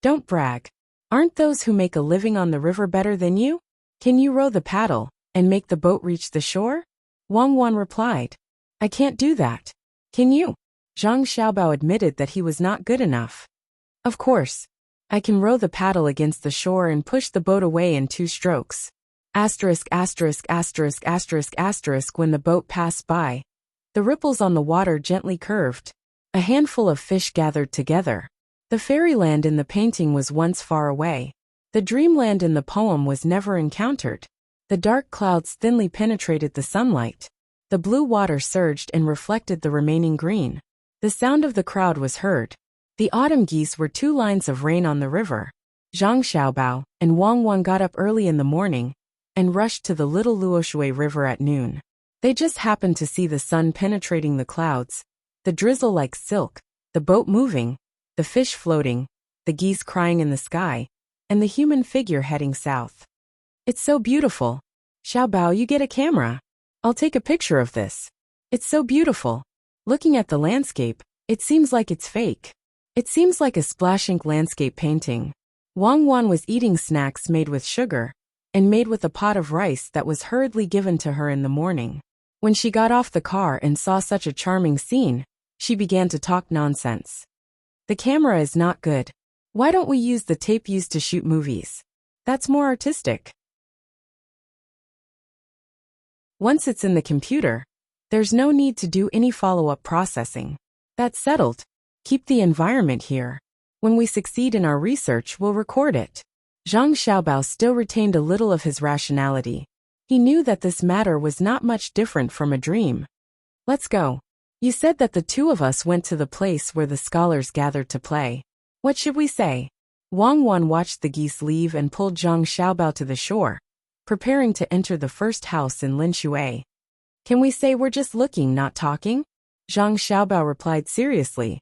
A: Don't brag. Aren't those who make a living on the river better than you? Can you row the paddle and make the boat reach the shore? Wang Wan replied. I can't do that. Can you? Zhang Xiaobao admitted that he was not good enough. Of course. I can row the paddle against the shore and push the boat away in 2 strokes. Asterisk asterisk asterisk asterisk asterisk when the boat passed by. The ripples on the water gently curved. A handful of fish gathered together. The fairyland in the painting was once far away. The dreamland in the poem was never encountered. The dark clouds thinly penetrated the sunlight. The blue water surged and reflected the remaining green. The sound of the crowd was heard. The autumn geese were 2 lines of rain on the river. Zhang Xiaobao and Wang Wan got up early in the morning and rushed to the little Luoshui River at noon. They just happened to see the sun penetrating the clouds, the drizzle like silk, the boat moving, the fish floating, the geese crying in the sky, and the human figure heading south. It's so beautiful. Xiaobao, you get a camera. I'll take a picture of this. It's so beautiful. Looking at the landscape, it seems like it's fake. It seems like a splash ink landscape painting. Wang Wan was eating snacks made with sugar and made with a pot of rice that was hurriedly given to her in the morning. When she got off the car and saw such a charming scene, she began to talk nonsense. The camera is not good. Why don't we use the tape used to shoot movies? That's more artistic. Once it's in the computer, there's no need to do any follow-up processing. That's settled. Keep the environment here. When we succeed in our research, we'll record it. Zhang Xiaobao still retained a little of his rationality. He knew that this matter was not much different from a dream. Let's go. You said that the 2 of us went to the place where the scholars gathered to play. What should we say? Wang Wan watched the geese leave and pulled Zhang Xiaobao to the shore, preparing to enter the first house in Linshui. Can we say we're just looking, not talking? Zhang Xiaobao replied seriously.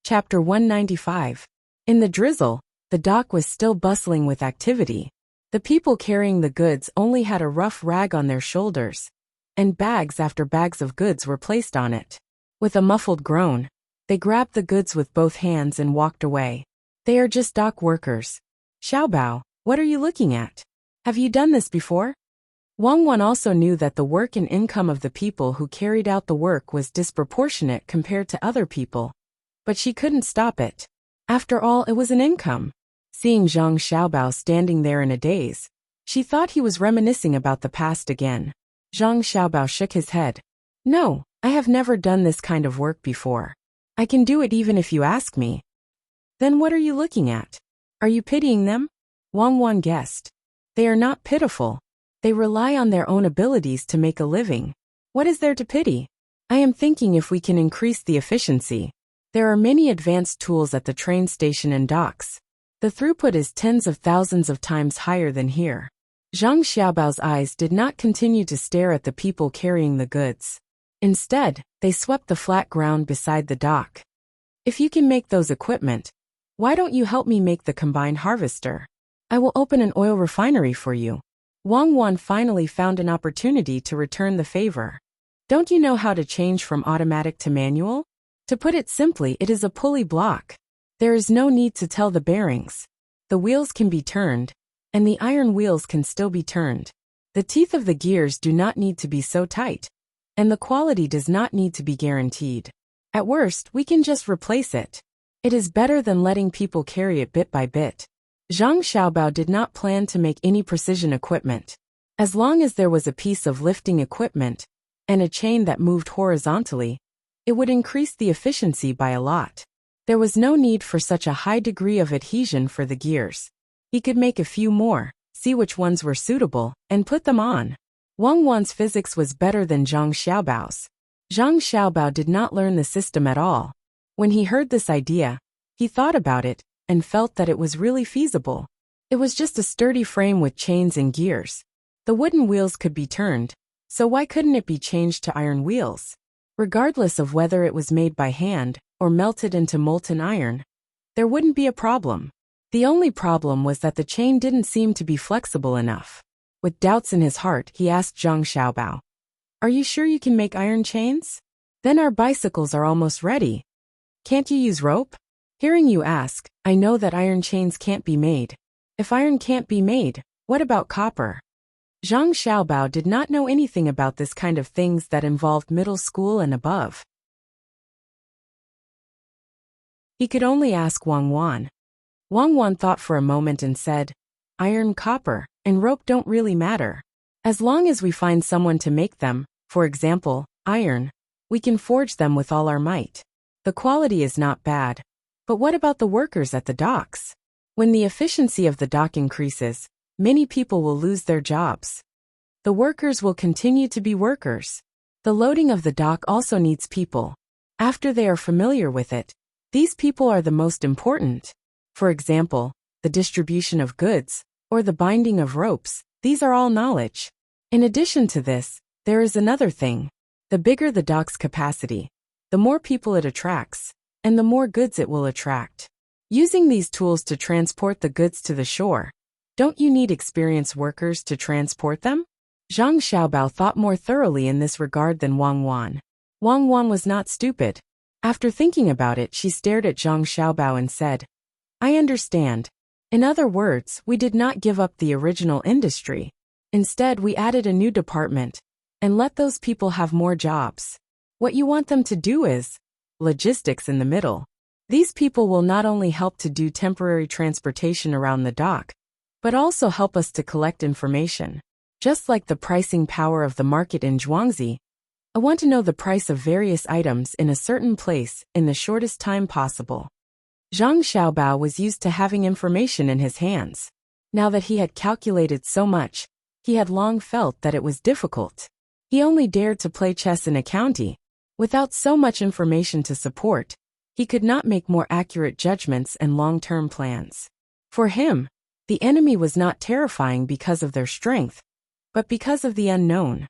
A: Chapter 195. In the drizzle, the dock was still bustling with activity. The people carrying the goods only had a rough rag on their shoulders, and bags after bags of goods were placed on it. With a muffled groan, they grabbed the goods with both hands and walked away. They are just dock workers. Xiaobao, what are you looking at? Have you done this before? Wang Wan also knew that the work and income of the people who carried out the work was disproportionate compared to other people. But she couldn't stop it. After all, it was an income. Seeing Zhang Xiaobao standing there in a daze, she thought he was reminiscing about the past again. Zhang Xiaobao shook his head. No, I have never done this kind of work before. I can do it even if you ask me. Then what are you looking at? Are you pitying them? Wang Wan guessed. They are not pitiful. They rely on their own abilities to make a living. What is there to pity? I am thinking if we can increase the efficiency. There are many advanced tools at the train station and docks. The throughput is tens of thousands of times higher than here. Zhang Xiaobao's eyes did not continue to stare at the people carrying the goods. Instead, they swept the flat ground beside the dock. If you can make those equipment, why don't you help me make the combined harvester? I will open an oil refinery for you. Wang Wan finally found an opportunity to return the favor. Don't you know how to change from automatic to manual? To put it simply, it is a pulley block. There is no need to tell the bearings. The wheels can be turned, and the iron wheels can still be turned. The teeth of the gears do not need to be so tight, and the quality does not need to be guaranteed. At worst, we can just replace it. It is better than letting people carry it bit by bit. Zhang Xiaobao did not plan to make any precision equipment. As long as there was a piece of lifting equipment and a chain that moved horizontally, it would increase the efficiency by a lot. There was no need for such a high degree of adhesion for the gears. He could make a few more, see which ones were suitable, and put them on. Wang Wan's physics was better than Zhang Xiaobao's. Zhang Xiaobao did not learn the system at all. When he heard this idea, he thought about it and felt that it was really feasible. It was just a sturdy frame with chains and gears. The wooden wheels could be turned, so why couldn't it be changed to iron wheels? Regardless of whether it was made by hand or melted into molten iron, there wouldn't be a problem. The only problem was that the chain didn't seem to be flexible enough. With doubts in his heart, he asked Zhang Xiaobao, "Are you sure you can make iron chains? Then our bicycles are almost ready. Can't you use rope?" Hearing you ask, I know that iron chains can't be made. If iron can't be made, what about copper? Zhang Xiaobao did not know anything about this kind of things that involved middle school and above. He could only ask Wang Wan. Wang Wan thought for a moment and said, "Iron, copper, and rope don't really matter. As long as we find someone to make them, for example, iron, we can forge them with all our might. The quality is not bad. But what about the workers at the docks? When the efficiency of the dock increases, many people will lose their jobs. The workers will continue to be workers. The loading of the dock also needs people. After they are familiar with it, these people are the most important. For example, the distribution of goods, or the binding of ropes, these are all knowledge. In addition to this, there is another thing. The bigger the dock's capacity, the more people it attracts, and the more goods it will attract. Using these tools to transport the goods to the shore, don't you need experienced workers to transport them?" Zhang Xiaobao thought more thoroughly in this regard than Wang Wan. Wang Wan was not stupid. After thinking about it, she stared at Zhang Xiaobao and said, "I understand. In other words, we did not give up the original industry. Instead, we added a new department and let those people have more jobs. What you want them to do is logistics in the middle. These people will not only help to do temporary transportation around the dock, but also help us to collect information. Just like the pricing power of the market in Zhuangzi, I want to know the price of various items in a certain place in the shortest time possible." Zhang Xiaobao was used to having information in his hands. Now that he had calculated so much, he had long felt that it was difficult. He only dared to play chess in a county. Without so much information to support, he could not make more accurate judgments and long-term plans. For him, the enemy was not terrifying because of their strength, but because of the unknown.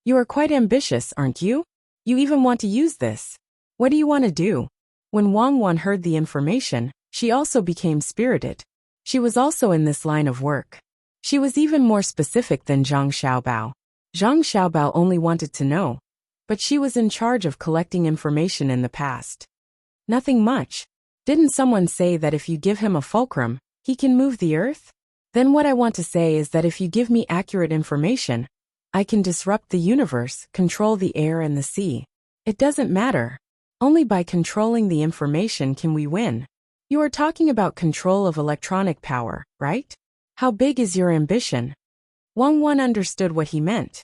A: "You are quite ambitious, aren't you? You even want to use this. What do you want to do?" When Wang Wan heard the information, she also became spirited. She was also in this line of work. She was even more specific than Zhang Xiaobao. Zhang Xiaobao only wanted to know, but she was in charge of collecting information in the past. Nothing much. Didn't someone say that if you give him a fulcrum, he can move the earth? Then what I want to say is that if you give me accurate information, I can disrupt the universe, control the air and the sea. It doesn't matter. Only by controlling the information can we win. You are talking about control of electronic power, right? How big is your ambition? Wang Wan understood what he meant.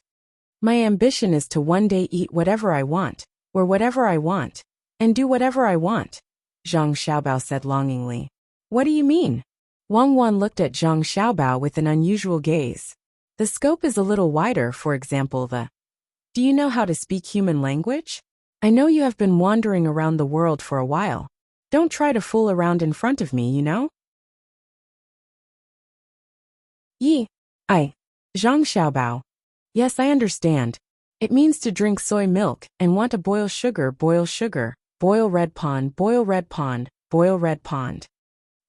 A: My ambition is to one day eat whatever I want, wear whatever I want, and do whatever I want, Zhang Xiaobao said longingly. What do you mean? Wang Wan looked at Zhang Xiaobao with an unusual gaze. The scope is a little wider, for example, Do you know how to speak human language? I know you have been wandering around the world for a while. Don't try to fool around in front of me, you know? Zhang Xiaobao. Yes, I understand. It means to drink soy milk and want to boil sugar, boil red pond, boil red pond, boil red pond.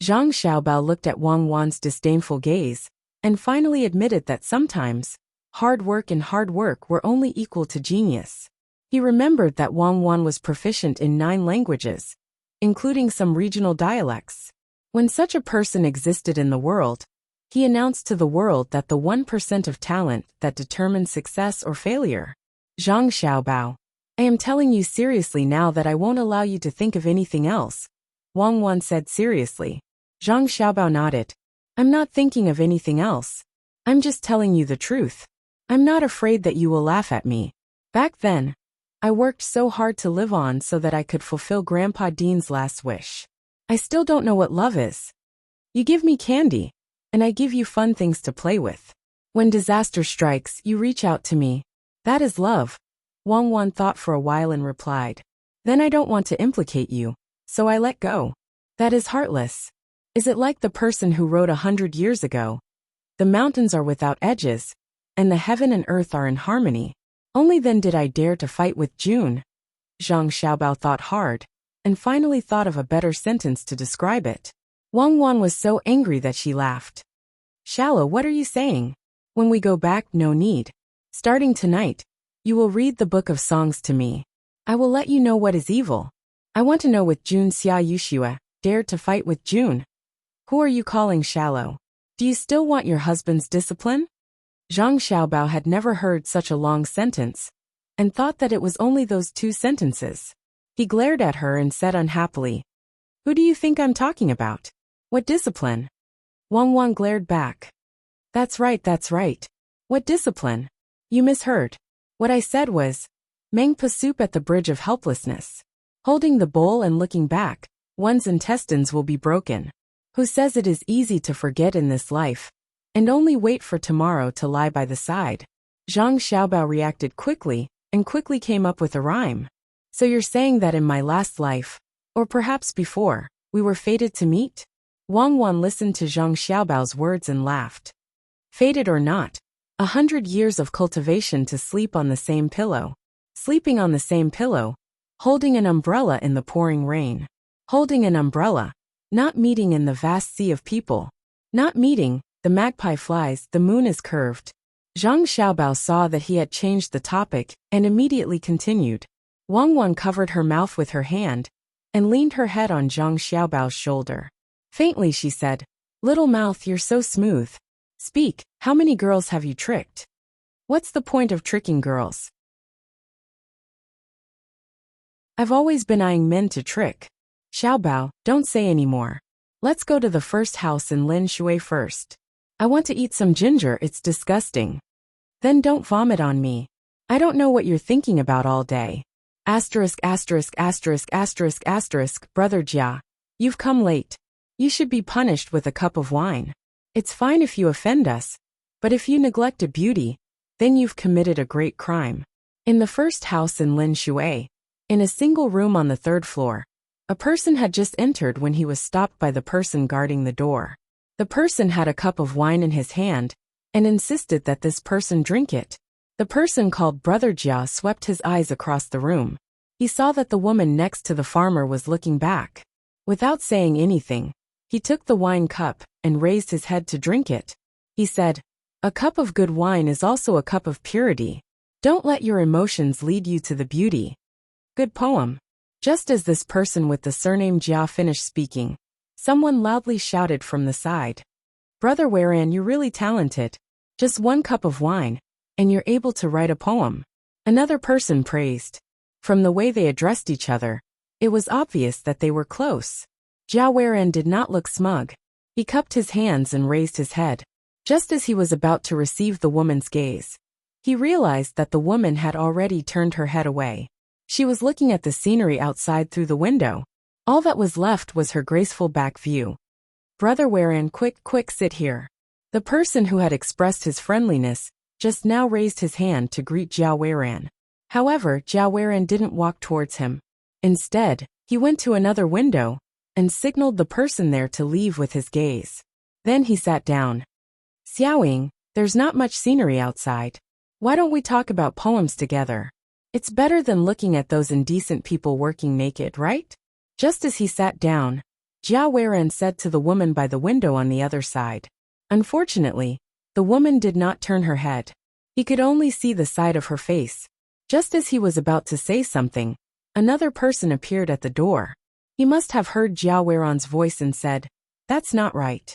A: Zhang Xiaobao looked at Wang Wan's disdainful gaze and finally admitted that sometimes hard work and hard work were only equal to genius. He remembered that Wang Wan was proficient in 9 languages, including some regional dialects. When such a person existed in the world, he announced to the world that the 1% of talent that determines success or failure. Zhang Xiaobao, I am telling you seriously now that I won't allow you to think of anything else, Wang Wan said seriously. Zhang Xiaobao nodded. I'm not thinking of anything else. I'm just telling you the truth. I'm not afraid that you will laugh at me. Back then, I worked so hard to live on so that I could fulfill Grandpa Dean's last wish. I still don't know what love is. You give me candy, and I give you fun things to play with. When disaster strikes, you reach out to me. That is love. Wang Wan thought for a while and replied. Then I don't want to implicate you, so I let go. That is heartless. Is it like the person who wrote 100 years ago? The mountains are without edges, and the heaven and earth are in harmony. Only then did I dare to fight with June. Zhang Xiaobao thought hard, and finally thought of a better sentence to describe it. Wang Wan was so angry that she laughed. Shallow, what are you saying? When we go back, no need. Starting tonight, you will read the book of songs to me. I will let you know what is evil. I want to know with June Xia Yushua, dared to fight with June. Who are you calling shallow? Do you still want your husband's discipline? Zhang Xiaobao had never heard such a long sentence, and thought that it was only those 2 sentences. He glared at her and said unhappily, "Who do you think I'm talking about? What discipline?" Wang glared back. That's right. What discipline? You misheard. What I said was, Mangpa soup at the bridge of helplessness. Holding the bowl and looking back, one's intestines will be broken. Who says it is easy to forget in this life, and only wait for tomorrow to lie by the side? Zhang Xiaobao reacted quickly, and quickly came up with a rhyme. So you're saying that in my last life, or perhaps before, we were fated to meet? Wang listened to Zhang Xiaobao's words and laughed. Fated or not, 100 years of cultivation to sleep on the same pillow. Sleeping on the same pillow, holding an umbrella in the pouring rain. Holding an umbrella, not meeting in the vast sea of people. Not meeting, the magpie flies, the moon is curved. Zhang Xiaobao saw that he had changed the topic and immediately continued. Wang covered her mouth with her hand and leaned her head on Zhang Xiaobao's shoulder. Faintly she said, "Little mouth, you're so smooth. Speak, how many girls have you tricked? What's the point of tricking girls?" I've always been eyeing men to trick. Xiaobao, don't say any more. Let's go to the first house in Lin Shui first. I want to eat some ginger, it's disgusting. Then don't vomit on me. I don't know what you're thinking about all day. Asterisk. Brother Jia, you've come late. You should be punished with a cup of wine. It's fine if you offend us, but if you neglect a beauty, then you've committed a great crime. In the first house in Lin Shui, in a single room on the 3rd floor, a person had just entered when he was stopped by the person guarding the door. The person had a cup of wine in his hand and insisted that this person drink it. The person called Brother Jia swept his eyes across the room. He saw that the woman next to the farmer was looking back. Without saying anything, he took the wine cup and raised his head to drink it. He said, "A cup of good wine is also a cup of purity. Don't let your emotions lead you to the beauty." Good poem. Just as this person with the surname Jia finished speaking, someone loudly shouted from the side, "Brother Waran, you're really talented. Just 1 cup of wine, and you're able to write a poem." Another person praised. From the way they addressed each other, it was obvious that they were close. Jia Waran did not look smug. He cupped his hands and raised his head. Just as he was about to receive the woman's gaze, he realized that the woman had already turned her head away. She was looking at the scenery outside through the window. All that was left was her graceful back view. "Brother Waran, quick, sit here." The person who had expressed his friendliness just now raised his hand to greet Jia Waran. However, Jia Waran didn't walk towards him. Instead, he went to another window and signaled the person there to leave with his gaze. Then he sat down. "Xiaoying, there's not much scenery outside. Why don't we talk about poems together? It's better than looking at those indecent people working naked, right?" Just as he sat down, Jia Waran said to the woman by the window on the other side. Unfortunately, the woman did not turn her head. He could only see the side of her face. Just as he was about to say something, another person appeared at the door. He must have heard Jia Waran's voice and said, "That's not right.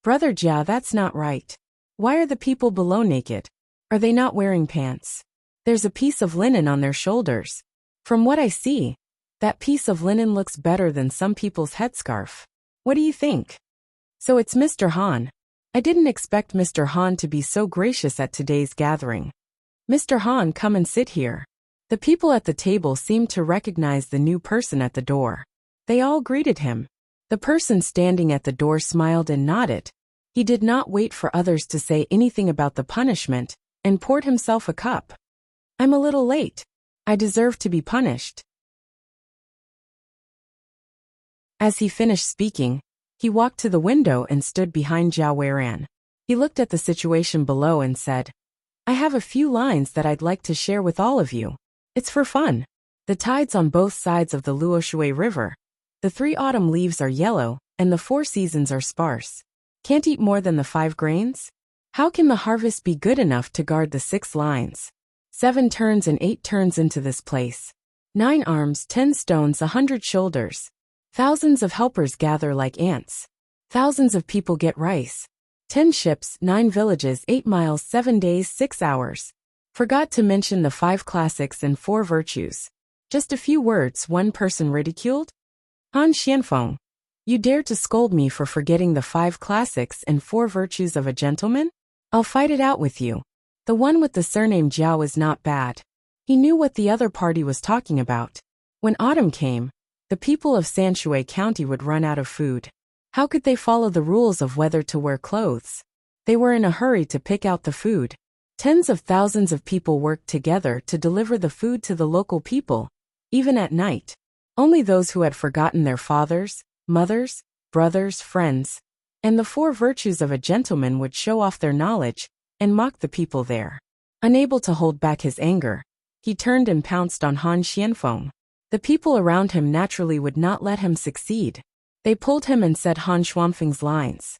A: Brother Jia, that's not right. Why are the people below naked? Are they not wearing pants? There's a piece of linen on their shoulders. From what I see, that piece of linen looks better than some people's headscarf. What do you think?" "So it's Mr. Han. I didn't expect Mr. Han to be so gracious at today's gathering. Mr. Han, come and sit here." The people at the table seemed to recognize the new person at the door. They all greeted him. The person standing at the door smiled and nodded. He did not wait for others to say anything about the punishment and poured himself a cup. "I'm a little late. I deserve to be punished." As he finished speaking, he walked to the window and stood behind Jia Waran. He looked at the situation below and said, "I have a few lines that I'd like to share with all of you. It's for fun. The tides on both sides of the Luoshui River. The 3 autumn leaves are yellow, and the 4 seasons are sparse. Can't eat more than the 5 grains? How can the harvest be good enough to guard the 6 lines? 7 turns and 8 turns into this place. 9 arms, 10 stones, 100 shoulders. Thousands of helpers gather like ants. Thousands of people get rice. 10 ships, 9 villages, 8 miles, 7 days, 6 hours. Forgot to mention the 5 classics and 4 virtues. Just a few words one person ridiculed? Han Xianfeng, you dare to scold me for forgetting the 5 classics and 4 virtues of a gentleman? I'll fight it out with you. The one with the surname Jiao is not bad. He knew what the other party was talking about. When autumn came, the people of Sanshui County would run out of food. How could they follow the rules of whether to wear clothes? They were in a hurry to pick out the food. Tens of thousands of people worked together to deliver the food to the local people, even at night. Only those who had forgotten their fathers, mothers, brothers, friends, and the 4 virtues of a gentleman would show off their knowledge and mock the people there. Unable to hold back his anger, he turned and pounced on Han Xianfeng. The people around him naturally would not let him succeed. They pulled him and said Han Xianfeng's lines.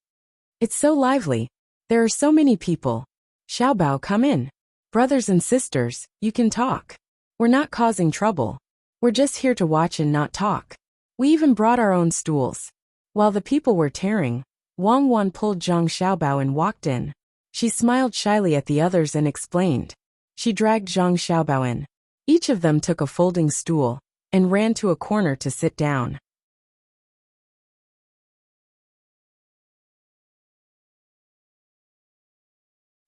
A: It's so lively. There are so many people. Xiaobao, come in. Brothers and sisters, you can talk. We're not causing trouble. We're just here to watch and not talk. We even brought our own stools. While the people were tearing, Wang Wan pulled Zhang Xiaobao and walked in. She smiled shyly at the others and explained. She dragged Zhang Xiaobao in. Each of them took a folding stool and ran to a corner to sit down.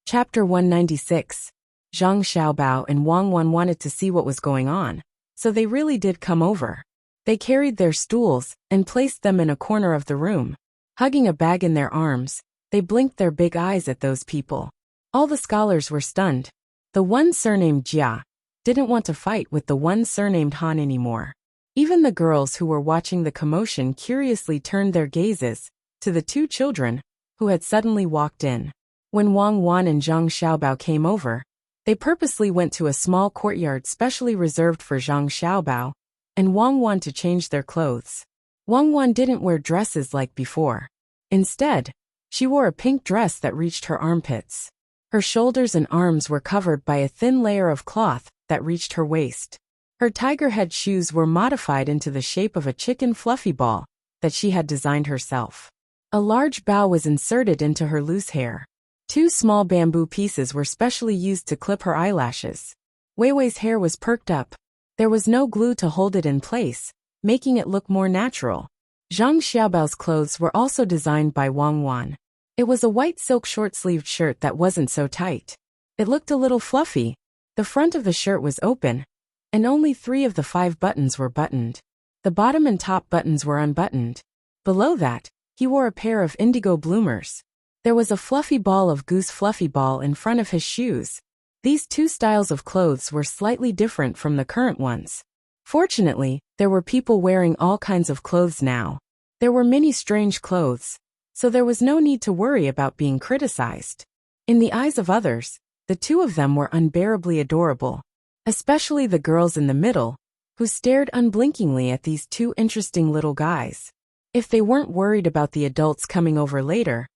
A: Chapter 196. Zhang Xiaobao and Wang Wan wanted to see what was going on, so they really did come over. They carried their stools and placed them in a corner of the room. Hugging a bag in their arms, they blinked their big eyes at those people. All the scholars were stunned. The one surnamed Jia didn't want to fight with the one surnamed Han anymore. Even the girls who were watching the commotion curiously turned their gazes to the 2 children who had suddenly walked in. When Wang Wan and Zhang Xiaobao came over, they purposely went to a small courtyard specially reserved for Zhang Xiaobao and Wang Wan to change their clothes. Wang Wan didn't wear dresses like before. Instead, she wore a pink dress that reached her armpits. Her shoulders and arms were covered by a thin layer of cloth that reached her waist. Her tiger head shoes were modified into the shape of a chicken fluffy ball that she had designed herself. A large bow was inserted into her loose hair. 2 small bamboo pieces were specially used to clip her eyelashes. Weiwei's hair was perked up. There was no glue to hold it in place, making it look more natural. Zhang Xiaobao's clothes were also designed by Wang Wan. It was a white silk short-sleeved shirt that wasn't so tight. It looked a little fluffy. The front of the shirt was open, and only 3 of the 5 buttons were buttoned. The bottom and top buttons were unbuttoned. Below that, he wore a pair of indigo bloomers. There was a fluffy ball of goose fluffy ball in front of his shoes. These 2 styles of clothes were slightly different from the current ones. Fortunately, there were people wearing all kinds of clothes now. There were many strange clothes, so there was no need to worry about being criticized. In the eyes of others, the 2 of them were unbearably adorable, especially the girls in the middle, who stared unblinkingly at these 2 interesting little guys. If they weren't worried about the adults coming over later,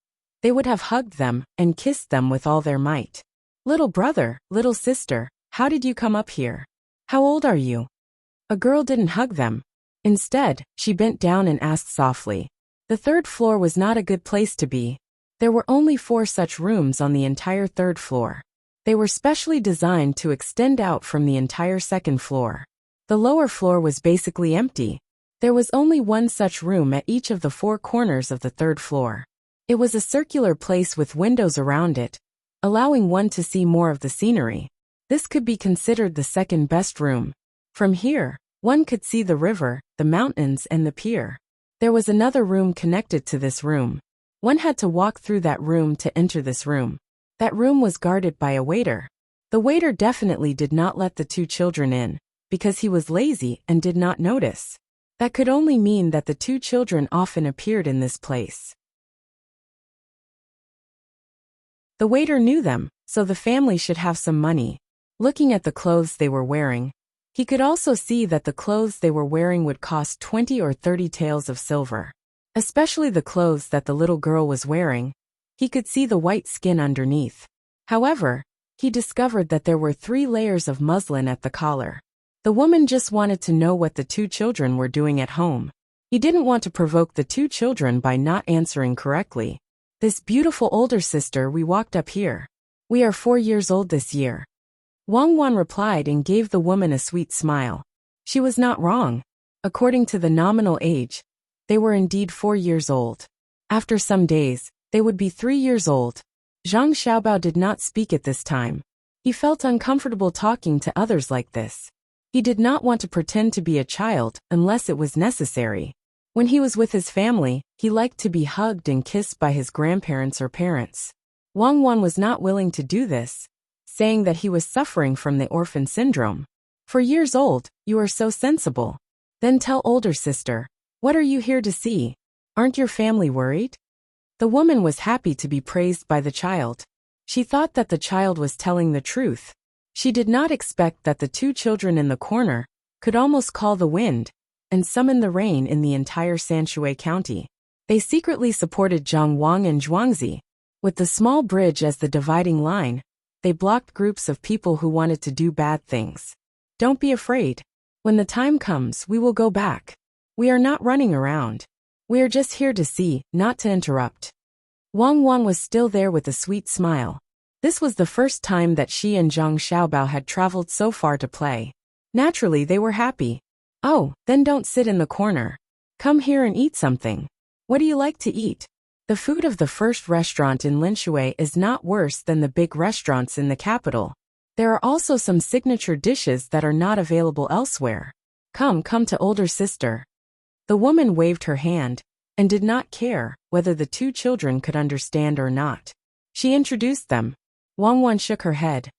A: they would have hugged them and kissed them with all their might. Little brother, little sister, how did you come up here? How old are you? A girl didn't hug them. Instead, she bent down and asked softly. The 3rd floor was not a good place to be. There were only 4 such rooms on the entire 3rd floor. They were specially designed to extend out from the entire 2nd floor. The lower floor was basically empty. There was only 1 such room at each of the 4 corners of the 3rd floor. It was a circular place with windows around it, allowing one to see more of the scenery. This could be considered the 2nd best room. From here, one could see the river, the mountains, and the pier. There was another room connected to this room. One had to walk through that room to enter this room. That room was guarded by a waiter. The waiter definitely did not let the 2 children in, because he was lazy and did not notice. That could only mean that the 2 children often appeared in this place. The waiter knew them, so the family should have some money. Looking at the clothes they were wearing, he could also see that the clothes they were wearing would cost 20 or 30 taels of silver. Especially the clothes that the little girl was wearing. He could see the white skin underneath. However, he discovered that there were 3 layers of muslin at the collar. The woman just wanted to know what the 2 children were doing at home. He didn't want to provoke the 2 children by not answering correctly. This beautiful older sister we walked up here. We are 4 years old this year. Wang Wan replied and gave the woman a sweet smile. She was not wrong. According to the nominal age, they were indeed 4 years old. After some days, they would be 3 years old. Zhang Xiaobao did not speak at this time. He felt uncomfortable talking to others like this. He did not want to pretend to be a child unless it was necessary. When he was with his family, he liked to be hugged and kissed by his grandparents or parents. Wang Wan was not willing to do this, saying that he was suffering from the orphan syndrome. 4 years old, you are so sensible. Then tell older sister, what are you here to see? Aren't your family worried? The woman was happy to be praised by the child. She thought that the child was telling the truth. She did not expect that the 2 children in the corner could almost call the wind and summon the rain in the entire Sanshui County. They secretly supported Zhang Wang and Zhuangzi. With the small bridge as the dividing line, they blocked groups of people who wanted to do bad things. Don't be afraid. When the time comes, we will go back. We are not running around. We are just here to see, not to interrupt. Wang Wan was still there with a sweet smile. This was the first time that she and Zhang Xiaobao had traveled so far to play. Naturally, they were happy. Oh, then don't sit in the corner. Come here and eat something. What do you like to eat? The food of the first restaurant in Linshui is not worse than the big restaurants in the capital. There are also some signature dishes that are not available elsewhere. Come to older sister. The woman waved her hand and did not care whether the 2 children could understand or not. She introduced them. Wang Wan shook her head.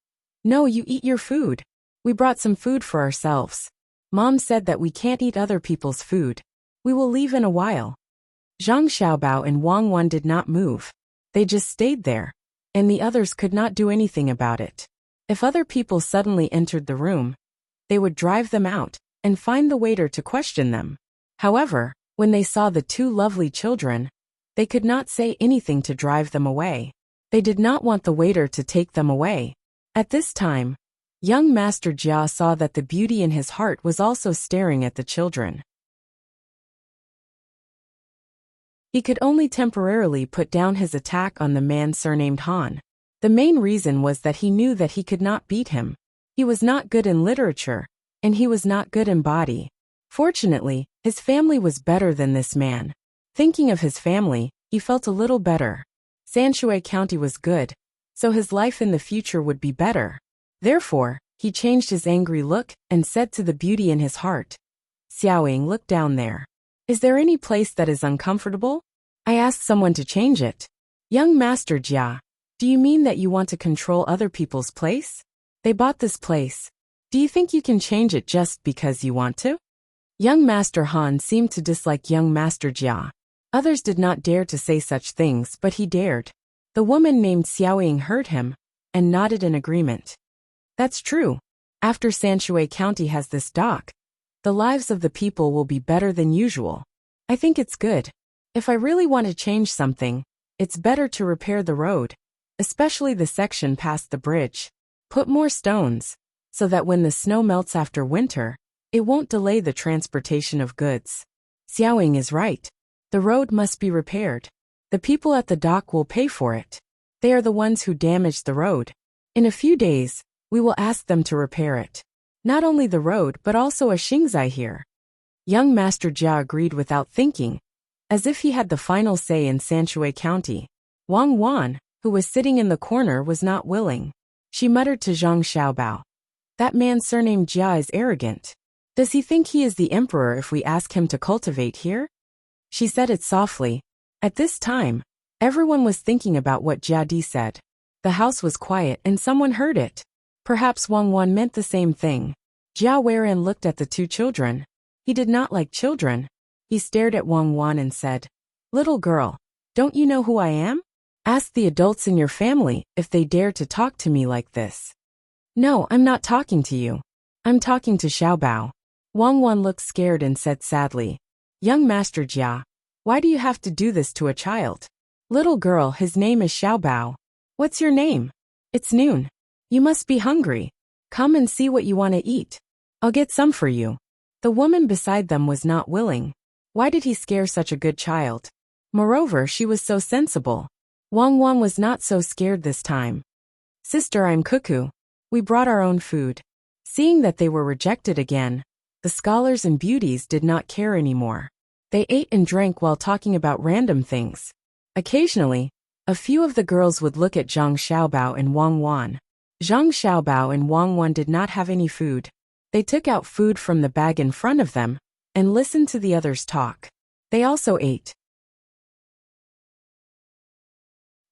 A: No, you eat your food. We brought some food for ourselves. Mom said that we can't eat other people's food. We will leave in a while. Zhang Xiaobao and Wang Wan did not move. They just stayed there, and the others could not do anything about it. If other people suddenly entered the room, they would drive them out and find the waiter to question them. However, when they saw the 2 lovely children, they could not say anything to drive them away. They did not want the waiter to take them away. At this time, young Master Jia saw that the beauty in his heart was also staring at the children. He could only temporarily put down his attack on the man surnamed Han. The main reason was that he knew that he could not beat him. He was not good in literature, and he was not good in body. Fortunately, his family was better than this man. Thinking of his family, he felt a little better. Sanshui County was good, so his life in the future would be better. Therefore, he changed his angry look and said to the beauty in his heart, Xiaoying, look down there. Is there any place that is uncomfortable? I asked someone to change it. Young Master Jia, do you mean that you want to control other people's place? They bought this place. Do you think you can change it just because you want to? Young Master Han seemed to dislike young Master Jia. Others did not dare to say such things, but he dared. The woman named Xiaoying heard him and nodded in agreement. That's true. After Sanshui County has this dock, the lives of the people will be better than usual. I think it's good. If I really want to change something, it's better to repair the road, especially the section past the bridge. Put more stones, so that when the snow melts after winter, it won't delay the transportation of goods. Xiaoying is right. The road must be repaired. The people at the dock will pay for it. They are the ones who damaged the road. In a few days, we will ask them to repair it. Not only the road but also a Xingzai here. Young Master Jia agreed without thinking, as if he had the final say in Sanshui County. Wang Wan, who was sitting in the corner, was not willing. She muttered to Zhang Xiaobao. That man surnamed Jia is arrogant. Does he think he is the emperor if we ask him to cultivate here? She said it softly. At this time, everyone was thinking about what Jia Di said. The house was quiet and someone heard it. Perhaps Wang Wan meant the same thing. Jia Weiren looked at the 2 children. He did not like children. He stared at Wang Wan and said, Little girl, don't you know who I am? Ask the adults in your family if they dare to talk to me like this. No, I'm not talking to you. I'm talking to Xiaobao. Wang Wan looked scared and said sadly, Young Master Jia, why do you have to do this to a child? Little girl, his name is Xiaobao. What's your name? It's noon. You must be hungry. Come and see what you want to eat. I'll get some for you. The woman beside them was not willing. Why did he scare such a good child? Moreover, she was so sensible. Wang Wang was not so scared this time. Sister, I'm Cuckoo. We brought our own food. Seeing that they were rejected again, the scholars and beauties did not care anymore. They ate and drank while talking about random things. Occasionally, a few of the girls would look at Zhang Xiaobao and Wang Wan. Zhang Xiaobao and Wang Wan did not have any food. They took out food from the bag in front of them and listened to the others talk. They also ate.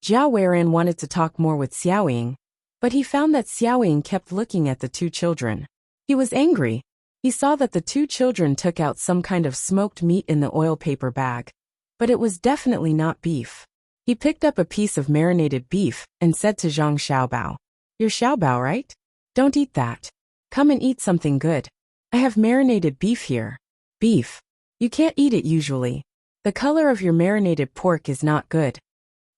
A: Jiao Weiran wanted to talk more with Xiaoying, but he found that Xiaoying kept looking at the two children. He was angry. He saw that the two children took out some kind of smoked meat in the oil paper bag, but it was definitely not beef. He picked up a piece of marinated beef and said to Zhang Xiaobao, "You're Xiaobao, right? Don't eat that. Come and eat something good. I have marinated beef here." "Beef? You can't eat it usually. The color of your marinated pork is not good."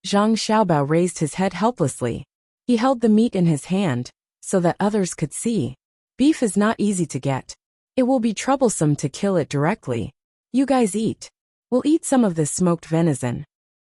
A: Zhang Xiaobao raised his head helplessly. He held the meat in his hand so that others could see. Beef is not easy to get. It will be troublesome to kill it directly. You guys eat. We'll eat some of this smoked venison.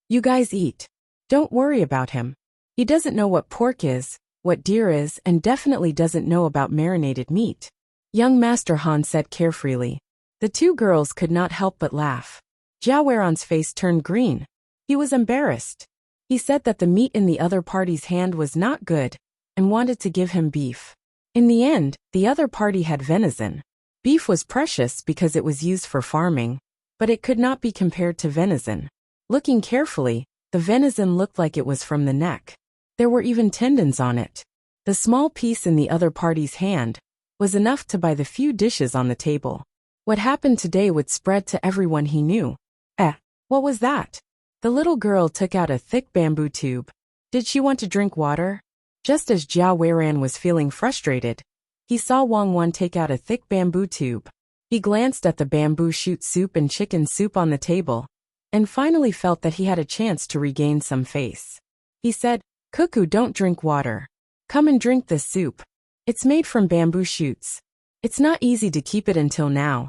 A: You guys eat. Don't worry about him. He doesn't know what pork is, what deer is, and definitely doesn't know about marinated meat. Young Master Han said carefreely. The two girls could not help but laugh. Jiao Weiran's face turned green. He was embarrassed. He said that the meat in the other party's hand was not good and wanted to give him beef. In the end, the other party had venison. Beef was precious because it was used for farming, but it could not be compared to venison. Looking carefully, the venison looked like it was from the neck. There were even tendons on it. The small piece in the other party's hand was enough to buy the few dishes on the table. What happened today would spread to everyone he knew. What was that? The little girl took out a thick bamboo tube. Did she want to drink water? Just as Jiao Weiran was feeling frustrated, he saw Wang Wan take out a thick bamboo tube. He glanced at the bamboo shoot soup and chicken soup on the table, and finally felt that he had a chance to regain some face. He said, "Cuckoo, don't drink water. Come and drink this soup. It's made from bamboo shoots. It's not easy to keep it until now."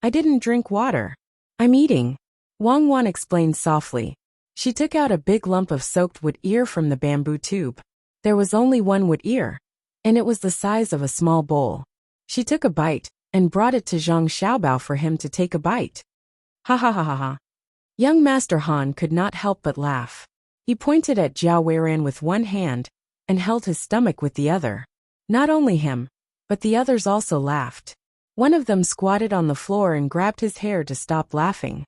A: "I didn't drink water. I'm eating," Wang Wan explained softly. She took out a big lump of soaked wood ear from the bamboo tube. There was only one wood ear, and it was the size of a small bowl. She took a bite and brought it to Zhang Xiaobao for him to take a bite. Ha ha ha ha ha. Young Master Han could not help but laugh. He pointed at Jiao Weiran with one hand and held his stomach with the other. Not only him, but the others also laughed. One of them squatted on the floor and grabbed his hair to stop laughing.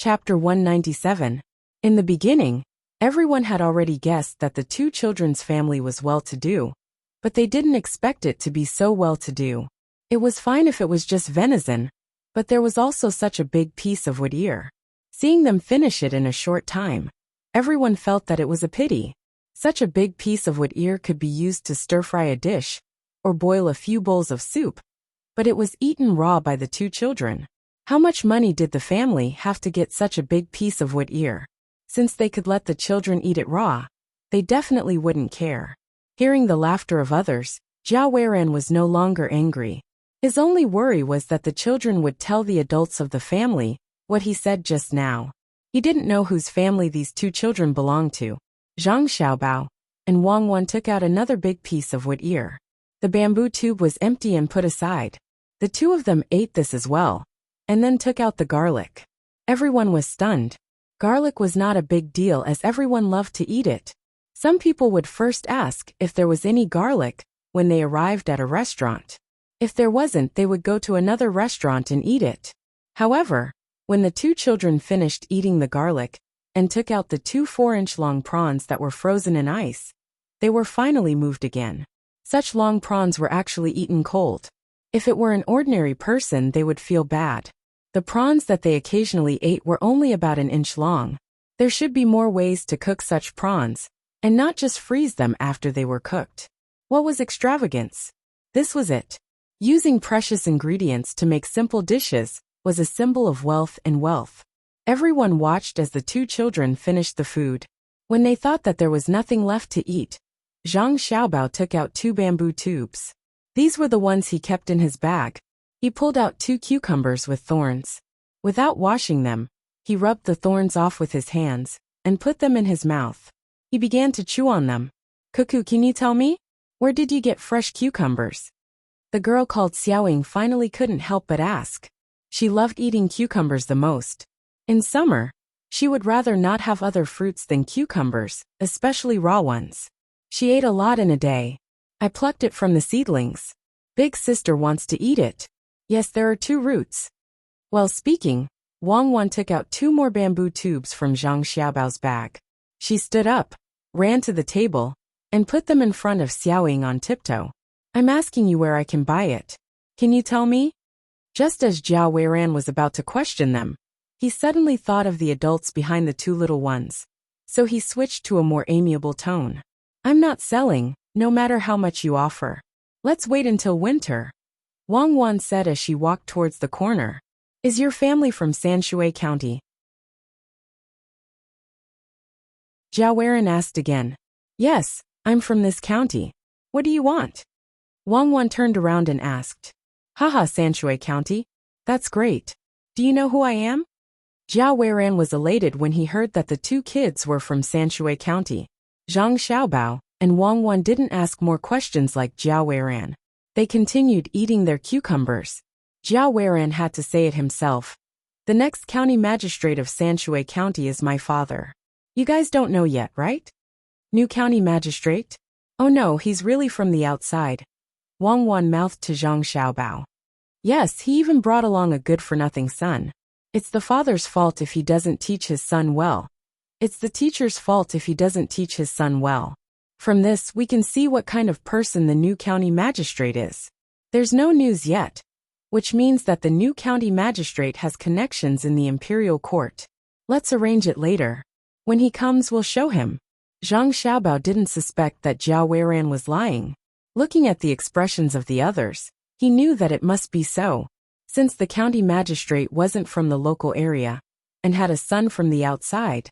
A: Chapter 197. In the beginning, everyone had already guessed that the two children's family was well-to-do, but they didn't expect it to be so well-to-do. It was fine if it was just venison, but there was also such a big piece of wood ear. Seeing them finish it in a short time, everyone felt that it was a pity. Such a big piece of wood ear could be used to stir-fry a dish, or boil a few bowls of soup, but it was eaten raw by the two children. How much money did the family have to get such a big piece of wood ear? Since they could let the children eat it raw, they definitely wouldn't care. Hearing the laughter of others, Jiao Weiran was no longer angry. His only worry was that the children would tell the adults of the family what he said just now. He didn't know whose family these two children belonged to. Zhang Xiaobao and Wang Wan took out another big piece of wood ear. The bamboo tube was empty and put aside. The two of them ate this as well, and then took out the garlic. Everyone was stunned. Garlic was not a big deal as everyone loved to eat it. Some people would first ask if there was any garlic when they arrived at a restaurant. If there wasn't, they would go to another restaurant and eat it. However, when the two children finished eating the garlic and took out the 2 4-inch long prawns that were frozen in ice, they were finally moved again. Such long prawns were actually eaten cold. If it were an ordinary person, they would feel bad. The prawns that they occasionally ate were only about an inch long. There should be more ways to cook such prawns, and not just freeze them after they were cooked. What was extravagance? This was it. Using precious ingredients to make simple dishes was a symbol of wealth and wealth. Everyone watched as the two children finished the food. When they thought that there was nothing left to eat, Zhang Xiaobao took out 2 bamboo tubes. These were the ones he kept in his bag. He pulled out 2 cucumbers with thorns. Without washing them, he rubbed the thorns off with his hands and put them in his mouth. He began to chew on them. Cuckoo, can you tell me? Where did you get fresh cucumbers? The girl called Xiaoying finally couldn't help but ask. She loved eating cucumbers the most. In summer, she would rather not have other fruits than cucumbers, especially raw ones. She ate a lot in a day. I plucked it from the seedlings. Big sister wants to eat it. Yes, there are 2 roots. While speaking, Wang Wan took out 2 more bamboo tubes from Zhang Xiaobao's bag. She stood up, ran to the table, and put them in front of Xiaoying on tiptoe. I'm asking you where I can buy it. Can you tell me? Just as Zhao Weiran was about to question them, he suddenly thought of the adults behind the 2 little ones. So he switched to a more amiable tone. I'm not selling, no matter how much you offer. Let's wait until winter. Wang Wan said as she walked towards the corner. Is your family from Sanshui County? Zhao Weiran asked again. Yes, I'm from this county. What do you want? Wang Wan turned around and asked. Haha, Sanshui County. That's great. Do you know who I am? Zhao Weiran was elated when he heard that the 2 kids were from Sanshui County. Zhang Xiaobao and Wang Wan didn't ask more questions like Zhao Weiran. They continued eating their cucumbers. Zhao Weiran had to say it himself. The next county magistrate of Sanshui County is my father. You guys don't know yet, right? New county magistrate? Oh no, he's really from the outside. Wang Wan mouthed to Zhang Xiaobao. Yes, he even brought along a good-for-nothing son. It's the father's fault if he doesn't teach his son well. It's the teacher's fault if he doesn't teach his son well. From this, we can see what kind of person the new county magistrate is. There's no news yet, which means that the new county magistrate has connections in the imperial court. Let's arrange it later. When he comes, we'll show him. Zhang Xiaobao didn't suspect that Zhao Weiran was lying. Looking at the expressions of the others, he knew that it must be so. Since the county magistrate wasn't from the local area and had a son from the outside,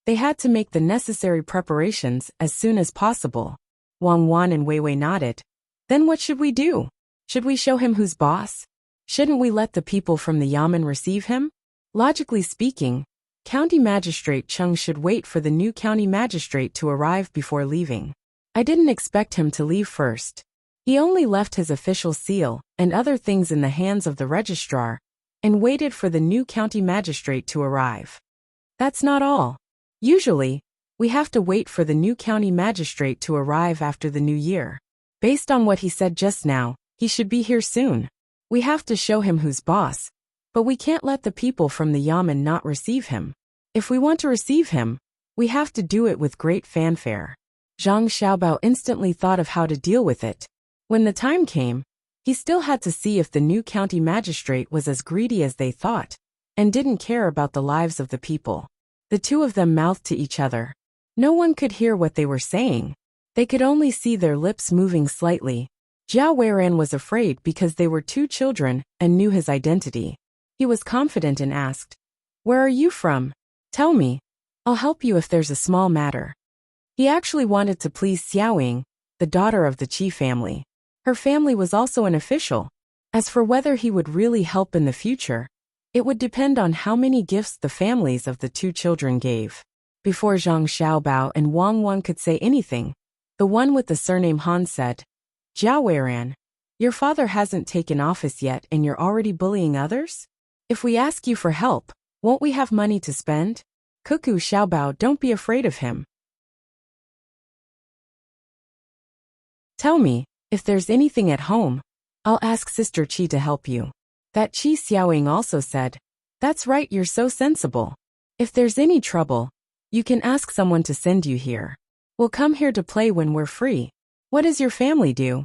A: they had to make the necessary preparations as soon as possible. Wang Wan and Wei Wei nodded. Then what should we do? Should we show him who's boss? Shouldn't we let the people from the Yamen receive him? Logically speaking, County Magistrate Chung should wait for the new county magistrate to arrive before leaving. I didn't expect him to leave first. He only left his official seal and other things in the hands of the registrar and waited for the new county magistrate to arrive. That's not all. Usually, we have to wait for the new county magistrate to arrive after the new year. Based on what he said just now, he should be here soon. We have to show him who's boss, but we can't let the people from the Yamen not receive him. If we want to receive him, we have to do it with great fanfare. Zhang Xiaobao instantly thought of how to deal with it. When the time came, he still had to see if the new county magistrate was as greedy as they thought, and didn't care about the lives of the people. The 2 of them mouthed to each other. No one could hear what they were saying. They could only see their lips moving slightly. Zhao Weiran was afraid because they were 2 children and knew his identity. He was confident and asked, Where are you from? Tell me. I'll help you if there's a small matter. He actually wanted to please Xiaoying, the daughter of the Qi family. Her family was also an official. As for whether he would really help in the future, it would depend on how many gifts the families of the 2 children gave. Before Zhang Xiaobao and Wang Wan could say anything, the one with the surname Han said, Zhao Weiran, your father hasn't taken office yet and you're already bullying others? If we ask you for help, won't we have money to spend? Cuckoo Xiaobao, don't be afraid of him. Tell me, if there's anything at home, I'll ask Sister Qi to help you. That Qi Xiaoying also said, That's right, you're so sensible. If there's any trouble, you can ask someone to send you here. We'll come here to play when we're free. What does your family do?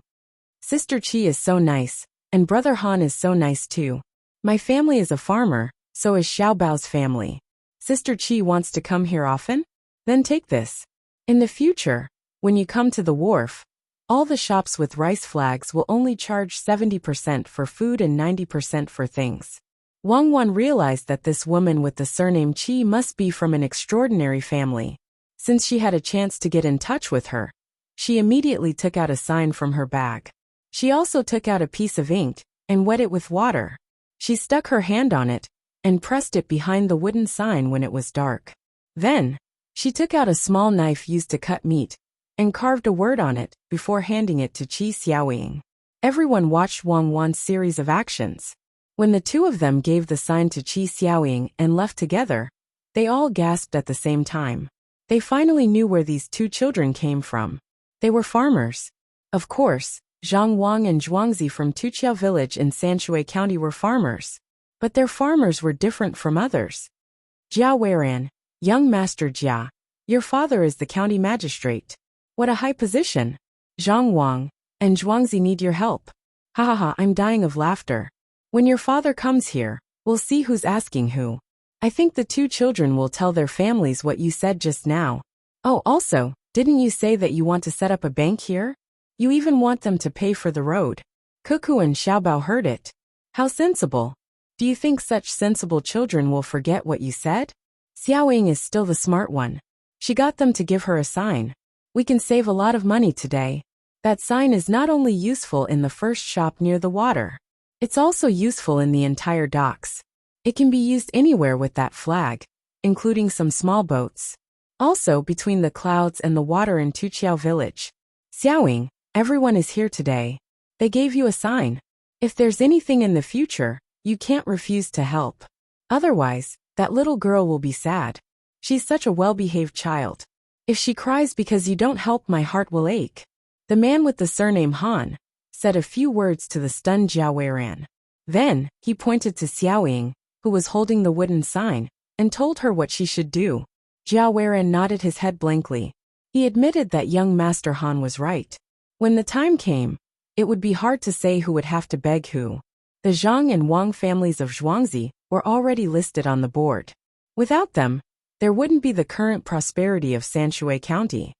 A: Sister Qi is so nice, and Brother Han is so nice too. My family is a farmer, so is Xiaobao's family. Sister Qi wants to come here often? Then take this. In the future, when you come to the wharf, all the shops with rice flags will only charge 70% for food and 90% for things. Wang Wan realized that this woman with the surname Qi must be from an extraordinary family. Since she had a chance to get in touch with her, she immediately took out a sign from her bag. She also took out a piece of ink and wet it with water. She stuck her hand on it and pressed it behind the wooden sign when it was dark. Then, she took out a small knife used to cut meat and carved a word on it before handing it to Qi Xiaoying. Everyone watched Wang Wan's series of actions. When the two of them gave the sign to Qi Xiaoying and left together, they all gasped at the same time. They finally knew where these two children came from. They were farmers. Of course, Zhang Wang and Zhuangzi from Tuqiao village in Sanshui County were farmers. But their farmers were different from others. Jia Weiran, young Master Jia, your father is the county magistrate. What a high position. Zhang Wang and Zhuangzi need your help. Ha ha ha, I'm dying of laughter. When your father comes here, we'll see who's asking who. I think the two children will tell their families what you said just now. Oh, also, didn't you say that you want to set up a bank here? You even want them to pay for the road. Cuckoo and Xiaobao heard it. How sensible. Do you think such sensible children will forget what you said? Xiaoying is still the smart one. She got them to give her a sign. We can save a lot of money today. That sign is not only useful in the first shop near the water. It's also useful in the entire docks. It can be used anywhere with that flag, including some small boats. Also between the clouds and the water in Tuqiao village. Xiaoying, everyone is here today. They gave you a sign. If there's anything in the future, you can't refuse to help. Otherwise, that little girl will be sad. She's such a well-behaved child. If she cries because you don't help, my heart will ache. The man with the surname Han said a few words to the stunned Jia Weiran. Then, he pointed to Xiaoying, who was holding the wooden sign, and told her what she should do. Jia Weiran nodded his head blankly. He admitted that young Master Han was right. When the time came, it would be hard to say who would have to beg who. The Zhang and Wang families of Zhuangzi were already listed on the board. Without them, there wouldn't be the current prosperity of Sanshui County.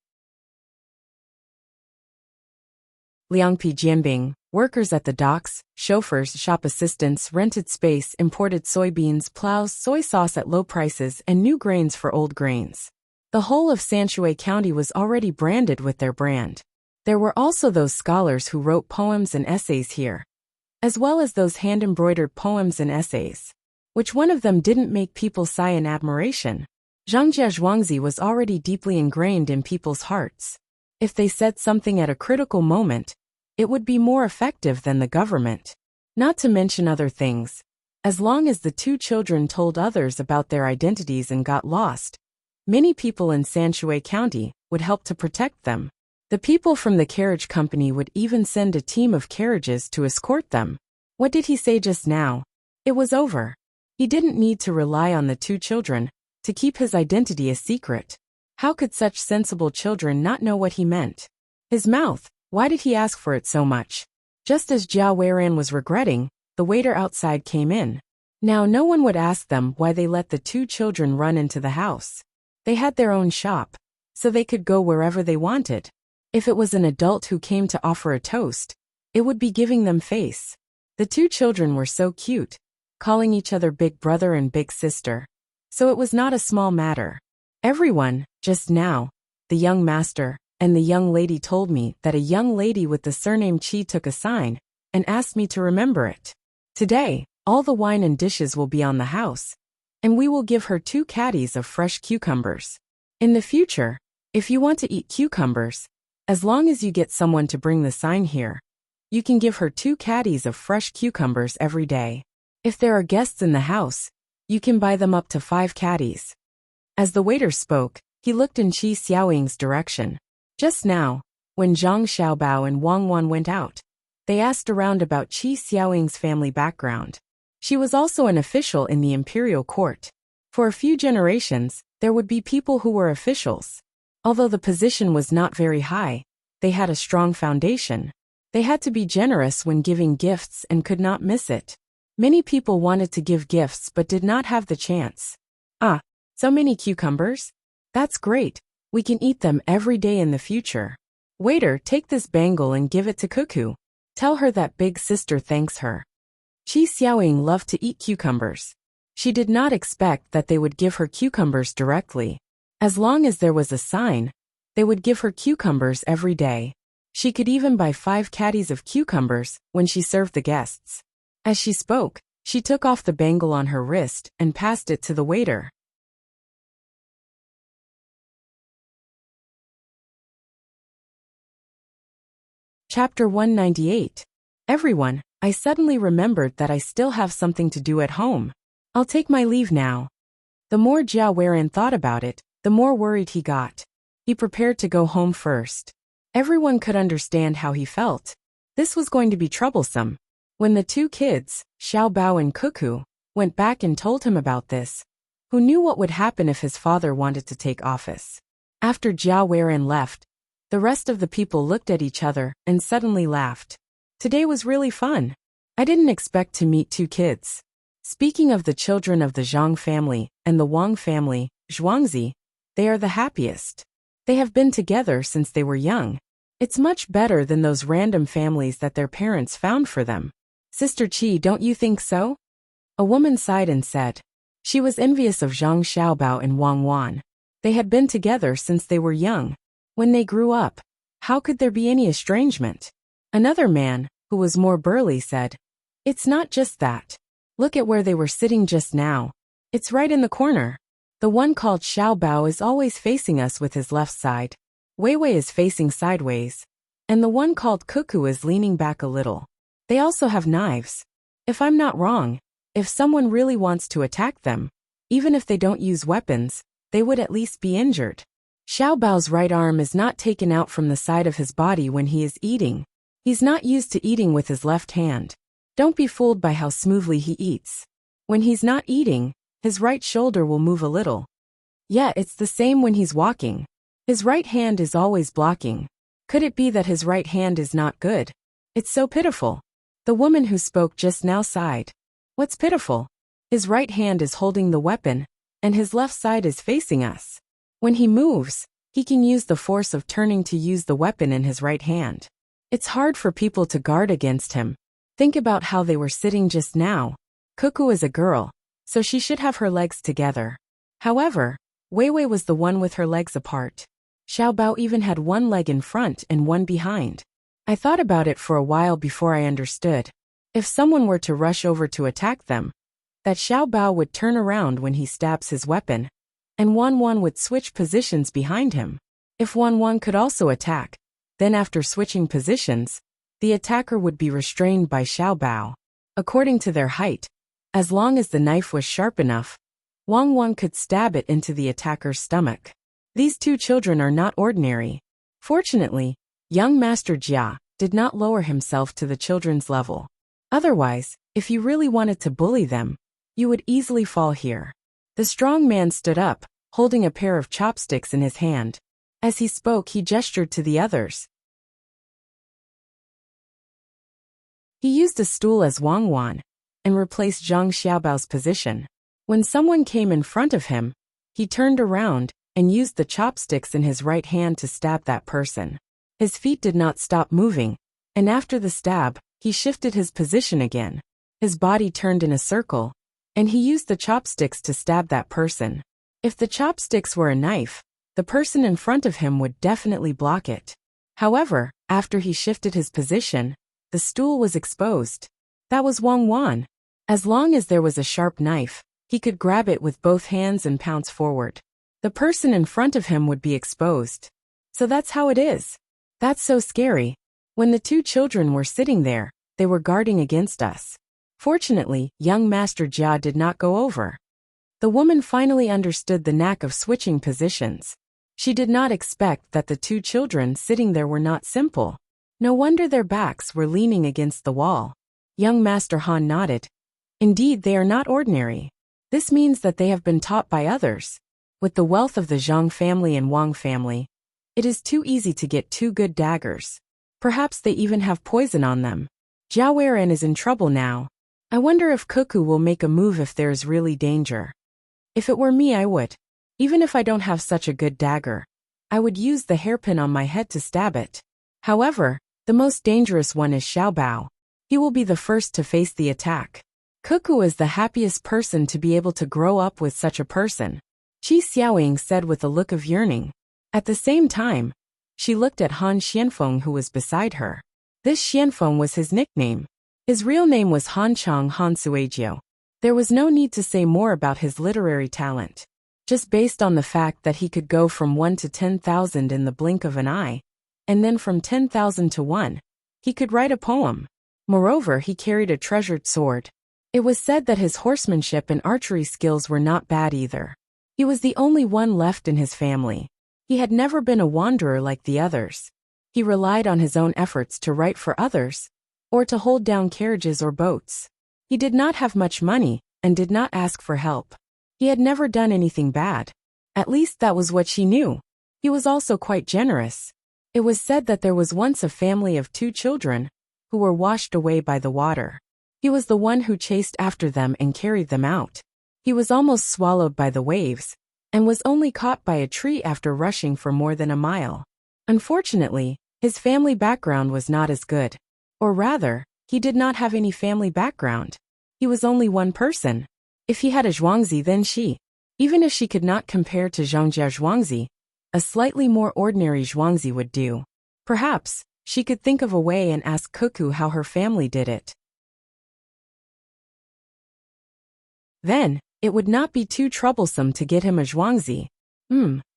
A: Liangpi Jianbing, workers at the docks, chauffeurs, shop assistants, rented space, imported soybeans, plows, soy sauce at low prices, and new grains for old grains. The whole of Sanshui County was already branded with their brand. There were also those scholars who wrote poems and essays here, as well as those hand-embroidered poems and essays. Which one of them didn't make people sigh in admiration? Zhangjia Zhuangzi was already deeply ingrained in people's hearts. If they said something at a critical moment, it would be more effective than the government. Not to mention other things. As long as the two children told others about their identities and got lost, many people in Sanshui County would help to protect them. The people from the carriage company would even send a team of carriages to escort them. What did he say just now? It was over. He didn't need to rely on the two children to keep his identity a secret. How could such sensible children not know what he meant? His mouth, why did he ask for it so much? Just as Jia Weiran was regretting, the waiter outside came in. Now no one would ask them why they let the two children run into the house. They had their own shop, so they could go wherever they wanted. If it was an adult who came to offer a toast, it would be giving them face. The two children were so cute, calling each other big brother and big sister. So it was not a small matter. Everyone, just now, the young master and the young lady told me that a young lady with the surname Qi took a sign and asked me to remember it. Today, all the wine and dishes will be on the house, and we will give her 2 caddies of fresh cucumbers. In the future, if you want to eat cucumbers, as long as you get someone to bring the sign here, you can give her 2 caddies of fresh cucumbers every day. If there are guests in the house, you can buy them up to 5 caddies. As the waiter spoke, he looked in Qi Xiaoying's direction. Just now, when Zhang Xiaobao and Wang Wan went out, they asked around about Qi Xiaoying's family background. She was also an official in the imperial court. For a few generations, there would be people who were officials. Although the position was not very high, they had a strong foundation. They had to be generous when giving gifts and could not miss it. Many people wanted to give gifts but did not have the chance. Ah, so many cucumbers? That's great. We can eat them every day in the future. Waiter, take this bangle and give it to Cuckoo. Tell her that big sister thanks her. Qi Xiaoying loved to eat cucumbers. She did not expect that they would give her cucumbers directly. As long as there was a sign, they would give her cucumbers every day. She could even buy 5 caddies of cucumbers when she served the guests. As she spoke, she took off the bangle on her wrist and passed it to the waiter. Chapter 198. Everyone, I suddenly remembered that I still have something to do at home. I'll take my leave now. The more Jia Weiren thought about it, the more worried he got. He prepared to go home first. Everyone could understand how he felt. This was going to be troublesome. When the two kids, Xiao Bao and Cuckoo, went back and told him about this, who knew what would happen if his father wanted to take office? After Jia Weiren left, the rest of the people looked at each other and suddenly laughed. Today was really fun. I didn't expect to meet two kids. Speaking of the children of the Zhang family and the Wang family, Zhuangzi, they are the happiest. They have been together since they were young. It's much better than those random families that their parents found for them. Sister Qi, don't you think so? A woman sighed and said. She was envious of Zhang Xiaobao and Wang Wan. They had been together since they were young. When they grew up, how could there be any estrangement? Another man, who was more burly, said, It's not just that. Look at where they were sitting just now. It's right in the corner. The one called Xiao Bao is always facing us with his left side. Wei Wei is facing sideways. And the one called Cuckoo is leaning back a little. They also have knives. If I'm not wrong, if someone really wants to attack them, even if they don't use weapons, they would at least be injured. Xiao Bao's right arm is not taken out from the side of his body when he is eating. He's not used to eating with his left hand. Don't be fooled by how smoothly he eats. When he's not eating, his right shoulder will move a little. Yeah, it's the same when he's walking. His right hand is always blocking. Could it be that his right hand is not good? It's so pitiful. The woman who spoke just now sighed. What's pitiful? His right hand is holding the weapon, and his left side is facing us. When he moves, he can use the force of turning to use the weapon in his right hand. It's hard for people to guard against him. Think about how they were sitting just now. Cuckoo is a girl, so she should have her legs together. However, Wei Wei was the one with her legs apart. Xiao Bao even had one leg in front and one behind. I thought about it for a while before I understood. If someone were to rush over to attack them, that Xiao Bao would turn around when he stabs his weapon, and Wan Wan would switch positions behind him. If Wan Wan could also attack, then after switching positions, the attacker would be restrained by Xiao Bao. According to their height, as long as the knife was sharp enough, Wang Wan could stab it into the attacker's stomach. These two children are not ordinary. Fortunately, young Master Jia did not lower himself to the children's level. Otherwise, if you really wanted to bully them, you would easily fall here. The strong man stood up, holding a pair of chopsticks in his hand. As he spoke, he gestured to the others. He used a stool as Wang Wan, and replaced Zhang Xiaobao's position. When someone came in front of him, he turned around and used the chopsticks in his right hand to stab that person. His feet did not stop moving, and after the stab, he shifted his position again. His body turned in a circle, and he used the chopsticks to stab that person. If the chopsticks were a knife, the person in front of him would definitely block it. However, after he shifted his position, the stool was exposed. That was Wang Wan. As long as there was a sharp knife, he could grab it with both hands and pounce forward. The person in front of him would be exposed. So that's how it is. That's so scary. When the two children were sitting there, they were guarding against us. Fortunately, young Master Jia did not go over. The woman finally understood the knack of switching positions. She did not expect that the two children sitting there were not simple. No wonder their backs were leaning against the wall. Young Master Han nodded. Indeed, they are not ordinary. This means that they have been taught by others. With the wealth of the Zhang family and Wang family, it is too easy to get two good daggers. Perhaps they even have poison on them. Jia Weiren is in trouble now. I wonder if Cuckoo will make a move if there is really danger. If it were me, I would. Even if I don't have such a good dagger, I would use the hairpin on my head to stab it. However, the most dangerous one is Xiao Bao. He will be the first to face the attack. Cuckoo is the happiest person to be able to grow up with such a person, Qi Xiaoying said with a look of yearning. At the same time, she looked at Han Xianfeng who was beside her. This Xianfeng was his nickname. His real name was Han Chang Han Suagio. There was no need to say more about his literary talent. Just based on the fact that he could go from 1 to 10,000 in the blink of an eye, and then from 10,000 to 1, he could write a poem. Moreover, he carried a treasured sword. It was said that his horsemanship and archery skills were not bad either. He was the only one left in his family. He had never been a wanderer like the others. He relied on his own efforts to write for others, or to hold down carriages or boats. He did not have much money, and did not ask for help. He had never done anything bad. At least that was what she knew. He was also quite generous. It was said that there was once a family of 2 children, who were washed away by the water. He was the one who chased after them and carried them out. He was almost swallowed by the waves, and was only caught by a tree after rushing for more than a mile. Unfortunately, his family background was not as good. Or rather, he did not have any family background. He was only one person. If he had a Zhuangzi, then she. Even if she could not compare to Zhongjia Zhuangzi, a slightly more ordinary Zhuangzi would do. Perhaps, she could think of a way and ask Cuckoo how her family did it. Then, it would not be too troublesome to get him a Zhuangzi.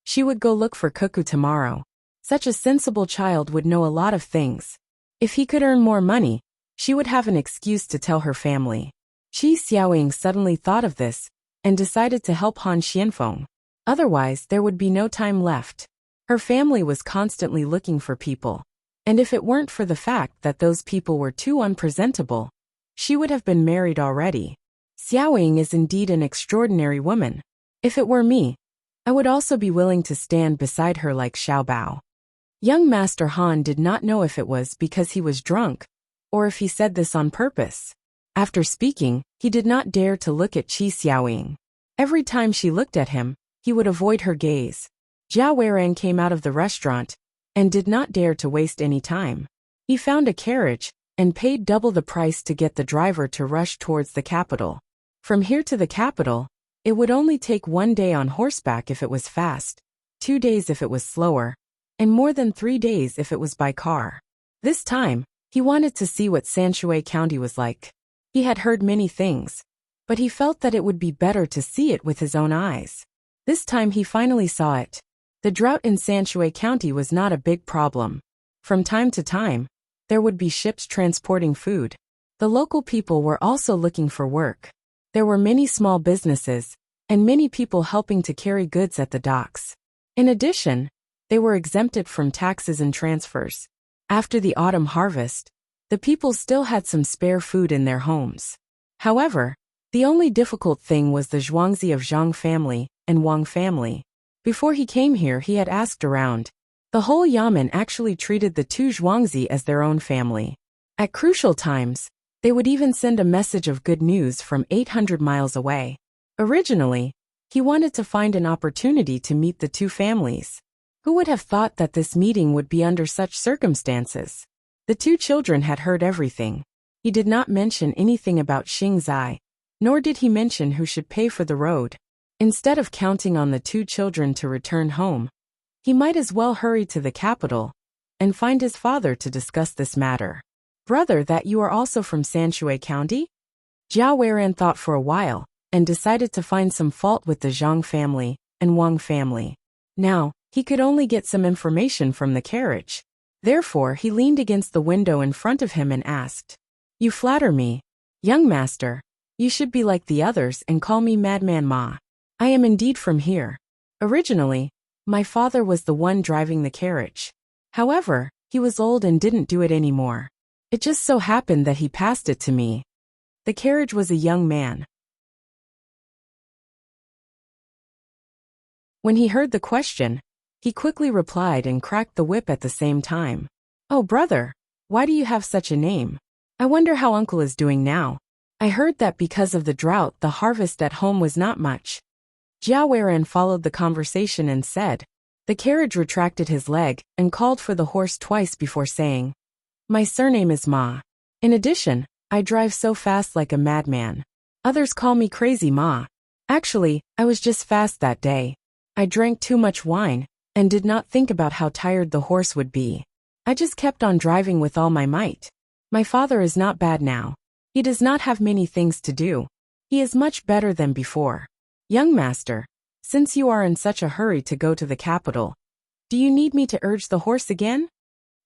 A: She would go look for Cuckoo tomorrow. Such a sensible child would know a lot of things. If he could earn more money, she would have an excuse to tell her family. Qi Xiaoying suddenly thought of this, and decided to help Han Xianfeng. Otherwise, there would be no time left. Her family was constantly looking for people. And if it weren't for the fact that those people were too unpresentable, she would have been married already. Xiaoying is indeed an extraordinary woman. If it were me, I would also be willing to stand beside her like Xiao Bao. Young Master Han did not know if it was because he was drunk, or if he said this on purpose. After speaking, he did not dare to look at Qi Xiaoying. Every time she looked at him, he would avoid her gaze. Jia Weiran came out of the restaurant, and did not dare to waste any time. He found a carriage, and paid double the price to get the driver to rush towards the capital. From here to the capital, it would only take 1 day on horseback if it was fast, 2 days if it was slower, and more than 3 days if it was by car. This time, he wanted to see what Sanshui County was like. He had heard many things, but he felt that it would be better to see it with his own eyes. This time he finally saw it. The drought in Sanshui County was not a big problem. From time to time, there would be ships transporting food. The local people were also looking for work. There were many small businesses, and many people helping to carry goods at the docks. In addition, they were exempted from taxes and transfers. After the autumn harvest, the people still had some spare food in their homes. However, the only difficult thing was the Zhuangzi of Zhang family and Wang family. Before he came here, he had asked around. The whole Yamen actually treated the 2 Zhuangzi as their own family. At crucial times, they would even send a message of good news from 800 miles away. Originally, he wanted to find an opportunity to meet the 2 families. Who would have thought that this meeting would be under such circumstances? The 2 children had heard everything. He did not mention anything about Xingzai, nor did he mention who should pay for the road. Instead of counting on the 2 children to return home, he might as well hurry to the capital and find his father to discuss this matter. Brother, that you are also from Sanshui County? Jia Weiran thought for a while, and decided to find some fault with the Zhang family and Wang family. Now, he could only get some information from the carriage. Therefore, he leaned against the window in front of him and asked, "You flatter me. Young master, you should be like the others and call me Madman Ma. I am indeed from here. Originally, my father was the one driving the carriage. However, he was old and didn't do it anymore. It just so happened that he passed it to me." The carriage was a young man. When he heard the question, he quickly replied and cracked the whip at the same time. "Oh brother, why do you have such a name? I wonder how uncle is doing now. I heard that because of the drought the harvest at home was not much." Jia Weiran followed the conversation and said. The carriage retracted his leg and called for the horse twice before saying, "My surname is Ma. In addition, I drive so fast like a madman. Others call me Crazy Ma. Actually, I was just fast that day. I drank too much wine, and did not think about how tired the horse would be. I just kept on driving with all my might. My father is not bad now. He does not have many things to do. He is much better than before. Young master, since you are in such a hurry to go to the capital, do you need me to urge the horse again?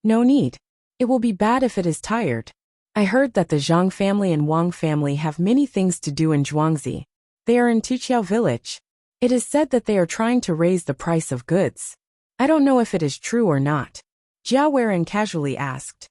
A: No need. It will be bad if it is tired. I heard that the Zhang family and Wang family have many things to do in Zhuangzi. They are in Tuqiao village. It is said that they are trying to raise the price of goods. I don't know if it is true or not. Jiao Weiren casually asked.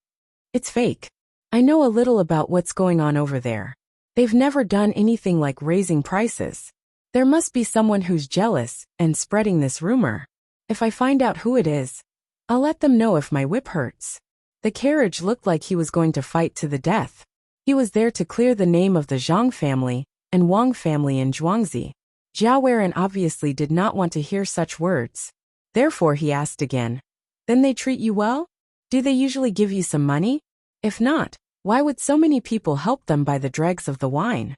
A: It's fake. I know a little about what's going on over there. They've never done anything like raising prices. There must be someone who's jealous and spreading this rumor. If I find out who it is, I'll let them know if my whip hurts. The carriage looked like he was going to fight to the death. He was there to clear the name of the Zhang family and Wang family in Zhuangzi. Jiao Weiren obviously did not want to hear such words. Therefore he asked again. Then they treat you well? Do they usually give you some money? If not, why would so many people help them buy the dregs of the wine?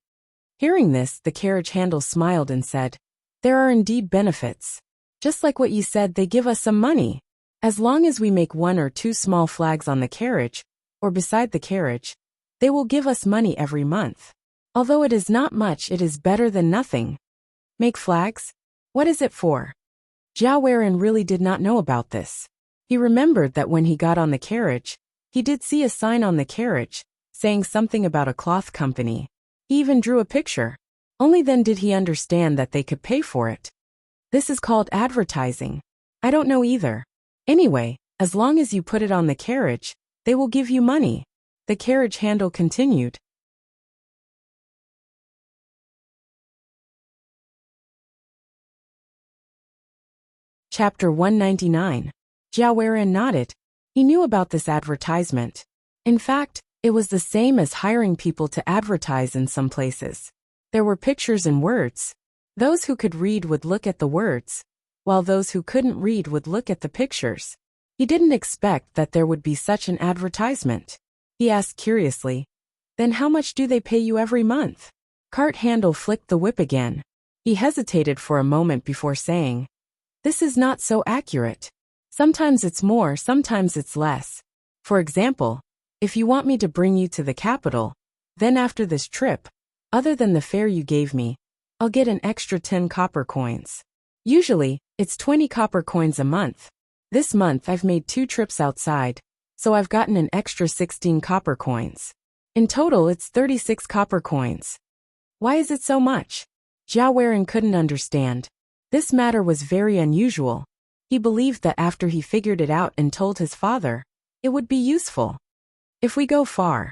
A: Hearing this, the carriage handle smiled and said, there are indeed benefits. Just like what you said, they give us some money. As long as we make 1 or 2 small flags on the carriage, or beside the carriage, they will give us money every month. Although it is not much, it is better than nothing. Make flags? What is it for? Jiao Weiren really did not know about this. He remembered that when he got on the carriage, he did see a sign on the carriage, saying something about a cloth company. He even drew a picture. Only then did he understand that they could pay for it. This is called advertising. I don't know either. Anyway, as long as you put it on the carriage, they will give you money. The carriage handle continued. Chapter 199. Jiao Weiren nodded. He knew about this advertisement. In fact, it was the same as hiring people to advertise in some places. There were pictures and words. Those who could read would look at the words, while those who couldn't read would look at the pictures. He didn't expect that there would be such an advertisement. He asked curiously, then how much do they pay you every month? Cart handle flicked the whip again. He hesitated for a moment before saying, this is not so accurate. Sometimes it's more, sometimes it's less. For example, if you want me to bring you to the capital, then after this trip, other than the fare you gave me, I'll get an extra 10 copper coins. Usually, it's 20 copper coins a month. This month I've made 2 trips outside, so I've gotten an extra 16 copper coins. In total it's 36 copper coins. Why is it so much? Jiao Weiren couldn't understand. This matter was very unusual. He believed that after he figured it out and told his father, it would be useful. If we go far,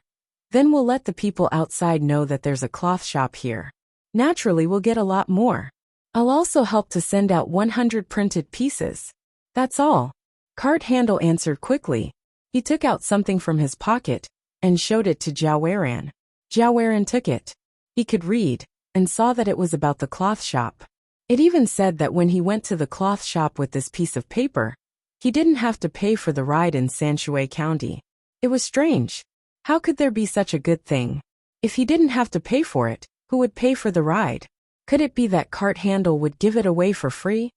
A: then we'll let the people outside know that there's a cloth shop here. Naturally we'll get a lot more. I'll also help to send out 100 printed pieces. That's all. Cart handle answered quickly. He took out something from his pocket and showed it to Jiao Weiren. Jiao Weiren took it. He could read and saw that it was about the cloth shop. It even said that when he went to the cloth shop with this piece of paper, he didn't have to pay for the ride in Sanshui County. It was strange. How could there be such a good thing? If he didn't have to pay for it, who would pay for the ride? Could it be that cart handle would give it away for free?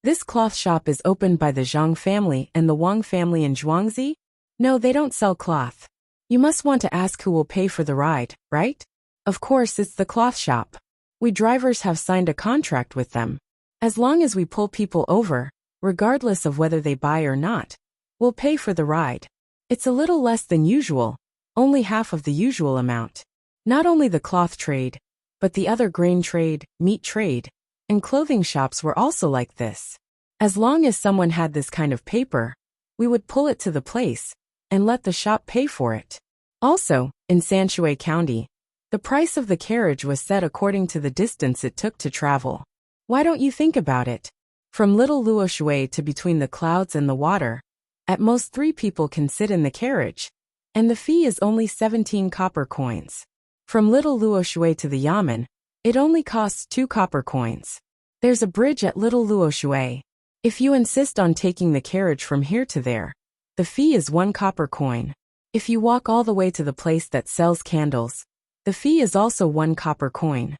A: This cloth shop is opened by the Zhang family and the Wang family in Zhuangzi? No, they don't sell cloth. You must want to ask who will pay for the ride, right? Of course, it's the cloth shop. We drivers have signed a contract with them. As long as we pull people over, regardless of whether they buy or not, we'll pay for the ride. It's a little less than usual, only half of the usual amount. Not only the cloth trade, but the other grain trade, meat trade, and clothing shops were also like this. As long as someone had this kind of paper, we would pull it to the place and let the shop pay for it. Also, in Sanshui County, the price of the carriage was set according to the distance it took to travel. Why don't you think about it? From Little Luoshui to between the clouds and the water, at most 3 people can sit in the carriage, and the fee is only 17 copper coins. From Little Luoshui to the Yamen, it only costs 2 copper coins. There's a bridge at Little Luoshui. If you insist on taking the carriage from here to there, the fee is 1 copper coin. If you walk all the way to the place that sells candles, the fee is also 1 copper coin.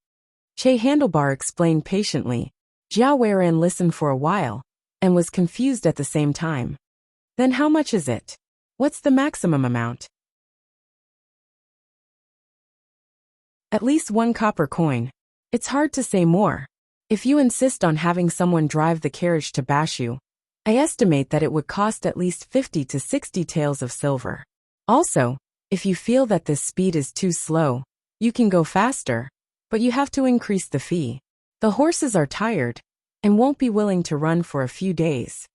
A: Che Handlebar explained patiently. Jiao Weiren listened for a while, and was confused at the same time. Then how much is it? What's the maximum amount? At least 1 copper coin. It's hard to say more. If you insist on having someone drive the carriage to Bashu, I estimate that it would cost at least 50 to 60 taels of silver. Also, if you feel that this speed is too slow, you can go faster, but you have to increase the fee. The horses are tired and won't be willing to run for a few days.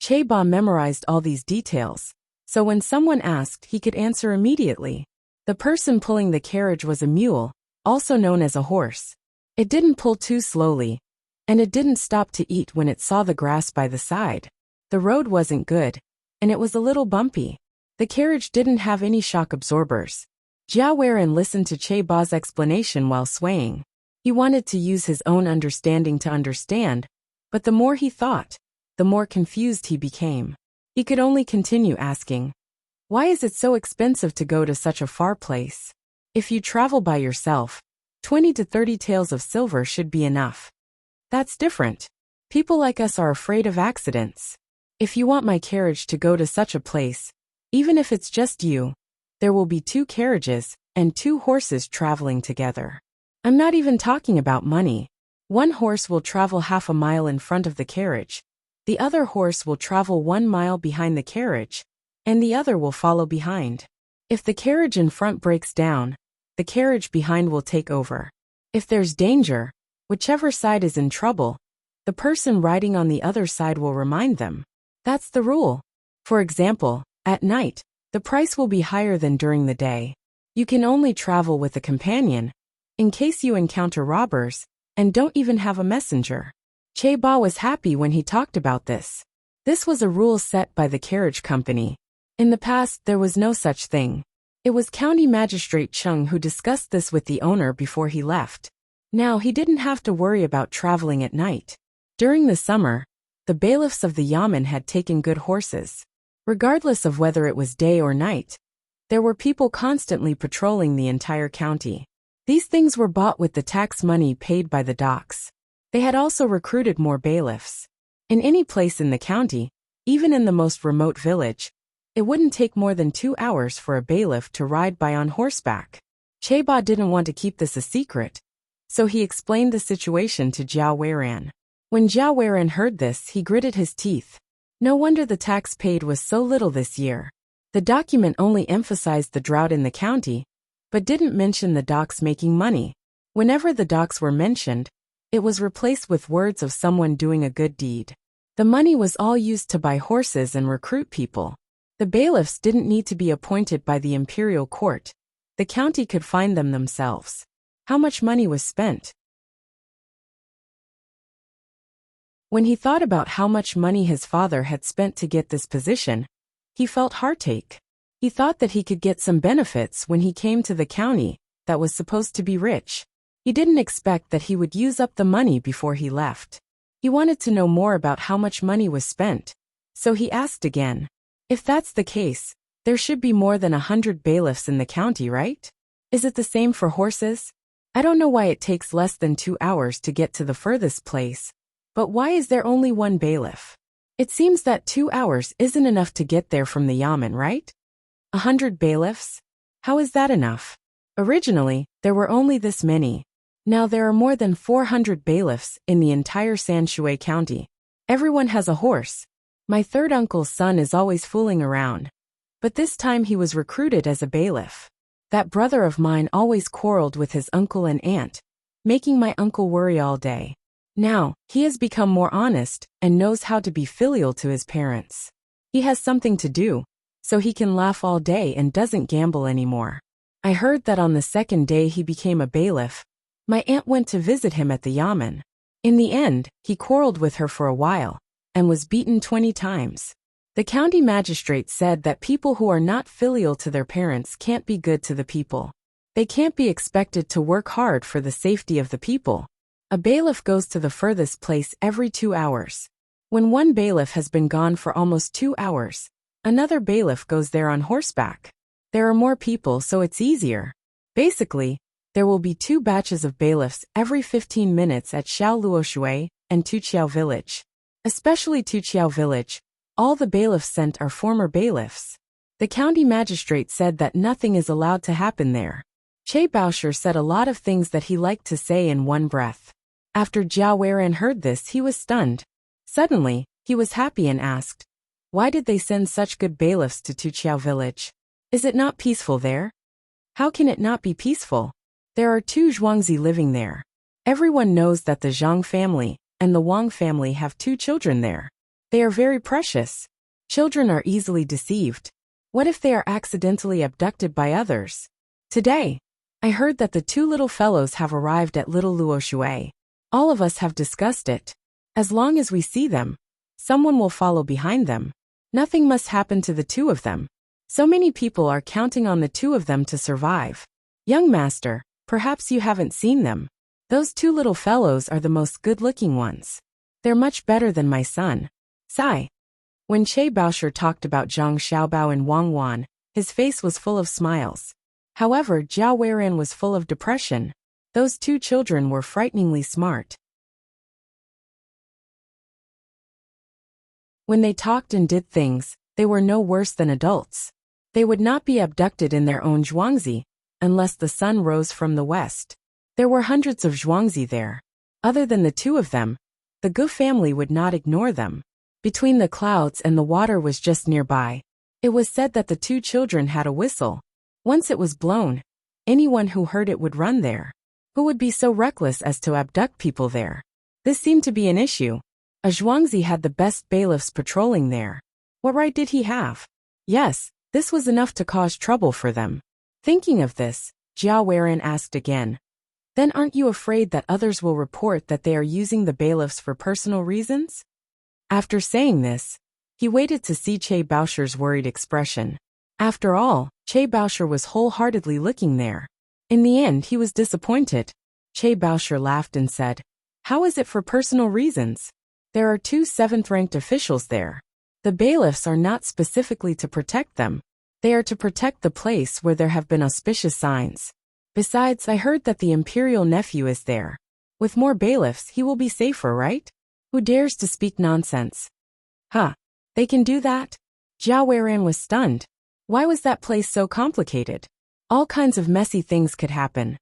A: Cheba memorized all these details, so when someone asked, he could answer immediately. The person pulling the carriage was a mule, also known as a horse. It didn't pull too slowly, and it didn't stop to eat when it saw the grass by the side. The road wasn't good, and it was a little bumpy. The carriage didn't have any shock absorbers. Jiao Weiren listened to Cheba's explanation while swaying. He wanted to use his own understanding to understand, but the more he thought, the more confused he became. He could only continue asking, "Why is it so expensive to go to such a far place? If you travel by yourself, 20 to 30 taels of silver should be enough." "That's different. People like us are afraid of accidents. If you want my carriage to go to such a place, even if it's just you, there will be 2 carriages and 2 horses traveling together. I'm not even talking about money. One horse will travel half a mile in front of the carriage, the other horse will travel 1 mile behind the carriage, and the other will follow behind. If the carriage in front breaks down, the carriage behind will take over. If there's danger, whichever side is in trouble, the person riding on the other side will remind them. That's the rule. For example, at night, the price will be higher than during the day. You can only travel with a companion, in case you encounter robbers, and don't even have a messenger." Cheba was happy when he talked about this. This was a rule set by the carriage company. In the past, there was no such thing. It was County Magistrate Chung who discussed this with the owner before he left. Now he didn't have to worry about traveling at night. During the summer, the bailiffs of the yamen had taken good horses. Regardless of whether it was day or night, there were people constantly patrolling the entire county. These things were bought with the tax money paid by the docks. They had also recruited more bailiffs. In any place in the county, even in the most remote village, it wouldn't take more than 2 hours for a bailiff to ride by on horseback. Cheba didn't want to keep this a secret, so he explained the situation to Jiao Weiren. When Jiao Weiren heard this, he gritted his teeth. No wonder the tax paid was so little this year. The document only emphasized the drought in the county, but didn't mention the docks making money. Whenever the docks were mentioned, it was replaced with words of someone doing a good deed. The money was all used to buy horses and recruit people. The bailiffs didn't need to be appointed by the imperial court. The county could find them themselves. How much money was spent? When he thought about how much money his father had spent to get this position, he felt heartache. He thought that he could get some benefits when he came to the county that was supposed to be rich. He didn't expect that he would use up the money before he left. He wanted to know more about how much money was spent, so he asked again. If that's the case, there should be more than 100 bailiffs in the county, right? Is it the same for horses? I don't know why it takes less than 2 hours to get to the furthest place, but why is there only 1 bailiff? It seems that 2 hours isn't enough to get there from the yamen, right? 100 bailiffs? How is that enough? Originally, there were only this many. Now there are more than 400 bailiffs in the entire Sanshui County. Everyone has a horse. My third uncle's son is always fooling around, but this time he was recruited as a bailiff. That brother of mine always quarreled with his uncle and aunt, making my uncle worry all day. Now, he has become more honest and knows how to be filial to his parents. He has something to do, so he can laugh all day and doesn't gamble anymore. I heard that on the second day he became a bailiff. My aunt went to visit him at the yamen. In the end, he quarreled with her for a while, and was beaten 20 times. The county magistrate said that people who are not filial to their parents can't be good to the people. They can't be expected to work hard for the safety of the people. A bailiff goes to the furthest place every 2 hours. When one bailiff has been gone for almost 2 hours, another bailiff goes there on horseback. There are more people, so it's easier. Basically, there will be 2 batches of bailiffs every 15 minutes at Xiaoluoshui and Tuqiao village. Especially Tuqiao village, all the bailiffs sent are former bailiffs. The county magistrate said that nothing is allowed to happen there. Che Baosher said a lot of things that he liked to say in one breath. After Jiao Weiran heard this, he was stunned. Suddenly, he was happy and asked, "Why did they send such good bailiffs to Tuqiao village? Is it not peaceful there?" "How can it not be peaceful? There are 2 Zhuangzi living there. Everyone knows that the Zhang family and the Wang family have 2 children there. They are very precious. Children are easily deceived. What if they are accidentally abducted by others? Today, I heard that the 2 little fellows have arrived at Little Luoshui. All of us have discussed it. As long as we see them, someone will follow behind them. Nothing must happen to the 2 of them. So many people are counting on the 2 of them to survive. Young master, perhaps you haven't seen them. Those 2 little fellows are the most good-looking ones. They're much better than my son. Sigh." When Che Baosher talked about Zhang Xiaobao and Wang Wan, his face was full of smiles. However, Jiao Weiran was full of depression. Those 2 children were frighteningly smart. When they talked and did things, they were no worse than adults. They would not be abducted in their own Zhuangzi, unless the sun rose from the west. There were hundreds of Zhuangzi there. Other than the 2 of them, the Gu family would not ignore them. Between the clouds and the water was just nearby. It was said that the 2 children had a whistle. Once it was blown, anyone who heard it would run there. Who would be so reckless as to abduct people there? This seemed to be an issue. A Zhuangzi had the best bailiffs patrolling there. What right did he have? Yes, this was enough to cause trouble for them. Thinking of this, Jiao Weiran asked again, "Then aren't you afraid that others will report that they are using the bailiffs for personal reasons?" After saying this, he waited to see Che Baosher's worried expression. After all, Che Baosher was wholeheartedly looking there. In the end, he was disappointed. Che Baosher laughed and said, "How is it for personal reasons? There are 2 7th-ranked officials there. The bailiffs are not specifically to protect them. They are to protect the place where there have been auspicious signs. Besides, I heard that the imperial nephew is there. With more bailiffs, he will be safer, right? Who dares to speak nonsense?" "Huh. They can do that?" Jiao Weiran was stunned. Why was that place so complicated? All kinds of messy things could happen.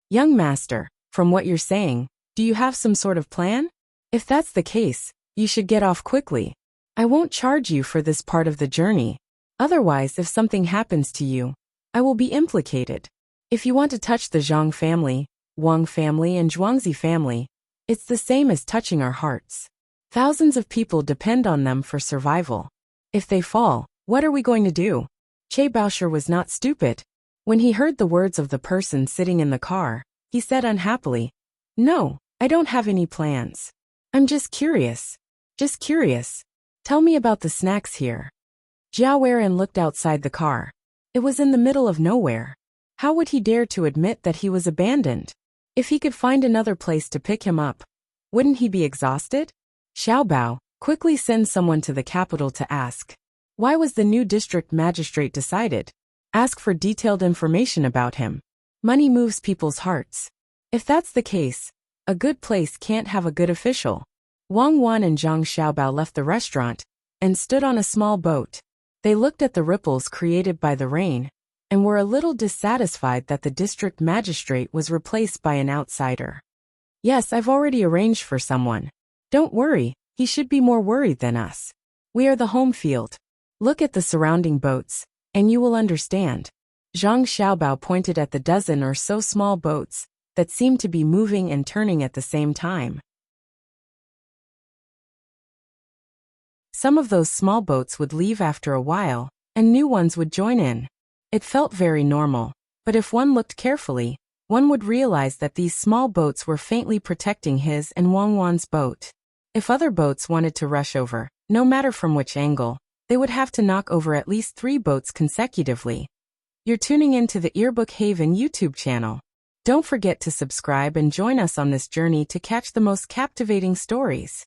A: "Young master, from what you're saying, do you have some sort of plan? If that's the case, you should get off quickly. I won't charge you for this part of the journey. Otherwise, if something happens to you, I will be implicated. If you want to touch the Zhang family, Wang family and Zhuangzi family, it's the same as touching our hearts. Thousands of people depend on them for survival. If they fall, what are we going to do?" Che Baosher was not stupid. When he heard the words of the person sitting in the car, he said unhappily, "No, I don't have any plans. I'm just curious. Just curious. Tell me about the snacks here." Jiao Weiran looked outside the car. It was in the middle of nowhere. How would he dare to admit that he was abandoned? If he could find another place to pick him up, wouldn't he be exhausted? Xiaobao, quickly send someone to the capital to ask. Why was the new district magistrate decided? Ask for detailed information about him. Money moves people's hearts. If that's the case, a good place can't have a good official. Wang Wan and Zhang Xiaobao left the restaurant and stood on a small boat. They looked at the ripples created by the rain and were a little dissatisfied that the district magistrate was replaced by an outsider. "Yes, I've already arranged for someone. Don't worry, he should be more worried than us. We are the home field. Look at the surrounding boats, and you will understand." Zhang Xiaobao pointed at the dozen or so small boats that seemed to be moving and turning at the same time. Some of those small boats would leave after a while, and new ones would join in. It felt very normal, but if one looked carefully, one would realize that these small boats were faintly protecting his and Wang Wan's boat. If other boats wanted to rush over, no matter from which angle, they would have to knock over at least 3 boats consecutively. You're tuning into the Earbook Haven YouTube channel. Don't forget to subscribe and join us on this journey to catch the most captivating stories.